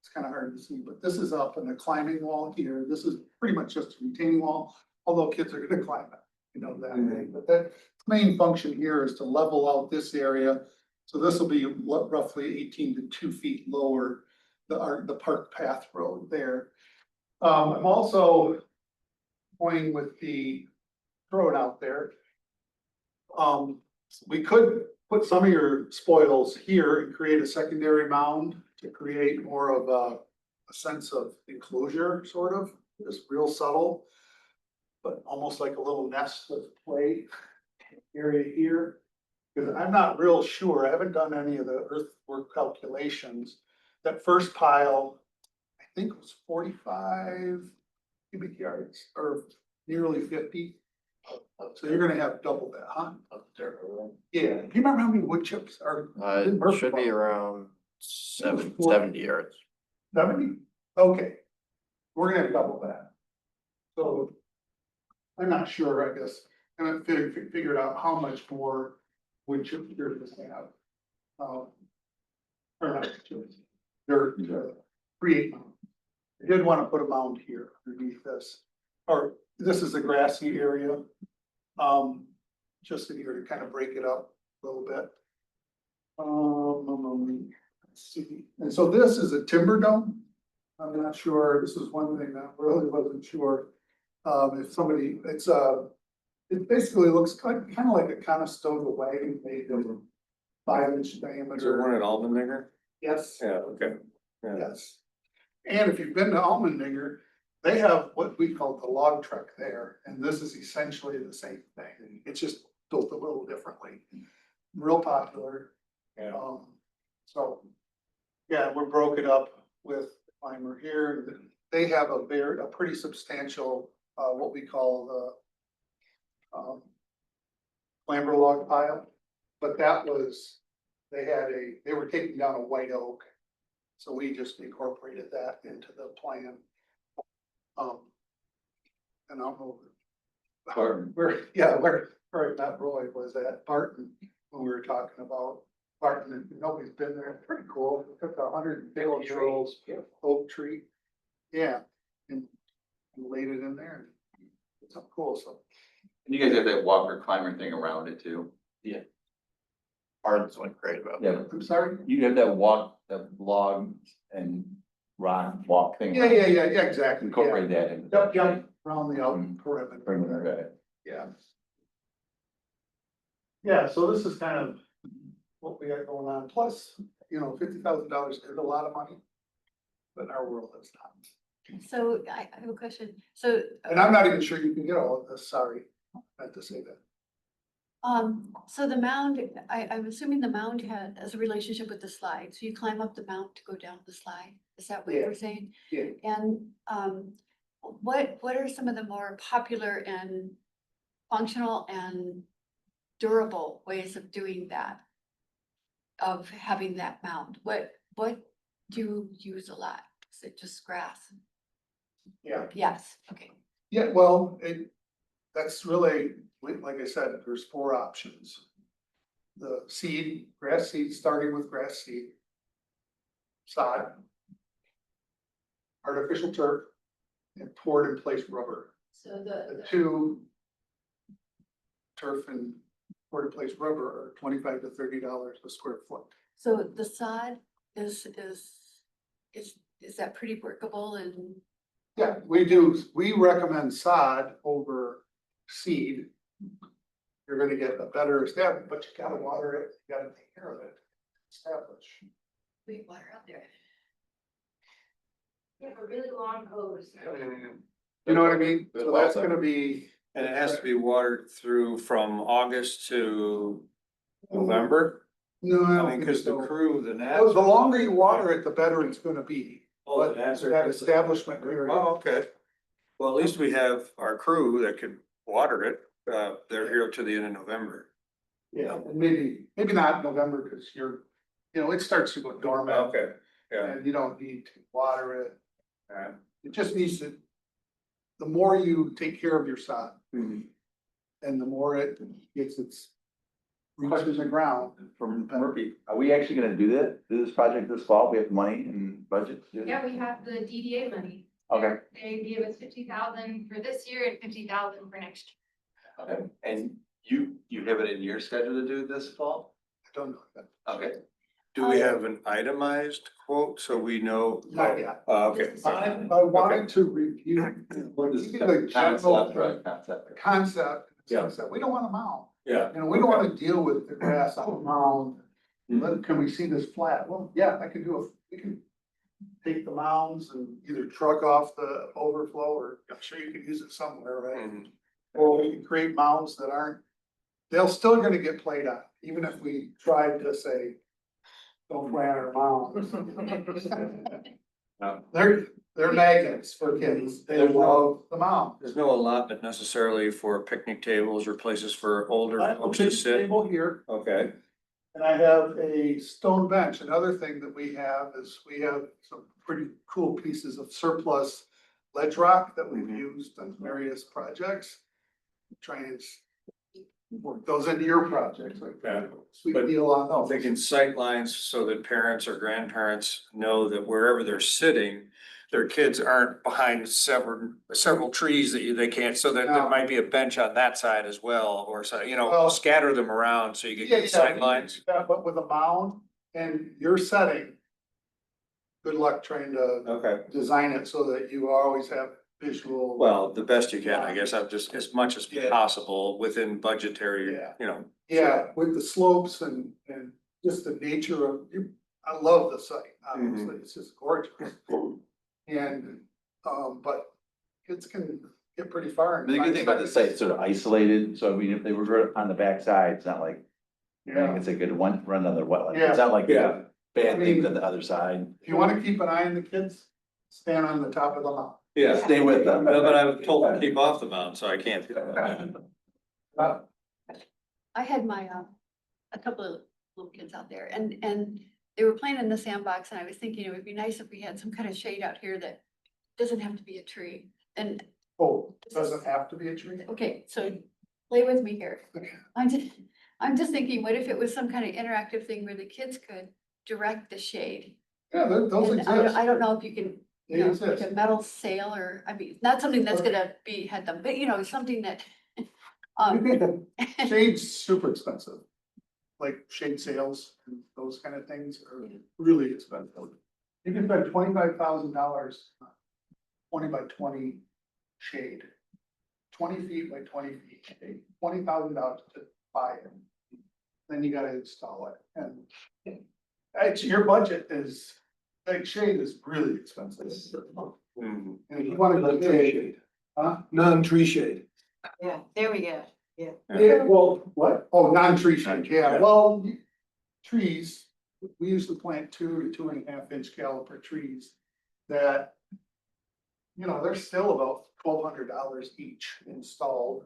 It's kind of hard to see, but this is up, and the climbing wall here, this is pretty much just a retaining wall, although kids are gonna climb it, that way. But that main function here is to level out this area. So this will be roughly 18 to 2 feet lower, the park path road there. I'm also pointing with throw it out there. We could put some of your spoils here and create a secondary mound to create more of a sense of enclosure, sort of. It's real subtle, but almost like a little nest of play area here. Because I'm not real sure, I haven't done any of the earthwork calculations. That first pile, I think it was 45 cubic yards, or nearly 50. So you're gonna have double that, huh? Up there. Yeah, do you remember how many wood chips are? It should be around 70 yards. 70? Okay. We're gonna have double that. So I'm not sure, I guess, I haven't figured out how much more wood chips you're gonna have. Or not chips, dirt, create mound. I did want to put a mound here underneath this, or this is a grassy area. Just in here to kind of break it up a little bit. Let's see, and so this is a timber dome. I'm not sure, this is one thing that I really wasn't sure. If somebody, it basically looks kind of like a Conestoga wagon made of 5-inch Is there diameter. one at Aldenegger? Yes, Yeah, okay. Yeah. yes. And if you've been to Almendinger, they have what we call the log truck there, and this is essentially the same thing. It's just built a little differently. Real popular. Yeah. So, yeah, we're broke it up with Climber here. They have a pretty substantial, what we call the clamber log pile. But that was, they were taking down a white oak. So we just incorporated that into the plan. And I don't know. Barton. Where Matt Roy was at Barton, when we were talking about Barton, and nobody's been there, it's pretty cool. We took 150-year-old oak tree. Yeah, and laid it in there. It's so cool, so. And you guys have that walker climber thing around it too. Arden's went great about. Yeah, I'm sorry? you have that log and rock walk thing. Yeah, exactly. Incorporate that in. Yeah, around the out perimeter. Perimeter, Yeah. Yeah, so this is kind of what we got going on, plus, $50,000 is a lot of money. But in our world, it's not. So I have a question. So. And I'm not even sure you can get all of this, sorry, meant to say that. So the mound, I'm assuming the mound has a relationship with the slide. So you climb up the mount to go down the slide. Is that what Yeah. you're saying? Yeah. And, what are some of the more popular and functional and durable ways of doing that? Of having that mound? What do you use a lot? Is it just grass? Yeah. Yes, okay. Yeah, well, that's really, like I said, there's 4 options. The seed, grass seed, starting with grass seed. Sod. Artificial turf. And poured in place rubber. So The 2 turf and poured in place rubber are $25 to $30 a square foot. So the sod is that pretty workable and? Yeah, we recommend sod over seed. You're gonna get a better establishment, but you gotta water it, you gotta take care of it. Establish. We water out there. You have a really long hose. You know what I mean? So that's gonna be, And it has to be watered through from August to November. no, I I don't mean, think cause the so. crew, the The gnats. longer you water it, the better it's gonna be. Oh, But the gnats are- that establishment period. Oh, okay. Well, at least we have our crew that can water it. They're here to the end of November. Yeah, and maybe not November, because it starts to go dormant. Okay, yeah. And you don't need to water it. Alright. It just needs to, the more you take care of your sod, Mm-hmm. and the more it gets its roots in the ground. From Murphy, are we actually gonna do this project this fall? We have money and budget to do it? Yeah, we have the DDA money. Okay. They gave us 50,000 for this year and 50,000 for next year. Okay, and you have it in your schedule to do this fall? I don't know that. Okay. Do we have an itemized quote so we know? Not yet. Okay. I wanted to review. The general Right, concept. concept, Yeah. we don't want to mound, Yeah. we don't want to deal with the grass on the mound. Can we see this flat? Well, yeah, we can take the mounds and either truck off the overflow, or I'm sure you could use it somewhere, right? Mhm. Or we can create mounds that they'll still gonna get played on, even if we tried to say, don't plant our mounds. They're magnets for kids, they love the mound. There's no allotment necessarily for picnic tables or places for older I have a folks to big sit. table here, Okay, and I have a stone bench. Another thing that we have is we have some pretty cool pieces of surplus ledge rock that we've used on various projects. Try and work those into your projects, like Yeah. sweet But deal on I'm those. thinking sight lines so that parents or grandparents know that wherever they're sitting, their kids aren't behind several trees that they can't, so that there No. might be a bench on that side as well, or so, Well- scatter them around so you Yeah, get sight lines. But with a mound and your setting, good luck trying to Okay, design it so that you always have visual. well, the best you can, I guess, I'm just as much as Yeah. possible within budgetary, Yeah. Yeah, with the slopes and just the nature of, I love the site, obviously, it's just gorgeous. And, but kids can get pretty far. and The good find thing about the something. site's sort of isolated, so I mean, if they were on the backside, it's not like, I Yeah, think it's a good one, run on the wetland, Yeah. it's not like, Yeah. bad things on the other side. if you wanna keep an eye on the kids, stand on the top of the mountain. Yeah, Stay with them. but I'm told to keep off the mountain, so I can't. do that. I had my, a couple of little kids out there and they were playing in the sandbox and I was thinking it would be nice if we had some kind of shade out here that doesn't have to be a tree. And, Oh, doesn't have to be a tree. okay, so play with me here. I'm just thinking, what if it was some kind of interactive thing where the kids could direct the shade? Yeah, those And exist. I don't know if you can, They like exist. a metal sail or, I mean, not something that's gonna be, had them, but something that. Shade's super expensive. Like shade sails and those kind of things are Yeah. really expensive. You can spend $25,000, 20 by 20 shade. 20 feet by 20 feet shade, $20,000 to buy it. Then you gotta install it and your budget is, like shade is really expensive. Mhm. And if you wanna go Non-tree big, shade, huh? non-tree shade. Yeah, there we go. Yeah, well, what? Oh, non-tree shade, yeah, Yeah. well, trees, we usually plant 2 to 2.5 inch caliper trees that. They're still about $1,200 each installed.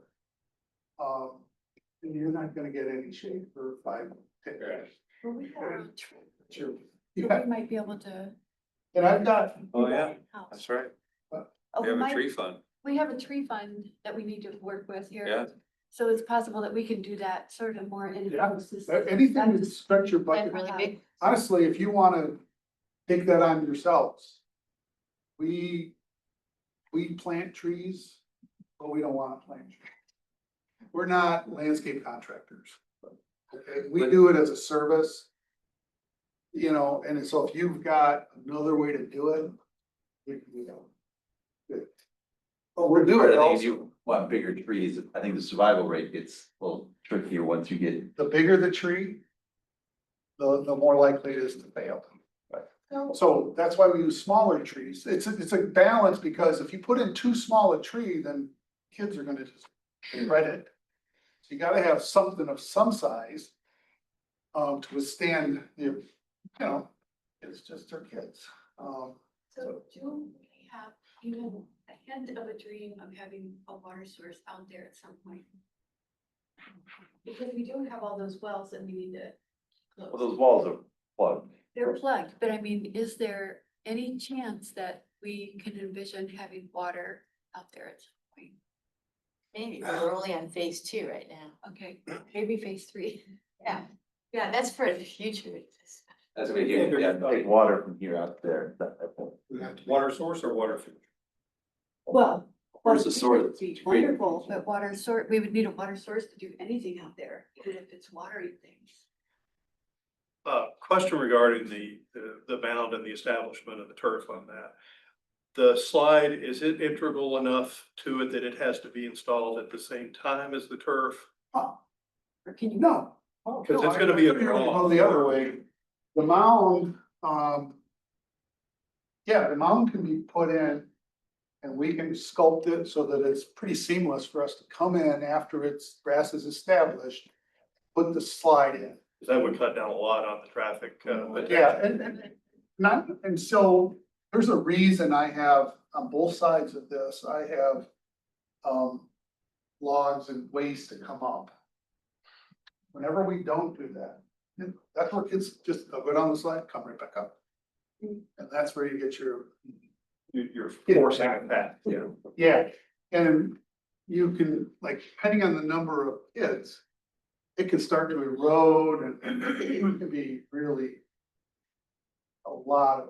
And you're not gonna get any shade for 5, 10 years. Well, we have a tree, Sure. so Yeah, we might be able to. and I've got, Oh, yeah, House. that's right. Oh, We have a might- tree fund. We have a tree fund that we need to work with here. Yeah. So it's possible that we can do that sort of more in. Yeah, anything to stretch your budget. And really big. Honestly, if you wanna take that on yourselves. We plant trees, but we don't wanna plant trees. We're not landscape contractors. Okay, we do it as a service. And so if you've got another way to do it, we can do that. But we're doing I it think if also, you want bigger trees, I think the survival rate gets a little trickier once you get. the bigger the tree, the more likely it is to fail. So that's why we use smaller trees. It's a balance because if you put in too small a tree, then kids are gonna just shred it. So you gotta have something of some size. To withstand it's just our kids. So do we have even a hint of a dream of having a water source out there at some point? Because we do have all those wells that we need to Well, close. those walls are plugged. They're plugged, but I mean, is there any chance that we can envision having water out there at some point? Maybe, but we're only on phase 2 right now. Okay, maybe phase 3. Yeah, yeah, that's for the future. That's what you, yeah, take water from here out there. Water source or water feature? Well. Where's the source? It'd be wonderful, but water source, we would need a water source to do anything out there, even if it's watering things. Question regarding the mound and the establishment of the turf on that. The slide, is it integral enough to it that it has to be installed at the same time as the turf? Or can you? No. Because it's gonna be a draw. Go the other way. The mound, yeah, the mound can be put in. And we can sculpt it so that it's pretty seamless for us to come in after grass is established. Put the slide in. That would cut down a lot on the traffic. Yeah, and so there's a reason I have on both sides of this, I have. Logs and ways to come up. Whenever we don't do that, that's where kids just go down the slide, come right back up. And that's where you get your. You're forcing that, yeah. Yeah, and you can, like, depending on the number of kids, it can start to erode and it can be really a lot of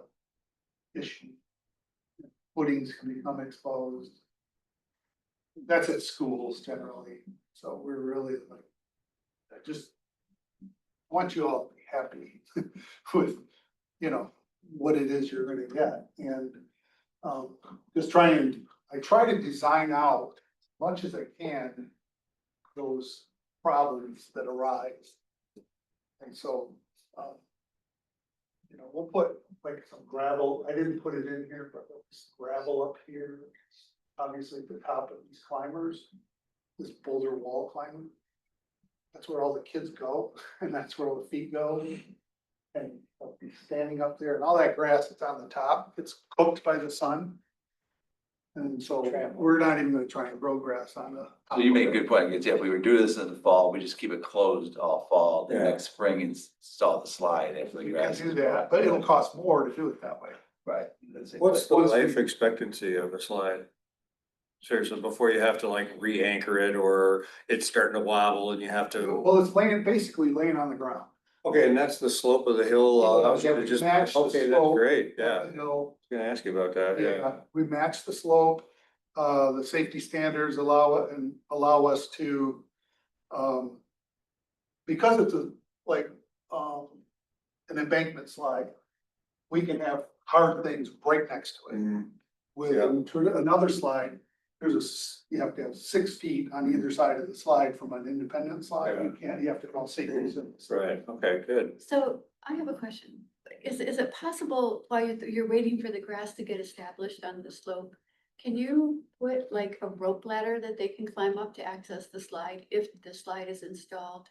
issues. Footings can become exposed. That's at schools generally, so we're really like, I just want you all to be happy with, what it is you're gonna get and. I try to design out as much as I can, those problems that arise. And so, you know, we'll put like some gravel, I didn't put it in here, but there's gravel up here. Obviously, at the top of these climbers, this boulder wall climber. That's where all the kids go, and that's where all the feet go. And I'll be standing up there, and all that grass that's on the top, it's cooked by the sun. And so we're not even gonna try and grow grass on the. So you make a good point, because yeah, if we would do this in the fall, we just keep it closed all fall, then Yeah. next spring install the slide after the You can grass. do is that, grown. but it'll cost more to do it that way. Right. That's it. What's the Once we- life expectancy of a slide? Seriously, before you have to like re-anchor it or it's starting to wobble and you have to, Well, it's basically laying on the ground. okay, and that's the slope of the hill. I was Yeah, gonna we just, match the okay, that's slope. great, yeah. You know, Gonna ask you about that, yeah. yeah, we match the slope, the safety standards allow us to, because it's an embankment slide, we can have hard things right next to it. Mhm. With Yeah. another slide, you have to have 6 feet on either side of the slide from an independent slide, you have to have all safety. Right, okay, good. So I have a question. Is it possible while you're waiting for the grass to get established on the slope? Can you put like a rope ladder that they can climb up to access the slide if the slide is installed?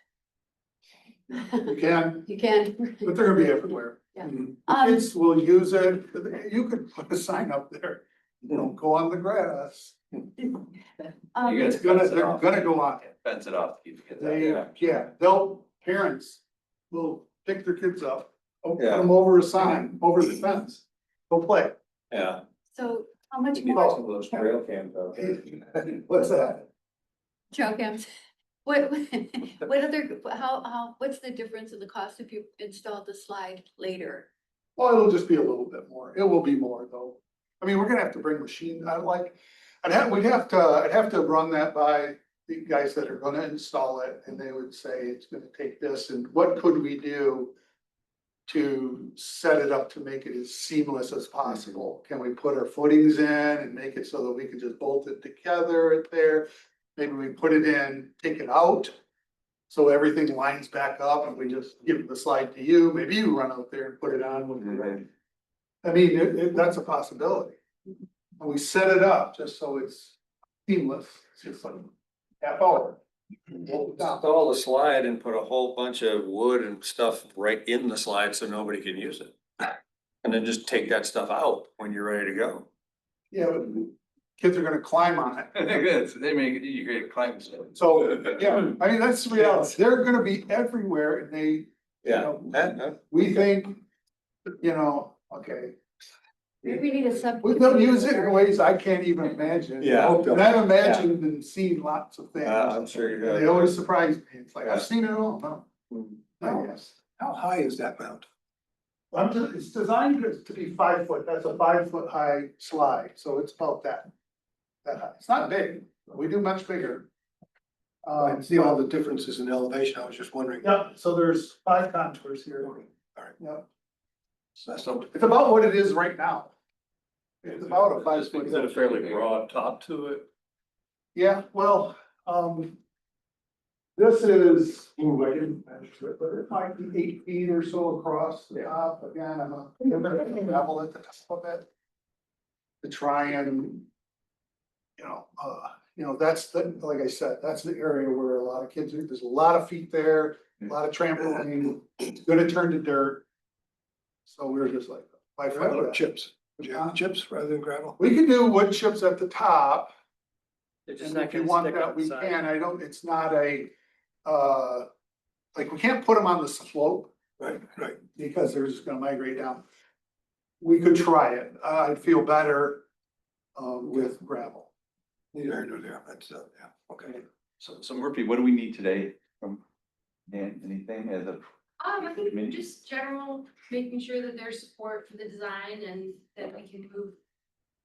You can, You can. but they're gonna be everywhere. Yeah. The kids will use it, you could put a sign up there, don't go on the grass. You It's gotta gonna, fence it they're off. gonna go on it. Fence it off. to keep the kids out. They, parents will pick their kids up, put Yeah. them over a sign, over the fence, go play. Yeah. So how much Get some more of those trail cams out there. What's that? trail cams? What other, what's the difference in the cost if you install the slide later? Well, it'll just be a little bit more. It will be more though. I mean, we're gonna have to bring machine, I'd have to run that by the guys that are gonna install it, and they would say it's gonna take this, and what could we do to set it up to make it as seamless as possible? Can we put our footings in and make it so that we can just bolt it together there? Maybe we put it in, take it out, so everything lines back up and we just give the slide to you. Maybe you run out there and put it on when you're ready. I mean, that's a possibility. And we set it up just so it's seamless, it's just like half hour. Bolt it down. Install the slide and put a whole bunch of wood and stuff right in the slide so nobody can use it. And then just take that stuff out when you're ready to go. Yeah, but kids are gonna climb on it. They make, you create climbing. So, yeah, I mean, that's the reality. They're gonna be everywhere and they, you know, we think, you know, okay. Maybe we need a sub. They'll use it in ways I can't even imagine. Yeah. And I've imagined and seen lots of things. I'm sure you have. They always surprise me. It's like, I've seen it all, no. No. I guess. How high is that mount? It's designed to be 5 foot. That's a 5 foot high slide, so it's about that. That high. It's not big. We do much bigger. I see all the differences in elevation. I was just wondering. Yeah, so there's 5 contours here. All right. Yeah, So that's not. it's about what it is right now. It's about a 5 foot. Is it a fairly broad top to it? Yeah, well, this is, I didn't measure it, but it might be 8 feet or so across the top. Again, I'm gonna level at the top of it. To try and, that's like I said, that's the area where a lot of kids, there's a lot of feet there, a lot of trampoline, it's gonna turn to dirt. So we were just like, why fight Gravel or that? chips? Would you have chips rather than gravel? We can do wood chips at the top. It's just And not if you gonna want stick that, on the we side. can, it's not like, we can't put them on the slope Right, right. because they're just gonna migrate down. We could try it, I'd feel better, with gravel. Neither here nor there. That's, yeah, okay. So Murphy, what do we need today from Dan? Anything as a? I think Maybe. just general, making sure that there's support for the design and that we can move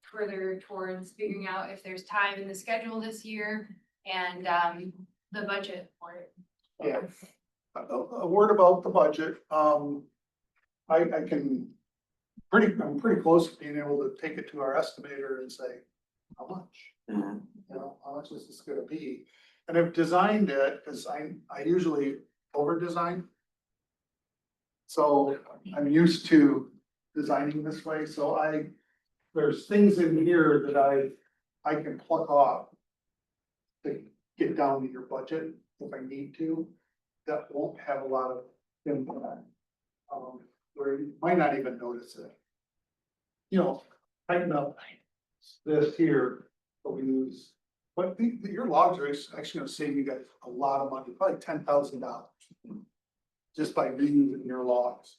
further towards figuring out if there's time in the schedule this year and the budget for it. Yeah. A word about the budget, I can, I'm pretty close to being able to take it to our estimator and say, how much? Mhm. You know, how much is this gonna be? And I've designed it, cause I usually over design. So I'm used to designing this way, so there's things in here that I can pluck off to get down to your budget if I need to, that won't have a lot of impact. Where you might not even notice it. You know, tighten up this here, but we use, but your logs are actually gonna save you guys a lot of money, probably $10,000. Just by reusing your logs.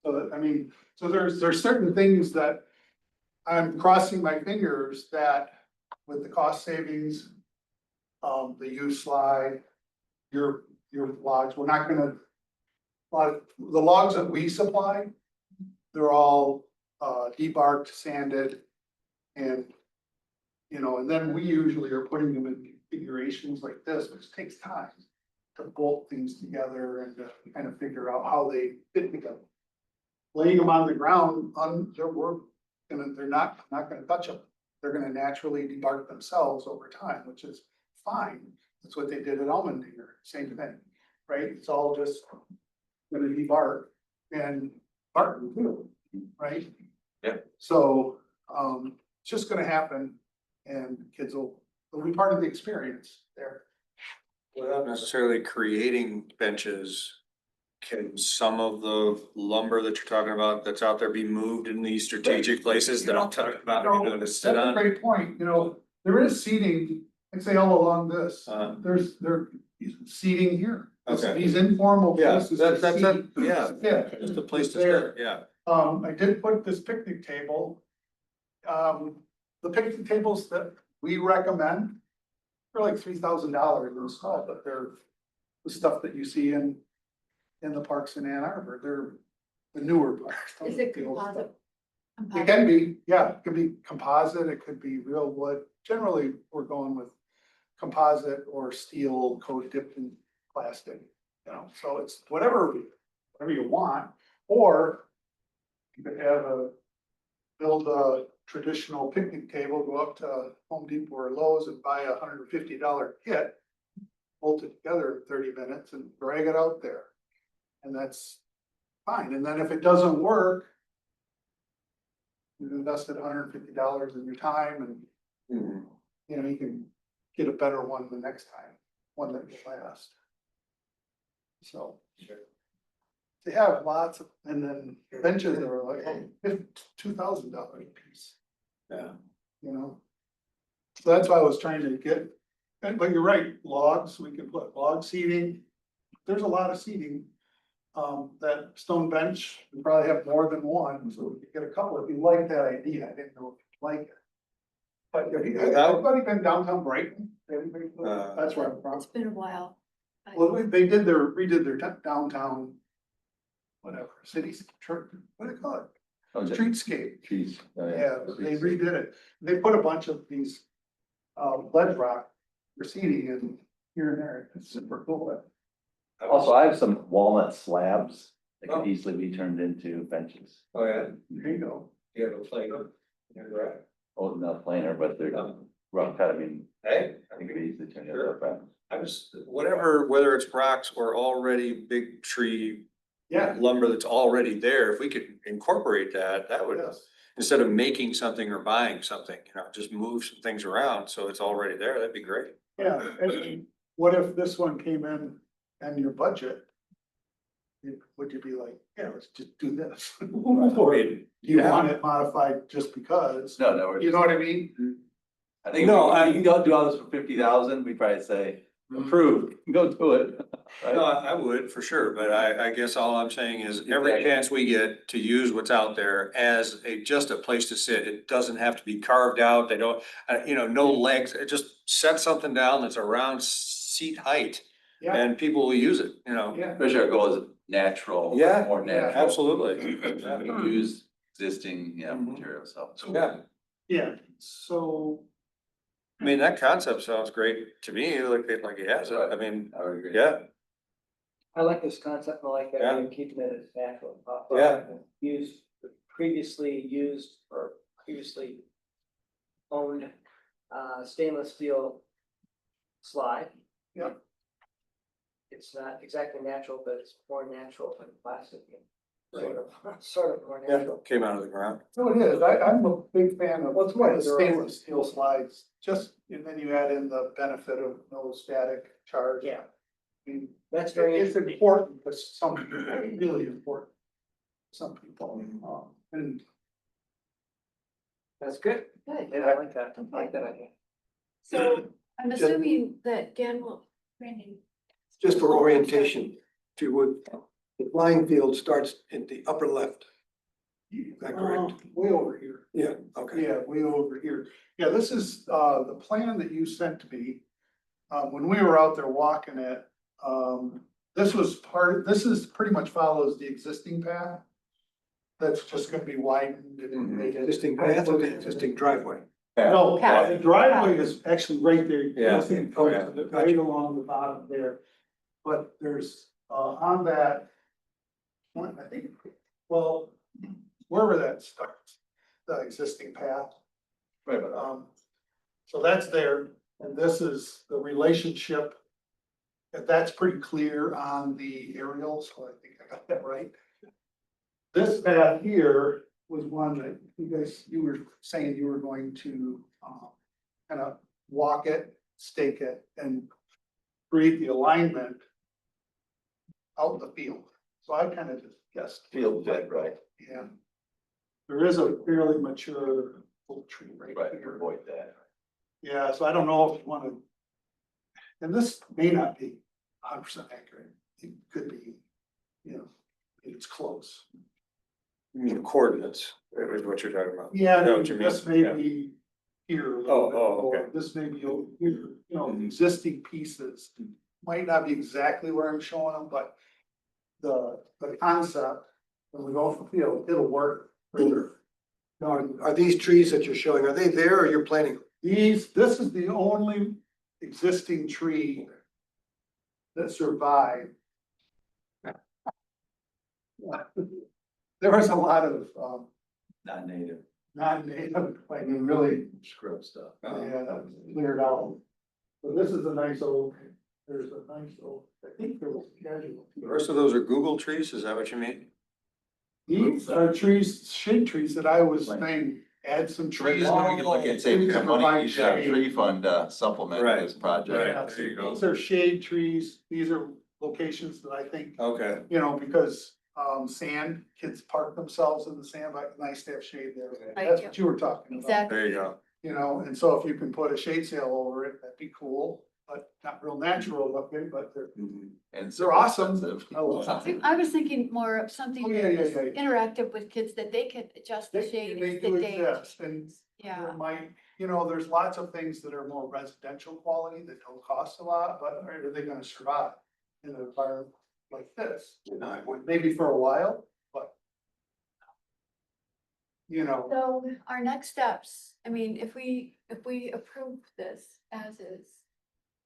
So that, I mean, so there's certain things that I'm crossing my fingers that with the cost savings. The use slide, your logs, we're not gonna. The logs that we supply, they're all debarked, sanded. And, you know, and then we usually are putting them in configurations like this, which takes time to bolt things together and to kind of figure out how they fit together. Laying them on the ground, they're not gonna touch them. They're gonna naturally debark themselves over time, which is fine. That's what they did at Almendinger, same thing, right? It's all just gonna debark and bark too, right? Yeah. So, it's just gonna happen and kids will be part of the experience there. Without necessarily creating benches, can some of the lumber that you're talking about that's out there be moved in these strategic places that I'm talking about, you know, to That's sit a on? great point, you know, there is seating, I'd say all along this, there's seating here. Okay. These informal Yeah, places. that's, to seat. yeah, Yeah. just a place to There. sit, yeah. I did put this picnic table. The picnic tables that we recommend. They're like $3,000 installed, but they're the stuff that you see in the parks in Ann Arbor, they're the newer parks. Is it The old stuff. composite? It can be, yeah, it could be composite, it could be real wood. Generally, we're going with composite or steel coat dipped in plastic, you know, so it's whatever you want. Or you could build a traditional picnic table, go up to Home Depot or Lowe's and buy $150 kit, bolt it together in 30 minutes and drag it out there. And that's fine. And then if it doesn't work, you've invested $150 in your time and, Mhm. you know, you can get a better one the next time, one that will last. So. They have lots of, and then benches are like $2,000 a piece, Yeah. you know? So that's why I was trying to get, but you're right, logs, we can put log seating. There's a lot of seating. That stone bench, we probably have more than one, so we could get a couple if you like that idea. I didn't know if you like it. But have you, everybody been downtown Brighton? Everybody, that's where I'm from. It's been a while. Well, they redid their downtown. Whatever, city, church, what do they call it? Streetscape. Trees. Yeah, they redid it. They put a bunch of these, ledge rock for seating and here and there. It's super cool. Also, I have some walnut slabs that Oh. could easily be turned into benches. Oh, yeah, There you go. you have a plate on, you're right. Oh, not planer, but they're rough cut, I mean, Hey, I think we easily turn it Sure. into benches. I just, whatever, whether it's rocks or already big tree Yeah. lumber that's already there, if we could incorporate that, that would, Yes. instead of making something or buying something, you know, just move some things around, so it's already there, that'd be great. Yeah, and what if this one came in and your budget? Would you be like, yeah, let's just do this? Or do you want it modified just because? No, no, we're You know what I mean? I think No, if you can go do all this for 50,000, we'd probably say, approved, go do it. No, Right? I would for sure, but I guess all I'm saying is every Exactly. chance we get to use what's out there as just a place to sit, it doesn't have to be carved out, they don't, you know, no legs, just set something down that's around seat height. Yeah. And people will use it, you know. Yeah. Especially our goal is natural. Yeah, More natural. Absolutely. We use existing, Mhm. materials, so. Yeah, Yeah, so. I mean, that concept sounds great to me, like he has it, I mean, I would agree. yeah, I like this concept, I like that, Yeah. and keeping it as natural. Yeah. Used, previously used or previously owned, stainless steel slide. Yeah. it's not exactly natural, but it's more natural than plastic. Sort of more natural. Came out of the ground. No, it is. I'm a big fan of Well, it's more the durable. stainless steel slides, just, and then you add in the benefit of no static charge. Yeah, I mean, that's very it's interesting. important, but some people, really important. Some people, and That's good. Good. Yeah, I like that. I like that idea. So I'm assuming that Dan will, Randy. Just for orientation, if you would, the flying field starts in the upper left. Is that correct? way over here. Yeah, okay. Yeah, way over here. Yeah, this is, the plan that you sent to me. When we were out there walking it, this is pretty much follows the existing path. That's just gonna be widened and make it. Existing path or the existing driveway? No, Path. the driveway is actually right there. Yeah. You'll see it goes right along the bottom there. But there's, on that, one, I think, well, wherever that starts, the existing path. Right, but, So that's there, and this is the relationship. And that's pretty clear on the aerial, so I think I got that right. This path here was one that you were saying you were going to, kind of walk it, stake it, and create the alignment out in the field. So I kind of just guessed. field dead, right, Yeah. There is a fairly mature oak tree right right, here. avoid that. Yeah, so I don't know if you want to. And this may not be 100% accurate. It could be, it's close. You mean coordinates, is what you're talking about. Yeah, Know what you mean, this may yeah. be here. a Oh, little bit, oh, or okay. this may be over here, Mhm. existing pieces. Might not be exactly where I'm showing them, but the concept, when we go for the field, it'll work. further. Now, are these trees that you're showing, are they there or you're planting? This is the only existing tree that survived. There was a lot of, Not native, non-native, like really, scrub stuff. yeah, that was cleared out. So this is a nice old, there's a nice old, I think there was a casualty. The rest of those are Google trees, is that what you mean? These are trees, shade trees that I was Right. saying, add some Trees, trees. we can look at, say, Trees that money, provide you should have a shade. tree fund, supplement Right, this project. Yeah, there you go. these are shade trees, these are locations that I think, Okay, because, sand, kids park themselves in the sand, like, nice to have shade there. Right, That's yeah. what you were talking about. Exactly. there you go. And so if you can put a shade sail over it, that'd be cool, but not real natural looking, but they're, And they're awesome. expensive. I love them. I was thinking more of something Oh, yeah, that yeah, is yeah. interactive with kids that they could adjust the They shade they as do the day. exist, and Yeah, there might, there's lots of things that are more residential quality that don't cost a lot, but are they gonna survive in an environment like this? Maybe for a while, but. so our next steps, I mean, if we approve this as is,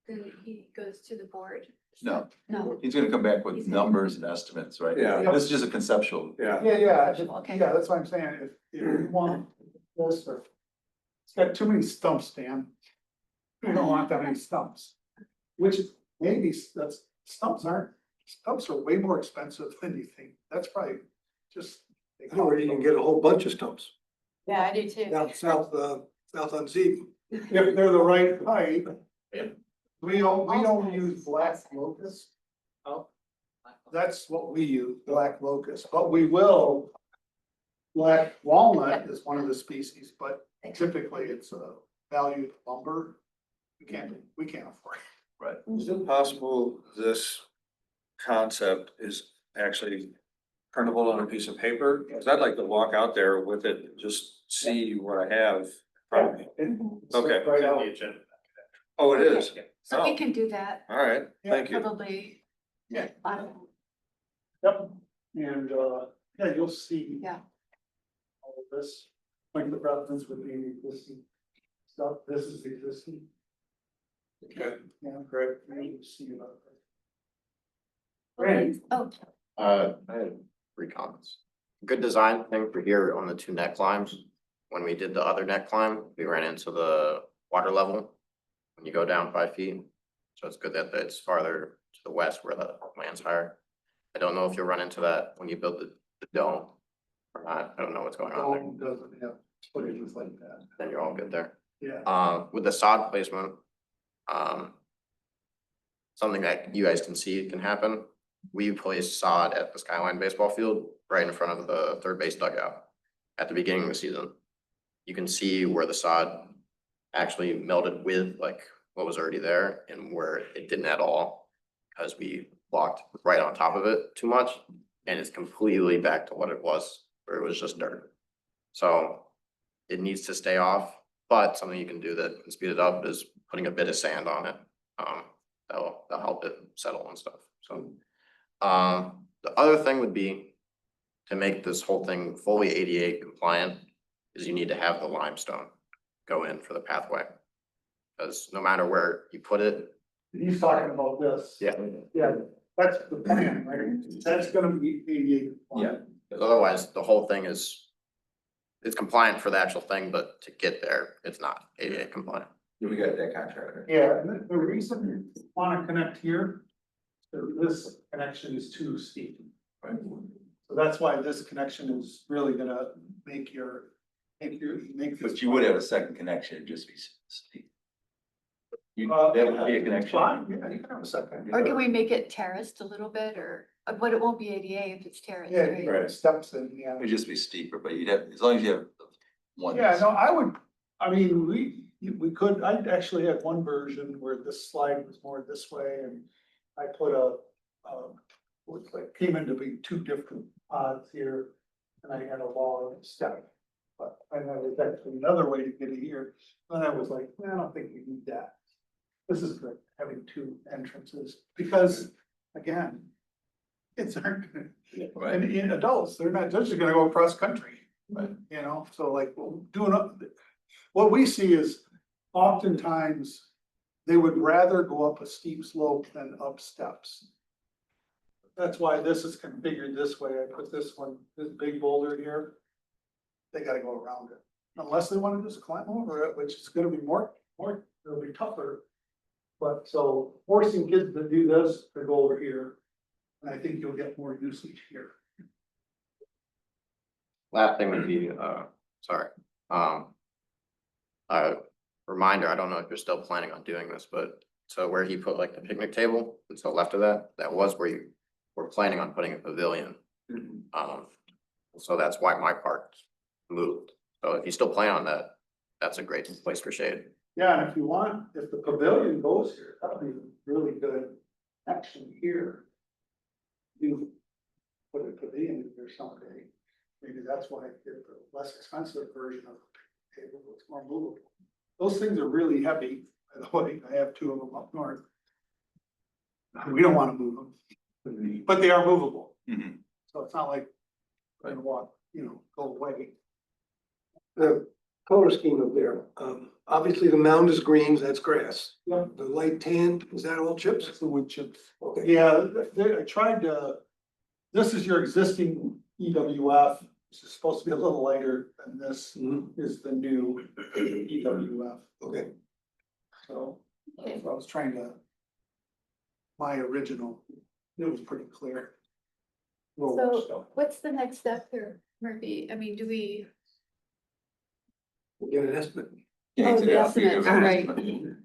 then he goes to the board. No. No, He's gonna come back with numbers and estimates, right? Yeah. This is just a conceptual. Yeah, Yeah, Okay. yeah, that's what I'm saying, if you want this, or. It's got too many stumps, Dan. You don't want that many stumps. Which maybe stumps are way more expensive than you think, that's probably just. I know where you can get a whole bunch of stumps. Yeah, I do too. South on Z. If they're the right height. We don't use black locust. Oh. That's what we use, black locust, but we will. Black walnut is one of the species, but typically it's a valued lumber. We can't afford it. Right. is it possible this concept is actually printable on a piece of paper? Cause I'd like to walk out there with it, and just see what I have in front of me. Okay. Right out. Oh, it is? so we Oh, can do that, all right, thank you. probably. Yeah. I don't know. Yep, and, yeah, you'll see. Yeah. All of this, like the reference with the existing stuff, this is existing. Okay. Yeah, great, you'll see about that. Okay. Oh, I had 3 comments. Good design thing for here on the 2 neck climbs. When we did the other neck climb, we ran into the water level when you go down 5 feet. So it's good that it's farther to the west where the land's higher. I don't know if you'll run into that when you build the dome or not. I don't know what's going on there. Dome doesn't have footages like that. Then you're all good there. Yeah. With the sod placement, something that you guys can see can happen. We placed sod at the Skyline baseball field right in front of the third base dugout at the beginning of the season. You can see where the sod actually melded with like what was already there and where it didn't at all because we walked right on top of it too much, and it's completely back to what it was, where it was just dirt. So it needs to stay off, but something you can do that can speed it up is putting a bit of sand on it. That'll help it settle and stuff. So the other thing would be to make this whole thing fully ADA compliant is you need to have the limestone go in for the pathway. Because no matter where you put it. He's talking about this. Yeah. Yeah, that's the plan, right? That's gonna be ADA. compliant. Because otherwise, the whole thing it's compliant for the actual thing, but to get there, it's not ADA compliant. We got that contractor. Yeah, and the reason you wanna connect here, so this connection is too steep. Right. So that's why this connection is really gonna make this. But you would have a second connection, it'd just be steep. You, Uh, that would be a connection. Fine, yeah, you can have a second. Or can we make it terraced a little bit, or, but it won't be ADA if it's terraced, Yeah, right? you got steps in, yeah. It'd just be steeper, but you'd have, as long as you have one. Yeah, no, I mean, we could, I actually had one version where this slide was more this way and I put what's like, came into be two different pods here and I had a long step. But I know there's actually another way to get it here. Then I was like, I don't think we need that. This is good, having two entrances, because again, kids aren't gonna, Right. and in adults, they're just gonna go across country. But, you know, so like, what we see is oftentimes they would rather go up a steep slope than up steps. That's why this is configured this way. I put this big boulder here. They gotta go around it, unless they wanna just climb over it, which is gonna be more, it'll be tougher. But so forcing kids to do this, to go over here, and I think you'll get more usage here. Last thing would be, a reminder, I don't know if you're still planning on doing this, but so where he put like the picnic table, and to the left of that, that was where you were planning on putting a pavilion. So that's why my part moved. So if you still plan on that, that's a great place for shade. Yeah, and if you want, if the pavilion goes here, that'll be really good action here. You put a pavilion in here someday, maybe that's why I did the less expensive version of the table, it's more movable. Those things are really heavy, by the way, I have two of them up north. We don't wanna move them, but they are movable, Mhm. so it's not like they're gonna walk, go away. The color scheme up there, obviously the mound is greens, that's grass. Yep. The light tan, is that all chips? It's the wood chips. Okay. Yeah, I tried to, this is your existing EWF, this is supposed to be a little lighter than this is the new EWF, Okay. so I was trying to. My original, it was pretty clear. So what's the next step here, Murphy? I mean, do we? We'll get an estimate. Oh, the estimate, right.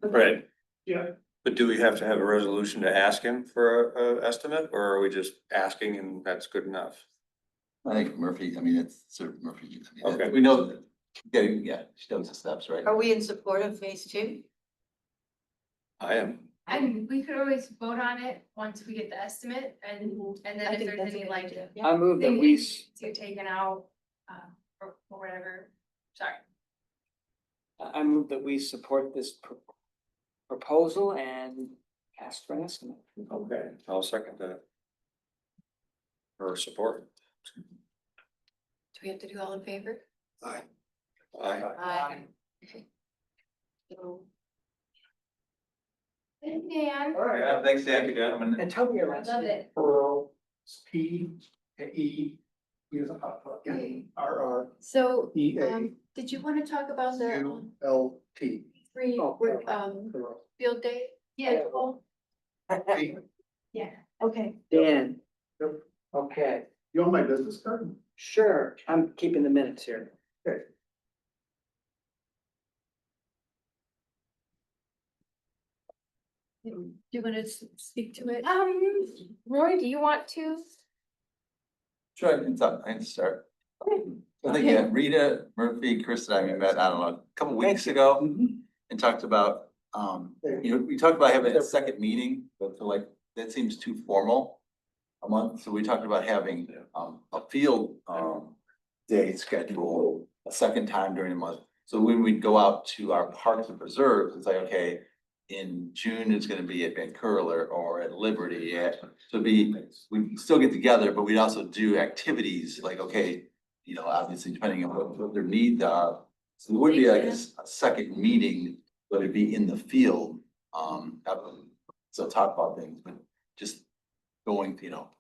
Right, Yeah, but do we have to have a resolution to ask him for a estimate, or are we just asking and that's good enough? I think Murphy, I mean, it's sort of Murphy, I mean, Okay. we know that, she knows the steps, right? Are we in support of phase two? I am. And we could always vote on it once we get the estimate and I then if think there's that's a any good like idea. I move that thing we, needs to get taken out, or whatever, sorry. I move that we support this proposal and ask for an estimate. Okay. I'll second that. Or support. Do we have to do all in favor? Aye. Aye. So, Thank you, Dan. All right, thanks, Dan, gentlemen. And tell me your I last love name. it. Pearl, it's P, E, here's a R, R, So, E, A, did you want to talk about the U, L, T. free, Oh, Pearl. field day? Yeah, Well, P, Yeah, okay. Dan. Okay, You want my business card? sure, I'm keeping the minutes here. Do you want to speak to it? Roy, do you want to? Sure, I can start. I think Rita Murphy, Chris and I met, I don't know, a couple weeks ago and talked about, we talked about having a second meeting, but feel like that seems too formal a month. So we talked about having, a field, day scheduled a second time during the month. So when we go out to our parks and preserves, it's like, okay, in June, it's gonna be at Van Curler or at Liberty, so we still get together, but we'd also do activities like, okay, obviously depending on what their needs are. So it would be like a second meeting, but it'd be in the field, so talk about things, but just going,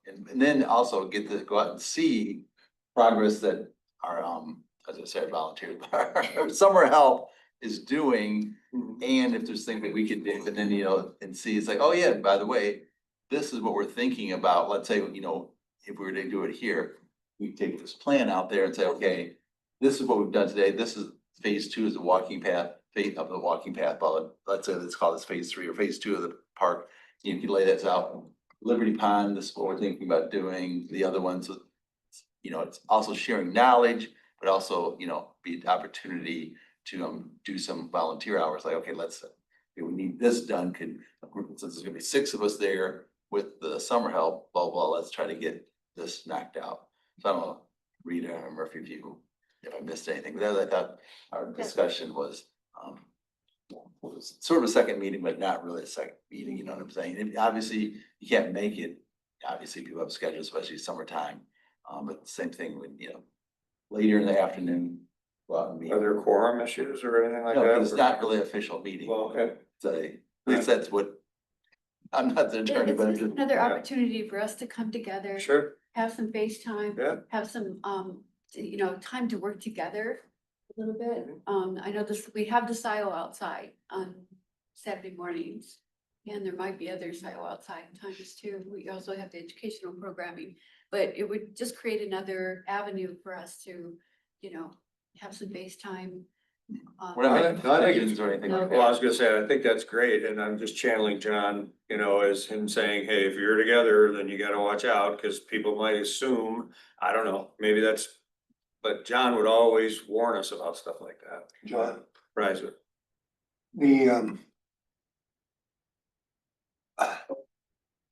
and then also get to go out and see progress that our, as I said, volunteer, our summer help is doing. And if there's things that we could do, and then, and see, it's like, oh yeah, by the way, this is what we're thinking about. Let's say, if we were to do it here, we take this plan out there and say, okay, this is what we've done today. This is phase 2 is the walking path, phase of the walking path. But let's say let's call this phase 3 or phase 2 of the park. You can lay that out. Liberty Pond, this is what we're thinking about doing. The other ones, it's also sharing knowledge, but also, be an opportunity to do some volunteer hours. Like, okay, we need this done. Since there's gonna be 6 of us there with the summer help, blah, blah, let's try to get this knocked out. So I don't know, Rita or Murphy, if I missed anything, but I thought our discussion was sort of a second meeting, but not really a second meeting, you know what I'm saying? And obviously, you can't make it, obviously people have schedules, especially summertime. But the same thing with, later in the afternoon. Go out and meet. Are there quorum issues or anything like No, that? 'cause it's not really an official meeting. Well, okay. So at least that's what, I'm not the attorney, but It's it's another yeah. opportunity for us to come together, Sure, have some FaceTime, yeah. have some, time to work together a little bit. I know we have the Scio outside on Saturday mornings. And there might be other Scio outside times too. We also have the educational programming, but it would just create another avenue for us to, have some FaceTime. we're not making No, I think decisions or anything like Well, I was that. gonna say, I think that's great, and I'm just channeling John, as him saying, hey, if you're together, then you gotta watch out, cause people might assume, I don't know, maybe that's. But John would always warn us about stuff like that. John, Right, the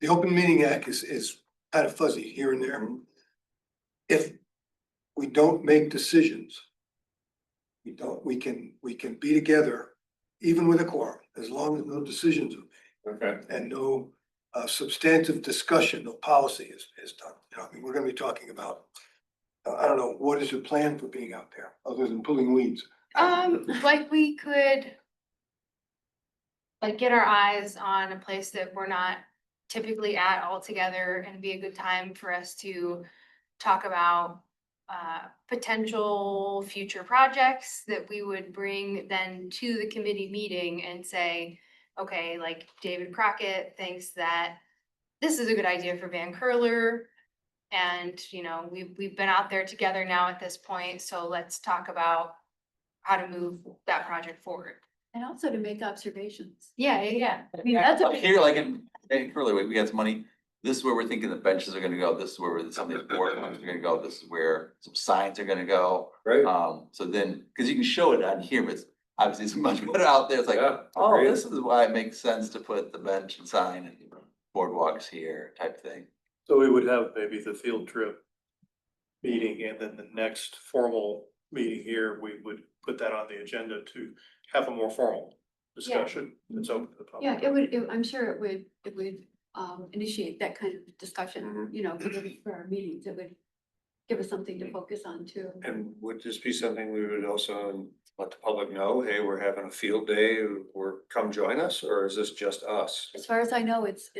the Open Meeting Act is kind of fuzzy here and there. If we don't make decisions, we can be together, even with a quorum, as long as no decisions are made okay, and no substantive discussion, no policy is done. I mean, we're gonna be talking about, I don't know, what is your plan for being out there, other than pulling weeds? Like we could like get our eyes on a place that we're not typically at all together and be a good time for us to talk about potential future projects that we would bring then to the committee meeting and say, okay, like David Crockett thinks that this is a good idea for Van Curler. And, we've been out there together now at this point, so let's talk about how to move that project forward. And also to make observations. Yeah, yeah. I mean, that's a. Here, like in Curly, we got some money. This is where we're thinking the benches are gonna go. This is where some of the board ones are gonna go. This is where some signs are gonna go. right? So then, cause you can show it on here, but it's obviously it's much better out there. It's like, Yeah, oh, agreed. this is why it makes sense to put the bench and sign and boardwalks here type thing. So we would have maybe the field trip meeting, and then the next formal meeting here, we would put that on the agenda to have a more formal discussion that's open to the public. Yeah, I'm sure it would initiate that kind of discussion, for our meetings. It would give us something to focus on too. And would this be something we would also let the public know, hey, we're having a field day, or come join us, or is this just us? As far as I know, it's,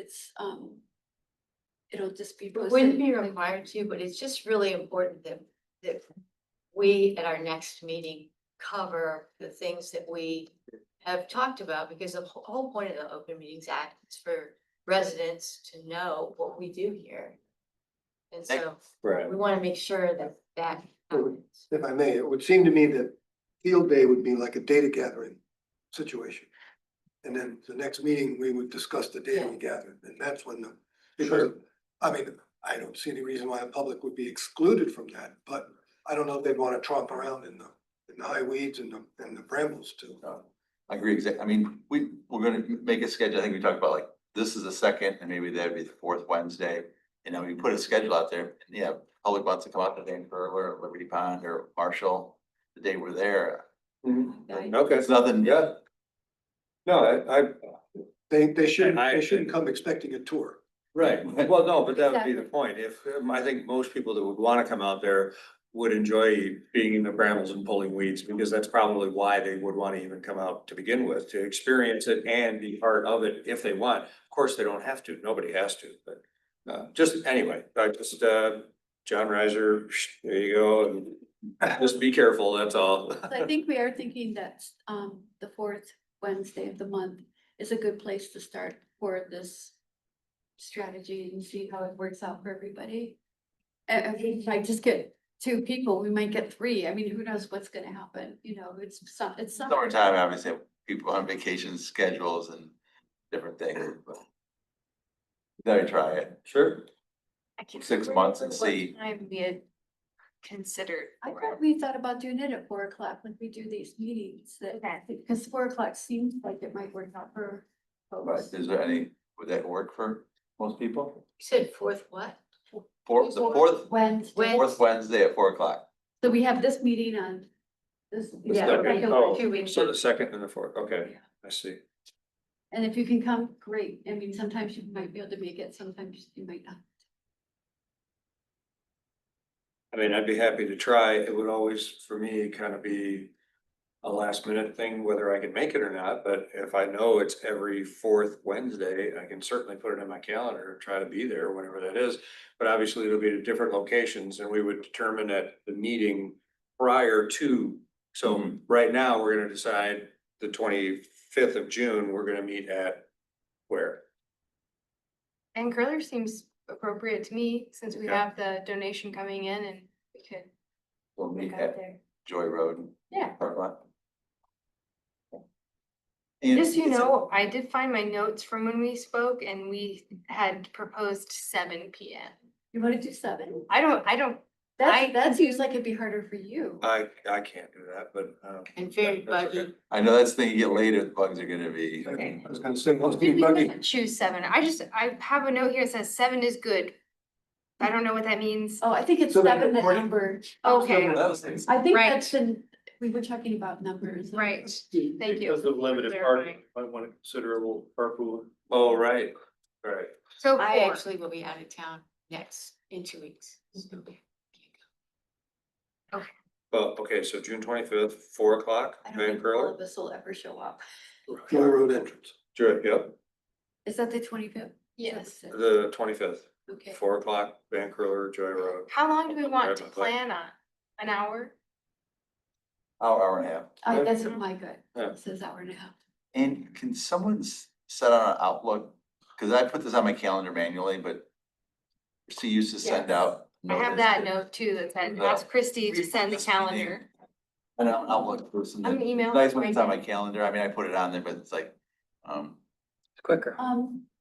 it'll just be It posted. wouldn't be required to, but it's just really important that we at our next meeting cover the things that we have talked about, because the whole point of the Open Meetings Act is for residents to know what we do here. And so Right. we want to make sure that that happens. If I may, it would seem to me that field day would be like a data gathering situation. And then the next meeting, we would discuss the data we gathered, and that's when because, I mean, I don't see any reason why the public would be excluded from that, but I don't know if they'd want to tromp around in the high weeds and the brambles too. I agree, I mean, we're gonna make a schedule, I think we talked about like, this is the second, and maybe that'd be the fourth Wednesday. And then we put a schedule out there, and yeah, public wants to come out to Van Curler, or Liberty Pond, or Marshall, the day we're there. Okay, It's nothing, yeah. No, I, They shouldn't, I- they shouldn't come expecting a tour. right, well, no, but that would be the Exactly. point, if, I think most people that would wanna come out there would enjoy being in the brambles and pulling weeds, because that's probably why they would wanna even come out to begin with, to experience it and be part of it if they want. Of course, they don't have to, nobody has to, but, just anyway, I just, John Reiser, there you go, and just be careful, that's all. So I think we are thinking that, the fourth Wednesday of the month is a good place to start for this strategy and see how it works out for everybody. And if we might just get 2 people, we might get 3. I mean, who knows what's gonna happen, you know, it's summertime, obviously, people on vacation schedules and different things, but. Gotta try it, Sure. I can't 6 remember months and what see. time we had considered. I for thought it. we thought about doing it at 4 o'clock when we do these meetings, that, Okay. because 4 o'clock seems like it might work out for Right, folks. is there any, would that work for most people? You said fourth what? The fourth Wednesday at 4 o'clock. So we have this meeting on this. Yeah, second right. Oh, 2 weeks. so the second and the fourth, okay, Yeah. I see. And if you can come, great. I mean, sometimes you might be able to make it, sometimes you might not. I mean, I'd be happy to try. It would always, for me, kind of be a last minute thing, whether I can make it or not. But if I know it's every fourth Wednesday, I can certainly put it in my calendar and try to be there whenever that is. But obviously it'll be at different locations and we would determine at the meeting prior to. So right now, we're gonna decide the 25th of June, we're gonna meet at where? And curler seems appropriate to me, since we Yeah. have the donation coming in and we could We'll meet look out at there. Joy Road. Yeah. Park lot. And Just so you it's a- know, I did find my notes from when we spoke and we had proposed 7 PM. You wanna do 7? I don't, That seems like it'd be harder for you. I can't do that, but. And very that's okay. buggy. I know that's the thing, you get later, the bugs are gonna be. Okay. I was gonna say, must we be buggy. can choose 7. I have a note here that says 7 is good. I don't know what that means. Oh, I think it's 7 7 the recording? number. Okay, That was things. I think Right. that's been, we were talking about numbers. right. Thank you. Because of limited Clarifying. parking, might want to consider a little carpool. Oh, right, right. So I 4. actually will be out of town in 2 weeks. So, Well, okay, so June 25th, 4 o'clock, I don't Van think all Curler. of us will ever show up. Joy Road entrance. Sure, yep, Is that the 25th? Yes. the 25th, Okay. 4 o'clock, Van Curler, Joy Road. How long do we want to Right. plan on? An hour? Hour and a half. That's my good. Yeah. It says hour and a half. And can someone set on an Outlook? Cause I put this on my calendar manually, but she used to send Yes. out. I have notice. that note too, that said, ask Christy to send the calendar. An Outlook person. I'm that- it's email Nice when it's on right my calendar. I mean, I put it on there, but it's like, It's quicker.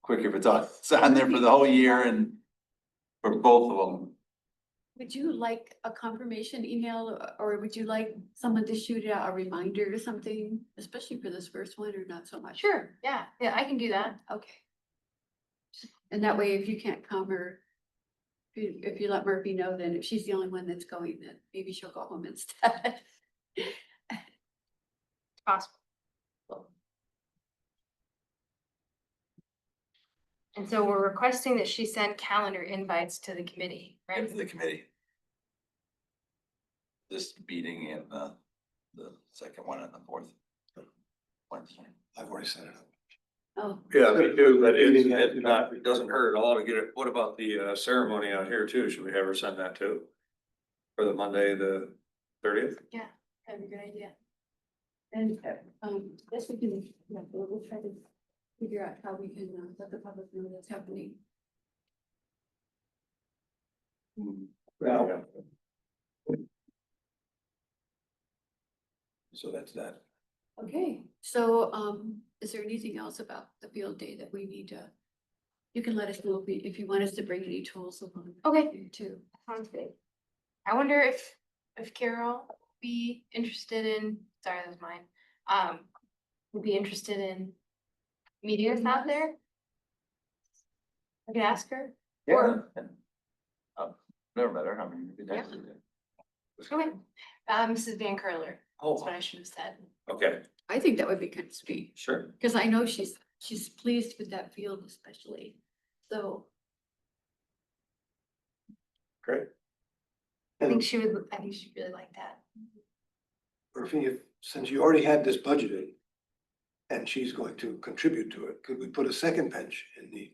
quicker if it's on there for the whole year and for both of them. Would you like a confirmation email or would you like someone to shoot out a reminder or something, especially for this first one or not so much? Sure, yeah, I can do that. Okay. And that way, if you can't come or if you let Murphy know, then if she's the only one that's going, then maybe she'll go home instead. It's possible. And so we're requesting that she send calendar invites to the committee, right? Into the committee. This meeting and the second one and the fourth Wednesday. I've already set it up. Oh, Yeah, me too, but it doesn't hurt at all to get it. What about the ceremony out here too? Should we have her send that too? For the Monday, the 30th? that'd be a good idea. And, yes, we can, yeah, we'll try to figure out how we can let the public know that's happening. Well. So that's that. Okay, so is there anything else about the field day that we need to? You can let us know if you want us to bring any tools along. Okay. Too. Sounds good. I wonder if Carol would be interested in, sorry, that was mine. Would be interested in meeting us out there. I could ask her. Yeah. Never met her, I mean, it'd be nice to do. Okay, Mrs. Van Curler, that's what I should have said. Okay, I think that would be kind of sweet, sure. because I know she's pleased with that field especially. So Great. I think And she would, I think she'd really like that. Murphy, since you already had this budgeted and she's going to contribute to it, could we put a second bench in the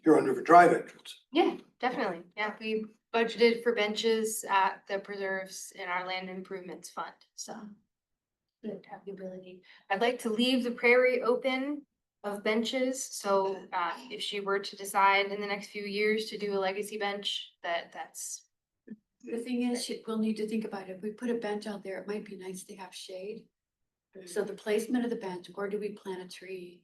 Huron River Drive entrance? Yeah, definitely. Yeah, we budgeted for benches at the preserves in our land improvements fund, so. Good to have the ability. I'd like to leave the prairie open of benches, so if she were to decide in the next few years to do a legacy bench, that's. the thing is, we'll need to think about it. If we put a bench out there, it might be nice to have shade. So the placement of the bench, or do we plant a tree?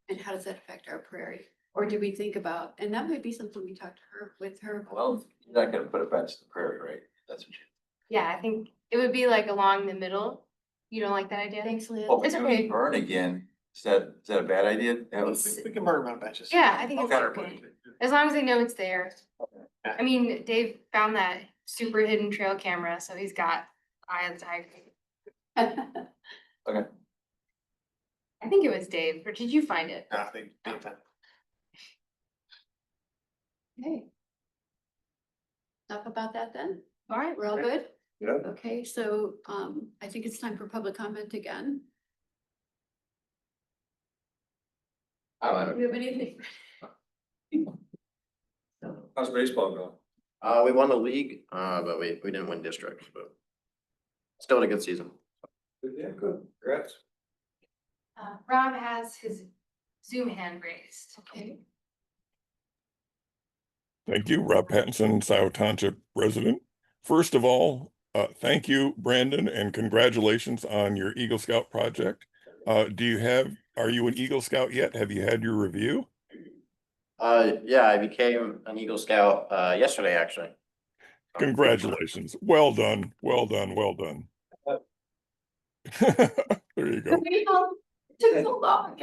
And how does that affect our prairie? Or do we think about, and that might be something we talk to her, with her. Well, you're not gonna put a bench in the prairie, right? That's what you. Yeah, I think it would be like along the middle. You don't like that idea? Thanks, Liz. Oh, It's but okay. doing burn again, is that a bad idea? That was- We can burn around benches. Yeah, I think it's Okay. okay, as long as they know it's there. I mean, Dave found that super hidden trail camera, so he's got eye on the tiger. Okay. I think it was Dave, or did you find it? I think. Okay. Enough about that then? All right. We're all good? Yeah. Okay, so I think it's time for public comment again. Do you have anything? How's baseball going? We won the league, but we didn't win district, but still had a good season. Yeah, good. Congrats. Rob has his Zoom hand raised. Okay. Thank you, Rob Pattinson, Scio Township resident. First of all, thank you, Brandon, and congratulations on your Eagle Scout project. Are you an Eagle Scout yet? Have you had your review? Yeah, I became an Eagle Scout, yesterday, actually. Congratulations. Well done, well done, well done. There you go. Took so long.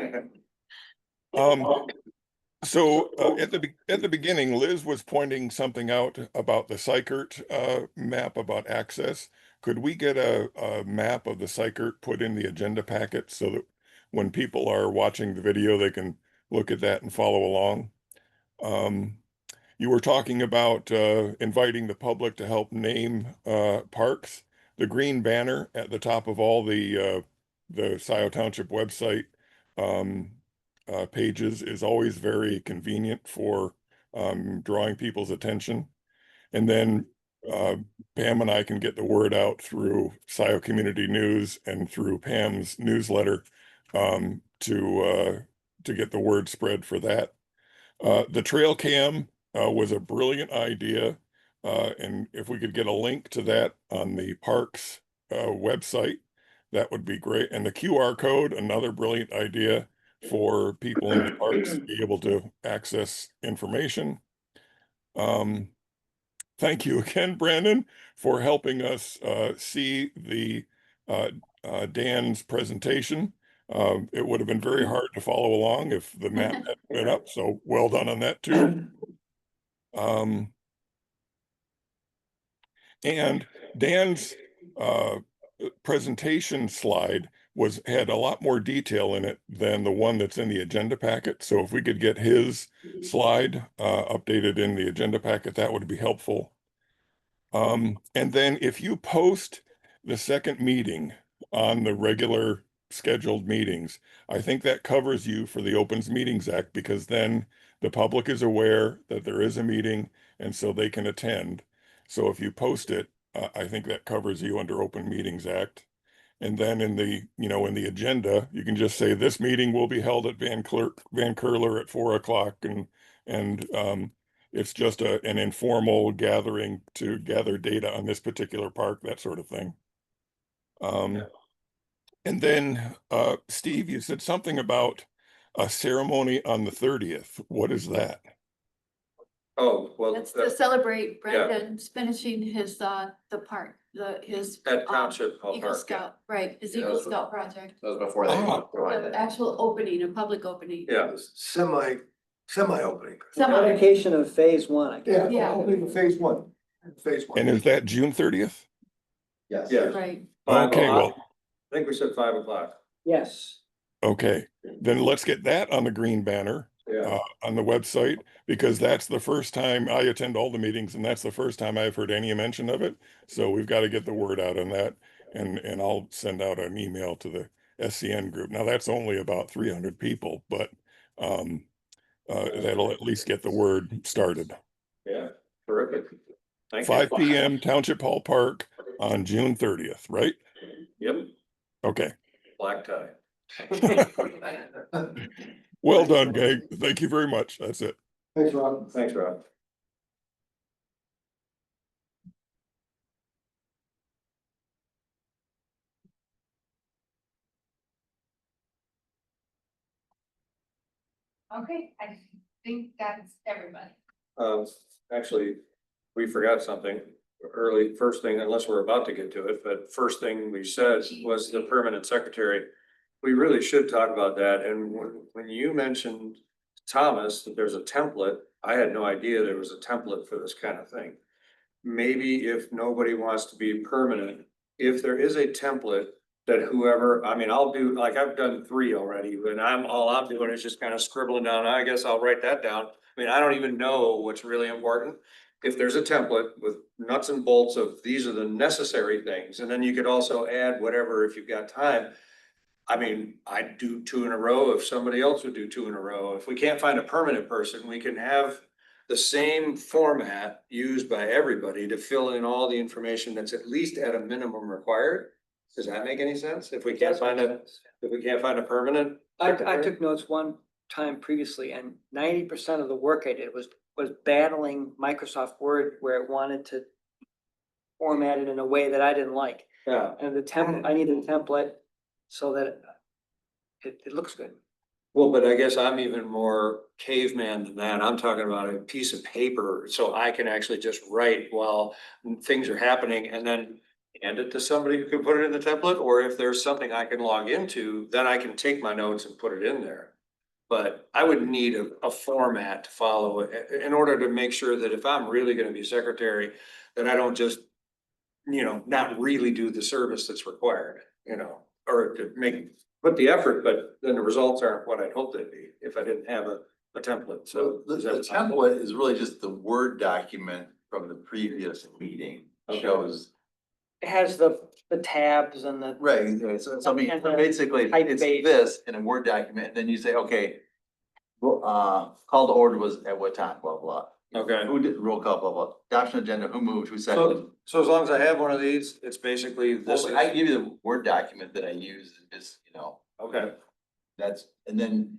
So at the beginning, Liz was pointing something out about the Sykert map about access. Could we get a map of the Sykert put in the agenda packet so that when people are watching the video, they can look at that and follow along? You were talking about inviting the public to help name parks. The green banner at the top of all the Scio Township website pages is always very convenient for drawing people's attention. And then Pam and I can get the word out through Scio Community News and through Pam's newsletter to get the word spread for that. The trail cam was a brilliant idea. And if we could get a link to that on the parks website, that would be great. And the QR code, another brilliant idea for people in the parks to be able to access information. Thank you again, Brandon, for helping us see the Dan's presentation. It would have been very hard to follow along if the map hadn't been up, so well done on that too. And Dan's presentation slide had a lot more detail in it than the one that's in the agenda packet. So if we could get his slide updated in the agenda packet, that would be helpful. And then if you post the second meeting on the regular scheduled meetings, I think that covers you for the Opens Meetings Act, because then the public is aware that there is a meeting and so they can attend. So if you post it, I think that covers you under Open Meetings Act. And then in the, in the agenda, you can just say this meeting will be held at Van Curler at 4 o'clock and it's just an informal gathering to gather data on this particular park, that sort of thing. And then, Steve, you said something about a ceremony on the 30th. What is that? Oh, well, That's to celebrate yeah. Brendan's finishing his, the park, his. at Township Hall Eagle Park, yeah. Scout, right, his Yeah, Eagle that's what- Scout project. That was before they. Oh. The actual opening, a public opening. Yeah, Semi-opening. Dedication of phase one, I guess. Yeah. Opening of phase one. Phase one. And is that June 30th? Yes. yeah. Right. 5 Okay, o'clock. well, I think we said 5 o'clock. Yes. okay. Then let's get that on the green banner. Yeah. On the website, because that's the first time I attend all the meetings and that's the first time I've heard any mention of it. So we've got to get the word out on that and I'll send out an email to the SCN group. Now that's only about 300 people, but that'll at least get the word started. Yeah, terrific. Thank you. 5 p.m. Township Hall Park on June 30th, right? Yep, Okay. black tie. Well done, gang. Thank you very much. That's it. Thanks, Rob. Thanks, Rob. Okay, I think that's everybody. Actually, we forgot something early, first thing, unless we're about to get to it, but first thing we said was the permanent secretary. We really should talk about that, and when you mentioned, Thomas, that there's a template, I had no idea there was a template for this kind of thing. Maybe if nobody wants to be permanent, if there is a template that whoever, I mean, I'll do, like, I've done 3 already, and all I'm doing is just kind of scribbling down, I guess I'll write that down. I mean, I don't even know what's really important. If there's a template with nuts and bolts of these are the necessary things, and then you could also add whatever if you've got time. I mean, I'd do 2 in a row if somebody else would do 2 in a row. If we can't find a permanent person, we can have the same format used by everybody to fill in all the information that's at least at a minimum required. Does that make any sense? If we can't find a permanent? I took notes one time previously and 90% of the work I did was battling Microsoft Word where it wanted to format it in a way that I didn't like. Yeah. And I needed a template so that it looks good. Well, but I guess I'm even more caveman than that. I'm talking about a piece of paper, so I can actually just write while things are happening and then hand it to somebody who can put it in the template, or if there's something I can log into, then I can take my notes and put it in there. But I would need a format to follow in order to make sure that if I'm really gonna be secretary, that I don't just, not really do the service that's required, or to put the effort, but then the results aren't what I'd hoped they'd be if I didn't have a template, so. The is that- template is really just the Word document from the previous meeting. Okay. Shows, It has the tabs and the. right, so I mean, basically, it's Type-based. this in a Word document, and then you say, okay. Well, call to order was at what time, blah, blah. Okay. Who did roll call, blah, blah, adoption agenda, who moved, who seconded? So as long as I have one of these, it's basically this. Well, I give you the Word document that I use, and just, Okay, and then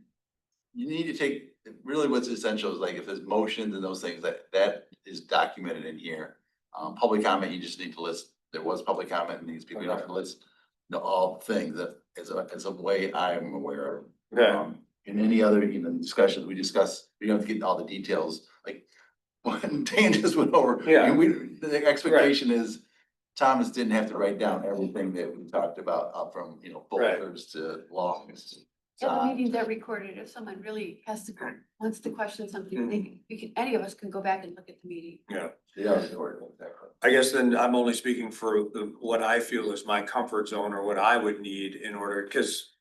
you need to take, really what's essential is like if there's motions and those things, that is documented in here. Public comment, you just need to list, there was public comment, and these people, you don't have to list all things that is a way I'm aware of. okay. In any other even discussions we discuss, we don't have to get all the details, like when Dan just went over. Yeah. The expectation is Thomas didn't have to write down everything that we talked about, up from, Right. boulders to longs. And the meetings are recorded. If someone really wants to question something, any of us can go back and look at the meeting. Yeah. Yeah. I guess then I'm only speaking for what I feel is my comfort zone or what I would need in order, because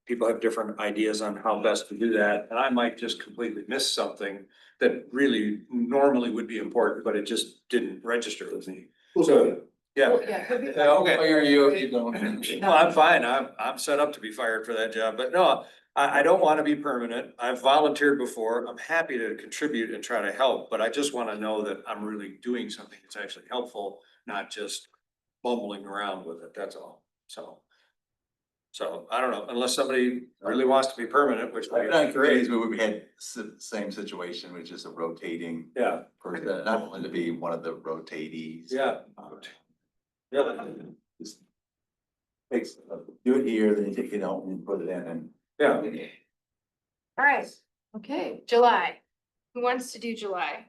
people have different ideas on how best to do that, and I might just completely miss something that really normally would be important, but it just didn't register with me. So, yeah. Well, yeah, could be. Yeah, okay. Fire you if you don't. No, I'm fine. I'm set up to be fired for that job, but no, I don't want to be permanent. I've volunteered before. I'm happy to contribute and try to help, but I just want to know that I'm really doing something that's actually helpful, not just bumbling around with it. That's all. So I don't know, unless somebody really wants to be permanent, which would I've been on be committees great. where we had same situation, which is a rotating Yeah, person, not only to be one of the rotatees. yeah. Yeah, Just takes, do it here, then you take it home and put it in and. yeah. All right, Okay. July. Who wants to do July?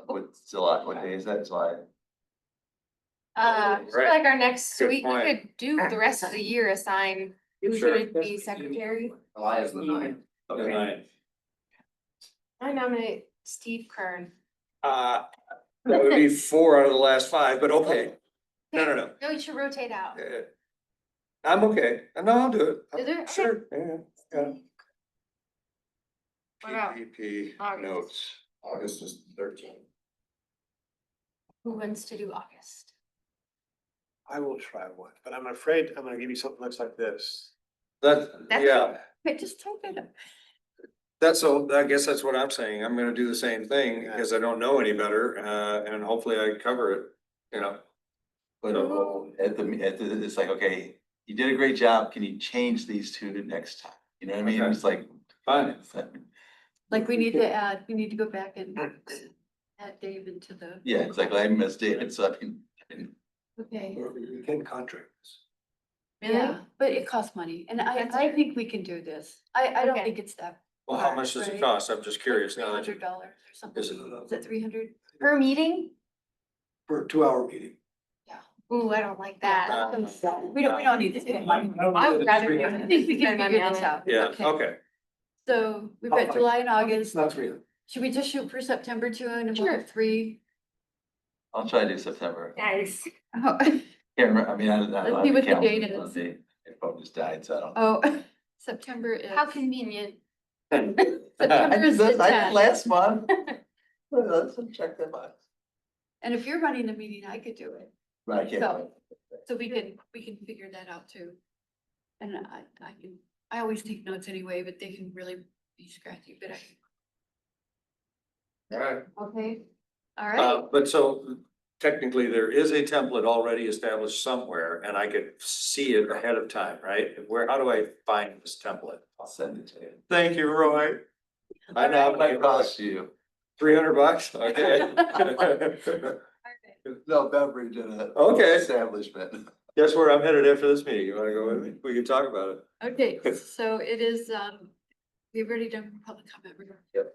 What's July, what day is that, July? I feel Right. like our next, so Good we point. could do the rest of the year, assign who's Sure. gonna be secretary. July is the ninth. Good night. I nominate Steve Kern. That would be 4 out of the last 5, but okay. No. No, you should rotate out. I'm okay. No, I'll do it. Is there? Okay. Sure, yeah. What about PPP August? notes. August is 13th. Who wants to do August? I will try one, but I'm afraid I'm gonna give you something that looks like this. That's, yeah, Wait, just type it up. I guess that's what I'm saying. I'm gonna do the same thing because I don't know any better, and hopefully I cover it, you know. But at the, it's like, okay, you did a great job, can you change these two to next time? You know what I mean? Okay. It's like. Fine. Like we need to go back and add Dave into the. Yeah, it's like I missed David, so I can. Okay, We can contract this. yeah, but it costs money and That's I fair. think we can do this. I don't Okay. think it's that. Well, how much does it Right. cost? I'm just curious now that $300 you. or something. Is it- Is it 300? Per meeting? For a 2-hour meeting. Ooh, I don't like that. We don't need to do it. I would rather do I think we can Spend figure money this on out. Yeah, Okay. okay. So we've got July and August. Not 300. Should we just shoot for September too and Sure. about 3? I'll try to do September. Nice. Oh, Can't remember, I mean, I don't. Let's see what the date is. My phone just died, so I don't. oh, September is. How convenient. September is the I did 10th. last month. Let's check that box. And if you're running the meeting, I could do it. Right, I can't. So we can figure that out too. And I always take notes anyway, but they can really be scratchy, but All right. okay. All right, But so technically there is a template already established somewhere and I could see it ahead of time, right? How do I find this template? I'll send it to you. Thank you, Roy. I It know, might cost you. $300, okay. No beverage in a. Okay. Establishment. Guess where I'm headed after this meeting? You wanna go with me? We can talk about it. okay, so it is, we've already done public comment. Yep.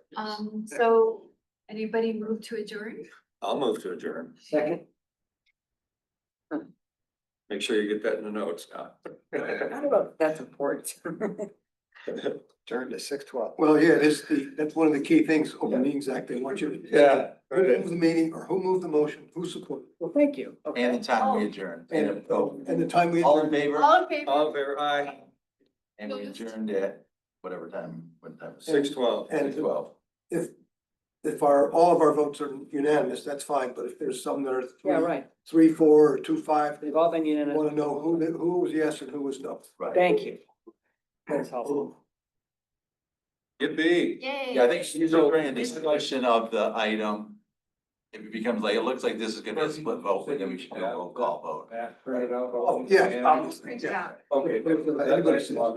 So anybody move to adjourn? I'll move to adjourn. Second. Make sure you get that in the notes now. I don't know if that's important. Turn to 6:12. Well, yeah, that's one of the key things, Open Meetings Act, they want you to. Yeah. Who moved the meeting, or who moved the motion, who supported, Well, thank you. And the time we adjourn. and the time we. All in favor? All in favor? All in favor, aye, And we adjourned at whatever time, what time? 6:12. And 12. if all of our votes are unanimous, that's fine, but if there's some that are Yeah, right. 3, 4, or 2, 5, They've all been I unanimous. wanna know who was yes and who was no. Right. Thank you. That's helpful. Yippee. Yay. Yeah, I think she's over in this question of the item. If it becomes like, it looks like this is gonna be a split vote, then we should do a roll call vote. Oh, yeah, obviously, Great yeah. job. Okay. If anybody says no,